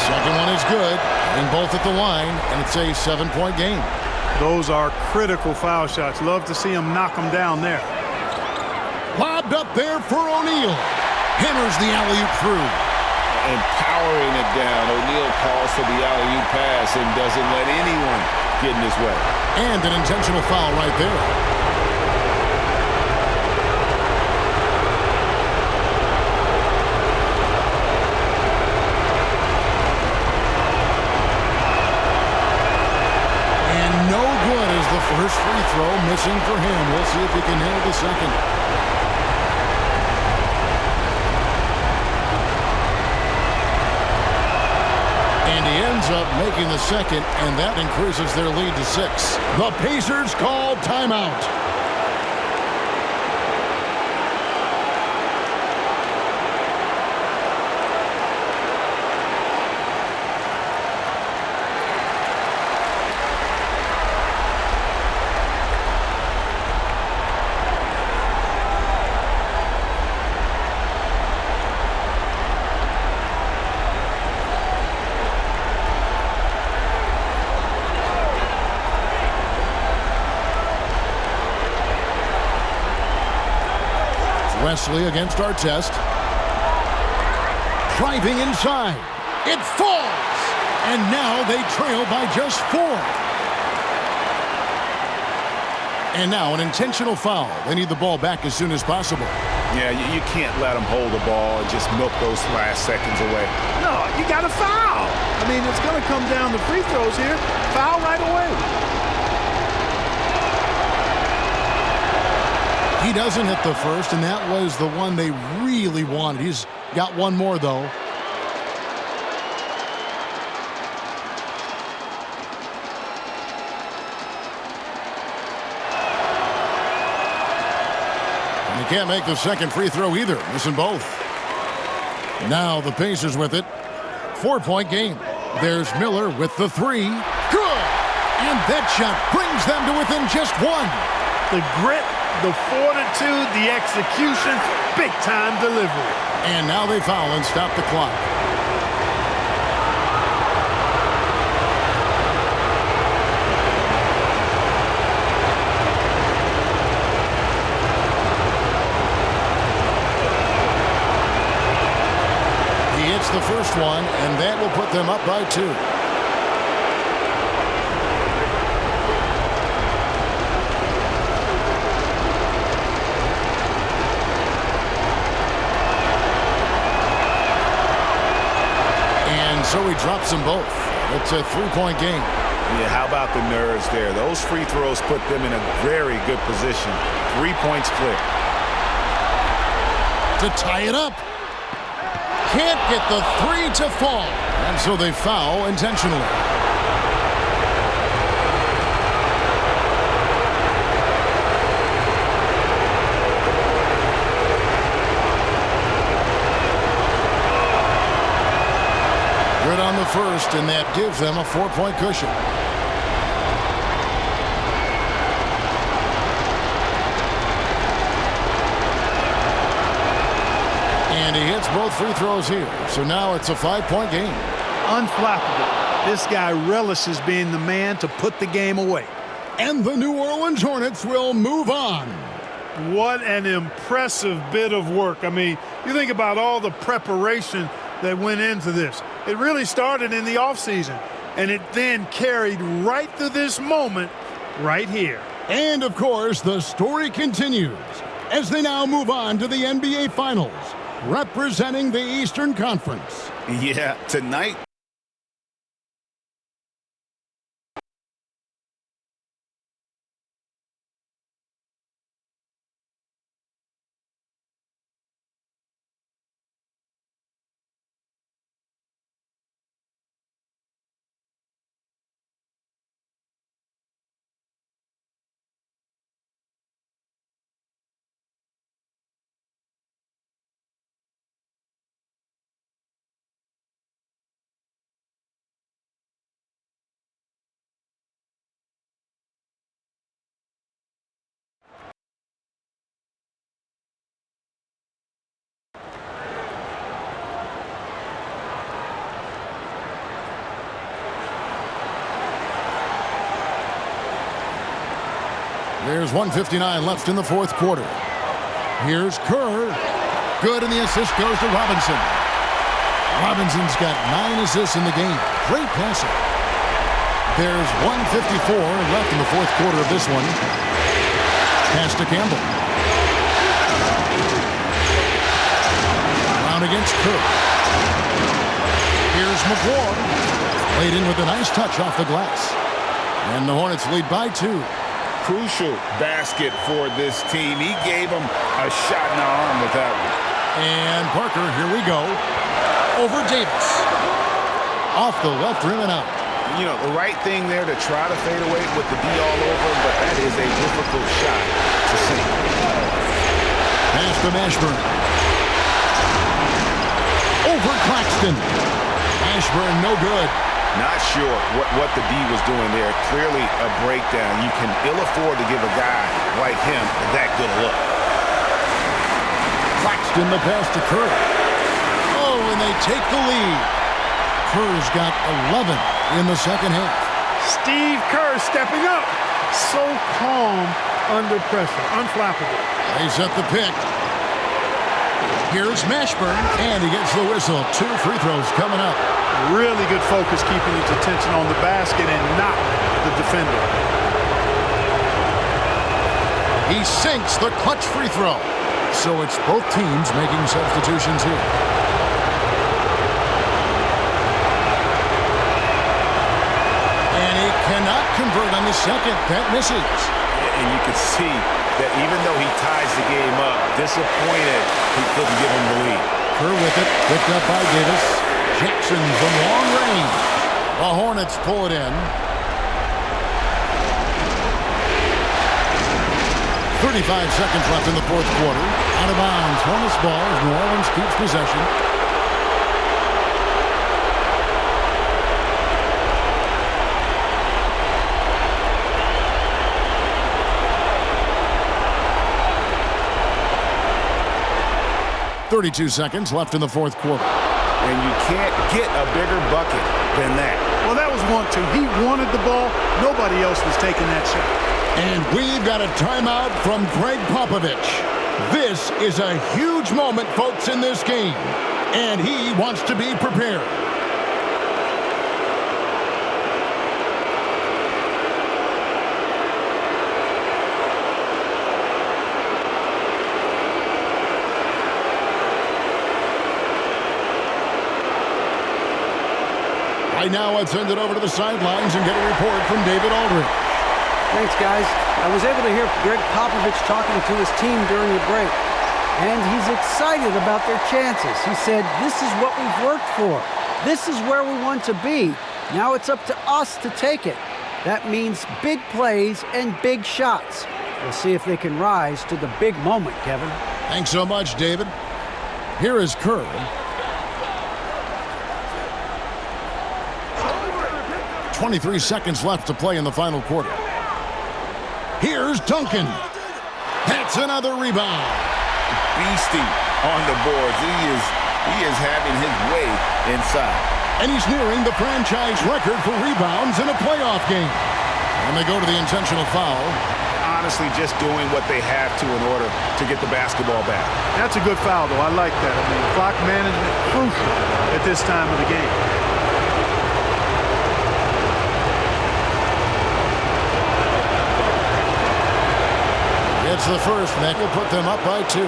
Second one is good. Hitting both at the line, and it's a 7-point game. Those are critical foul shots. Love to see him knock them down there. Lobbed up there for O'Neal. Hammers the alley-oop through. And powering it down. O'Neal calls for the alley-oop pass and doesn't let anyone get in his way. And an intentional foul right there. First free throw missing for him. We'll see if he can nail the second. And he ends up making the second, and that increases their lead to 6. The Pacers call timeout. Wesley against Artest. Driving inside. It falls! And now they trail by just 4. And now an intentional foul. They need the ball back as soon as possible. Yeah, you can't let them hold the ball and just milk those last seconds away. No, you got to foul. I mean, it's going to come down to free throws here. Foul right away. He doesn't hit the first, and that was the one they really wanted. He's got one more, though. And he can't make the second free throw either, missing both. Now the Pacers with it. 4-point game. There's Miller with the 3. Good! And that shot brings them to within just 1. The grit, the fortitude, the execution, big-time delivery. And now they foul and stop the clock. He hits the first one, and that will put them up by 2. So he drops them both. It's a 3-point game. Yeah, how about the nerves there? Those free throws put them in a very good position. 3 points clear. To tie it up. Can't get the 3 to fall. And so they foul intentionally. Good on the first, and that gives them a 4-point cushion. And he hits both free throws here. So now it's a 5-point game. Unflappable. This guy relishes being the man to put the game away. And the New Orleans Hornets will move on. What an impressive bit of work. I mean, you think about all the preparation that went into this. It really started in the offseason, and it then carried right through this moment right here. And, of course, the story continues as they now move on to the NBA Finals, representing the Eastern Conference. Yeah, tonight There's 1:59 left in the fourth quarter. Here's Kerr. Good, and the assist goes to Robinson. Robinson's got 9 assists in the game. Great passing. There's 1:54 left in the fourth quarter of this one. Pass to Campbell. Brown against Kerr. Here's McGuire. Laid in with a nice touch off the glass. And the Hornets lead by 2. Crucial basket for this team. He gave him a shot in the arm with that one. And Parker, here we go. Over Davis. Off the left rim and out. You know, the right thing there to try to fade away with the D all over, but that is a difficult shot to sink. Pass to Mashburn. Over Claxton. Mashburn, no good. Not sure what the D was doing there. Clearly a breakdown. You can ill afford to give a guy like him that good a look. Claxton the pass to Kerr. Oh, and they take the lead. Kerr's got 11 in the second half. Steve Kerr stepping up. So calm under pressure. Unflappable. They set the pick. Here's Mashburn, and he gets the whistle. 2 free throws coming up. Really good focus keeping his attention on the basket and not the defender. He sinks the clutch free throw. So it's both teams making substitutions here. And he cannot convert on the second. That misses. And you can see that even though he ties the game up, disappointed he couldn't give him the lead. Kerr with it, picked up by Davis. Jackson from long range. The Hornets pull it in. 35 seconds left in the fourth quarter. Out of bounds. Hornets ball as New Orleans keeps possession. .32 seconds left in the fourth quarter. And you can't get a bigger bucket than that. Well, that was 1-2. He wanted the ball. Nobody else was taking that shot. And we've got a timeout from Greg Popovich. This is a huge moment, folks, in this game. And he wants to be prepared. Right now, let's send it over to the sidelines and get a report from David Aldridge. Thanks, guys. I was able to hear Greg Popovich talking to his team during the break, and he's excited about their chances. He said, this is what we've worked for. This is where we want to be. Now it's up to us to take it. That means big plays and big shots. We'll see if they can rise to the big moment, Kevin. Thanks so much, David. Here is Kerr. .23 seconds left to play in the final quarter. Here's Duncan. That's another rebound. Beastie on the boards. He is having his way inside. And he's nearing the franchise record for rebounds in a playoff game. And they go to the intentional foul. Honestly, just doing what they have to in order to get the basketball back. That's a good foul, though. I like that. I mean, clock management crucial at this time of the game. It's the first, and that will put them up by 2.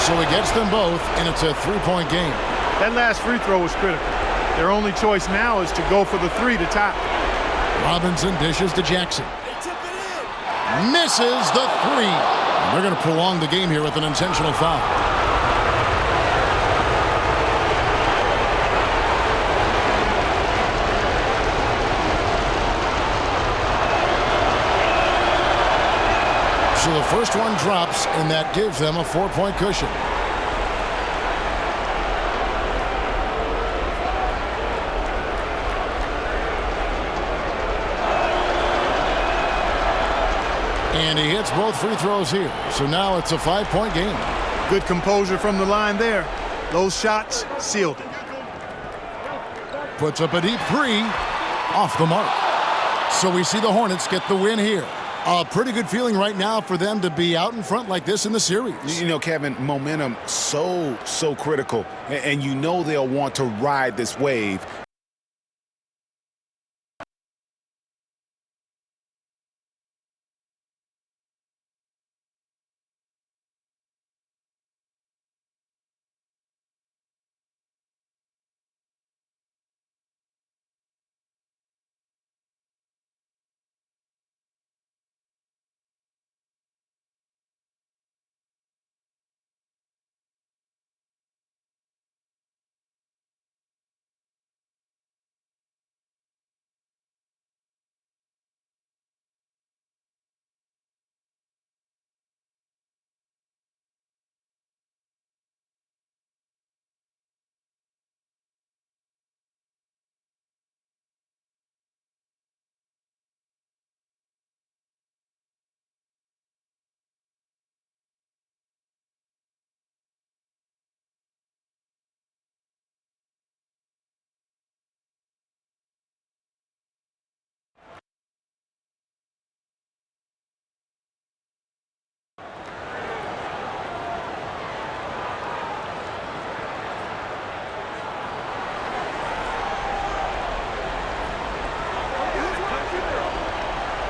So he gets them both, and it's a 3-point game. That last free throw was critical. Their only choice now is to go for the 3 to tie. Robinson dishes to Jackson. Misses the 3. And they're going to prolong the game here with an intentional foul. So the first one drops, and that gives them a 4-point cushion. And he hits both free throws here. So now it's a 5-point game. Good composure from the line there. Those shots sealed it. Puts up a deep three. Off the mark. So we see the Hornets get the win here. A pretty good feeling right now for them to be out in front like this in the series. You know, Kevin, momentum so critical. And you know they'll want to ride this wave.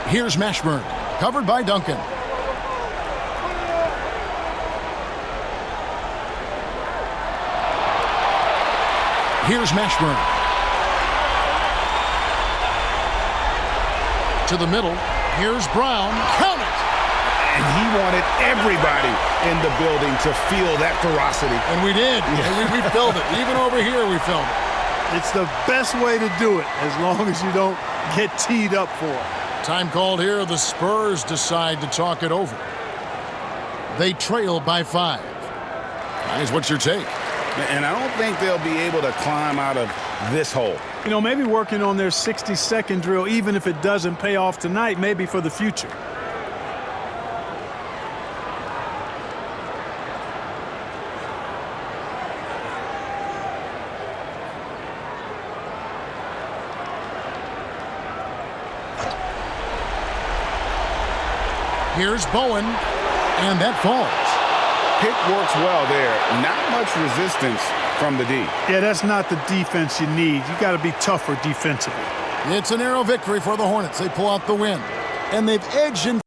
Here's Mashburn, covered by Duncan. Here's Mashburn. To the middle. Here's Brown. Count it! And he wanted everybody in the building to feel that ferocity. And we did. Yeah. And we felt it. Even over here, we felt it. It's the best way to do it, as long as you don't get teed up for it. Time called here. The Spurs decide to talk it over. They trail by 5. Guys, what's your take? And I don't think they'll be able to climb out of this hole. You know, maybe working on their 60-second drill, even if it doesn't pay off tonight, maybe for the future. Here's Bowen, and that falls. Pick works well there. Not much resistance from the D. Yeah, that's not the defense you need. You got to be tougher defensively. It's a narrow victory for the Hornets. They pull out the win, and they've edged in.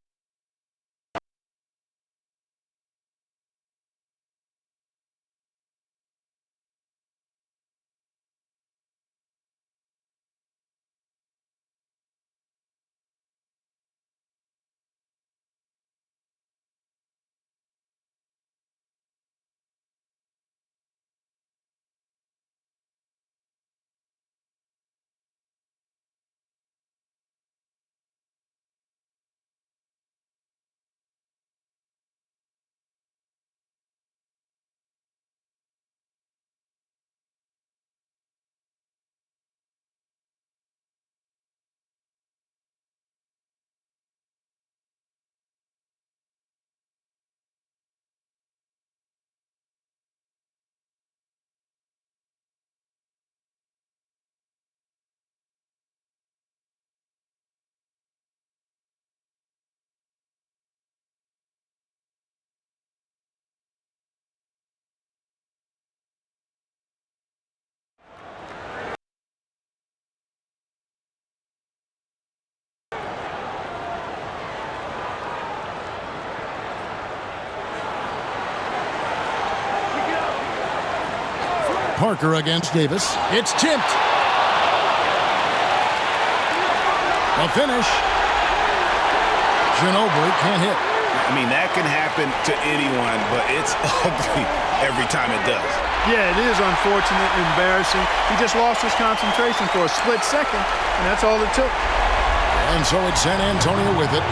Parker against Davis. It's tipped. A finish. Ginobili can't hit. I mean, that can happen to anyone, but it's ugly every time it does. Yeah, it is unfortunate, embarrassing. He just lost his concentration for a split second, and that's all it took. And so it's San Antonio with it.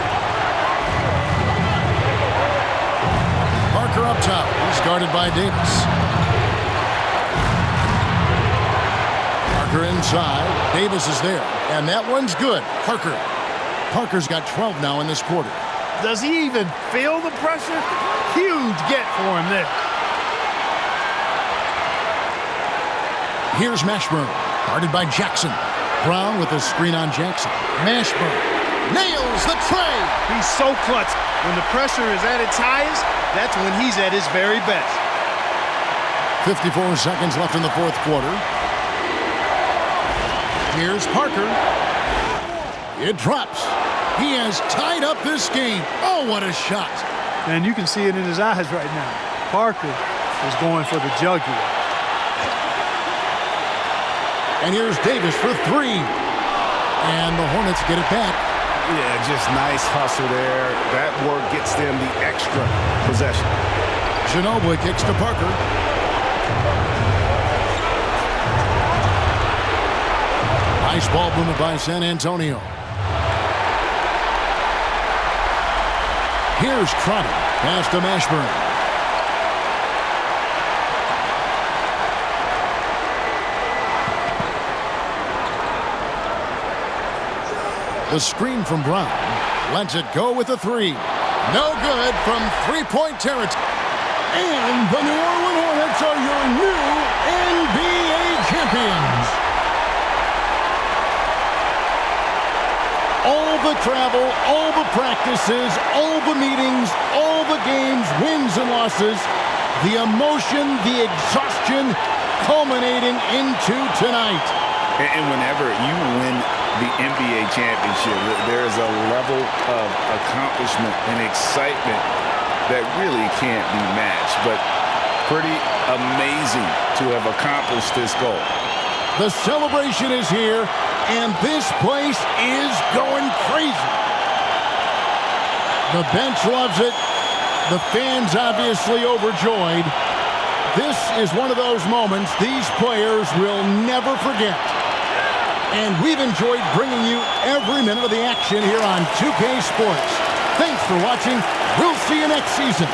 Parker up top. He's guarded by Davis. Parker inside. Davis is there. And that one's good. Parker's got 12 now in this quarter. Does he even feel the pressure? Huge get for him there. Here's Mashburn, guarded by Jackson. Brown with a screen on Jackson. Mashburn nails the tray. He's so clutch. When the pressure is at its highest, that's when he's at his very best. 54 seconds left in the fourth quarter. Here's Parker. It drops. He has tied up this game. Oh, what a shot. And you can see it in his eyes right now. Parker is going for the jugular. And here's Davis for three. And the Hornets get it back. Yeah, just nice hustle there. That work gets them the extra possession. Ginobili kicks to Parker. Nice ball movement by San Antonio. Here's Crotty. Pass to Mashburn. The screen from Brown. Lets it go with a three. No good from three-point territory. And the New Orleans Hornets are your new NBA champions. All the travel, all the practices, all the meetings, all the games, wins and losses, the emotion, the exhaustion culminating into tonight. And whenever you win the NBA championship, there's a level of accomplishment and excitement that really can't be matched. But pretty amazing to have accomplished this goal. The celebration is here, and this place is going crazy. The bench loves it. The fans obviously overjoyed. This is one of those moments these players will never forget. And we've enjoyed bringing you every minute of the action here on 2K Sports. Thanks for watching. We'll see you next season.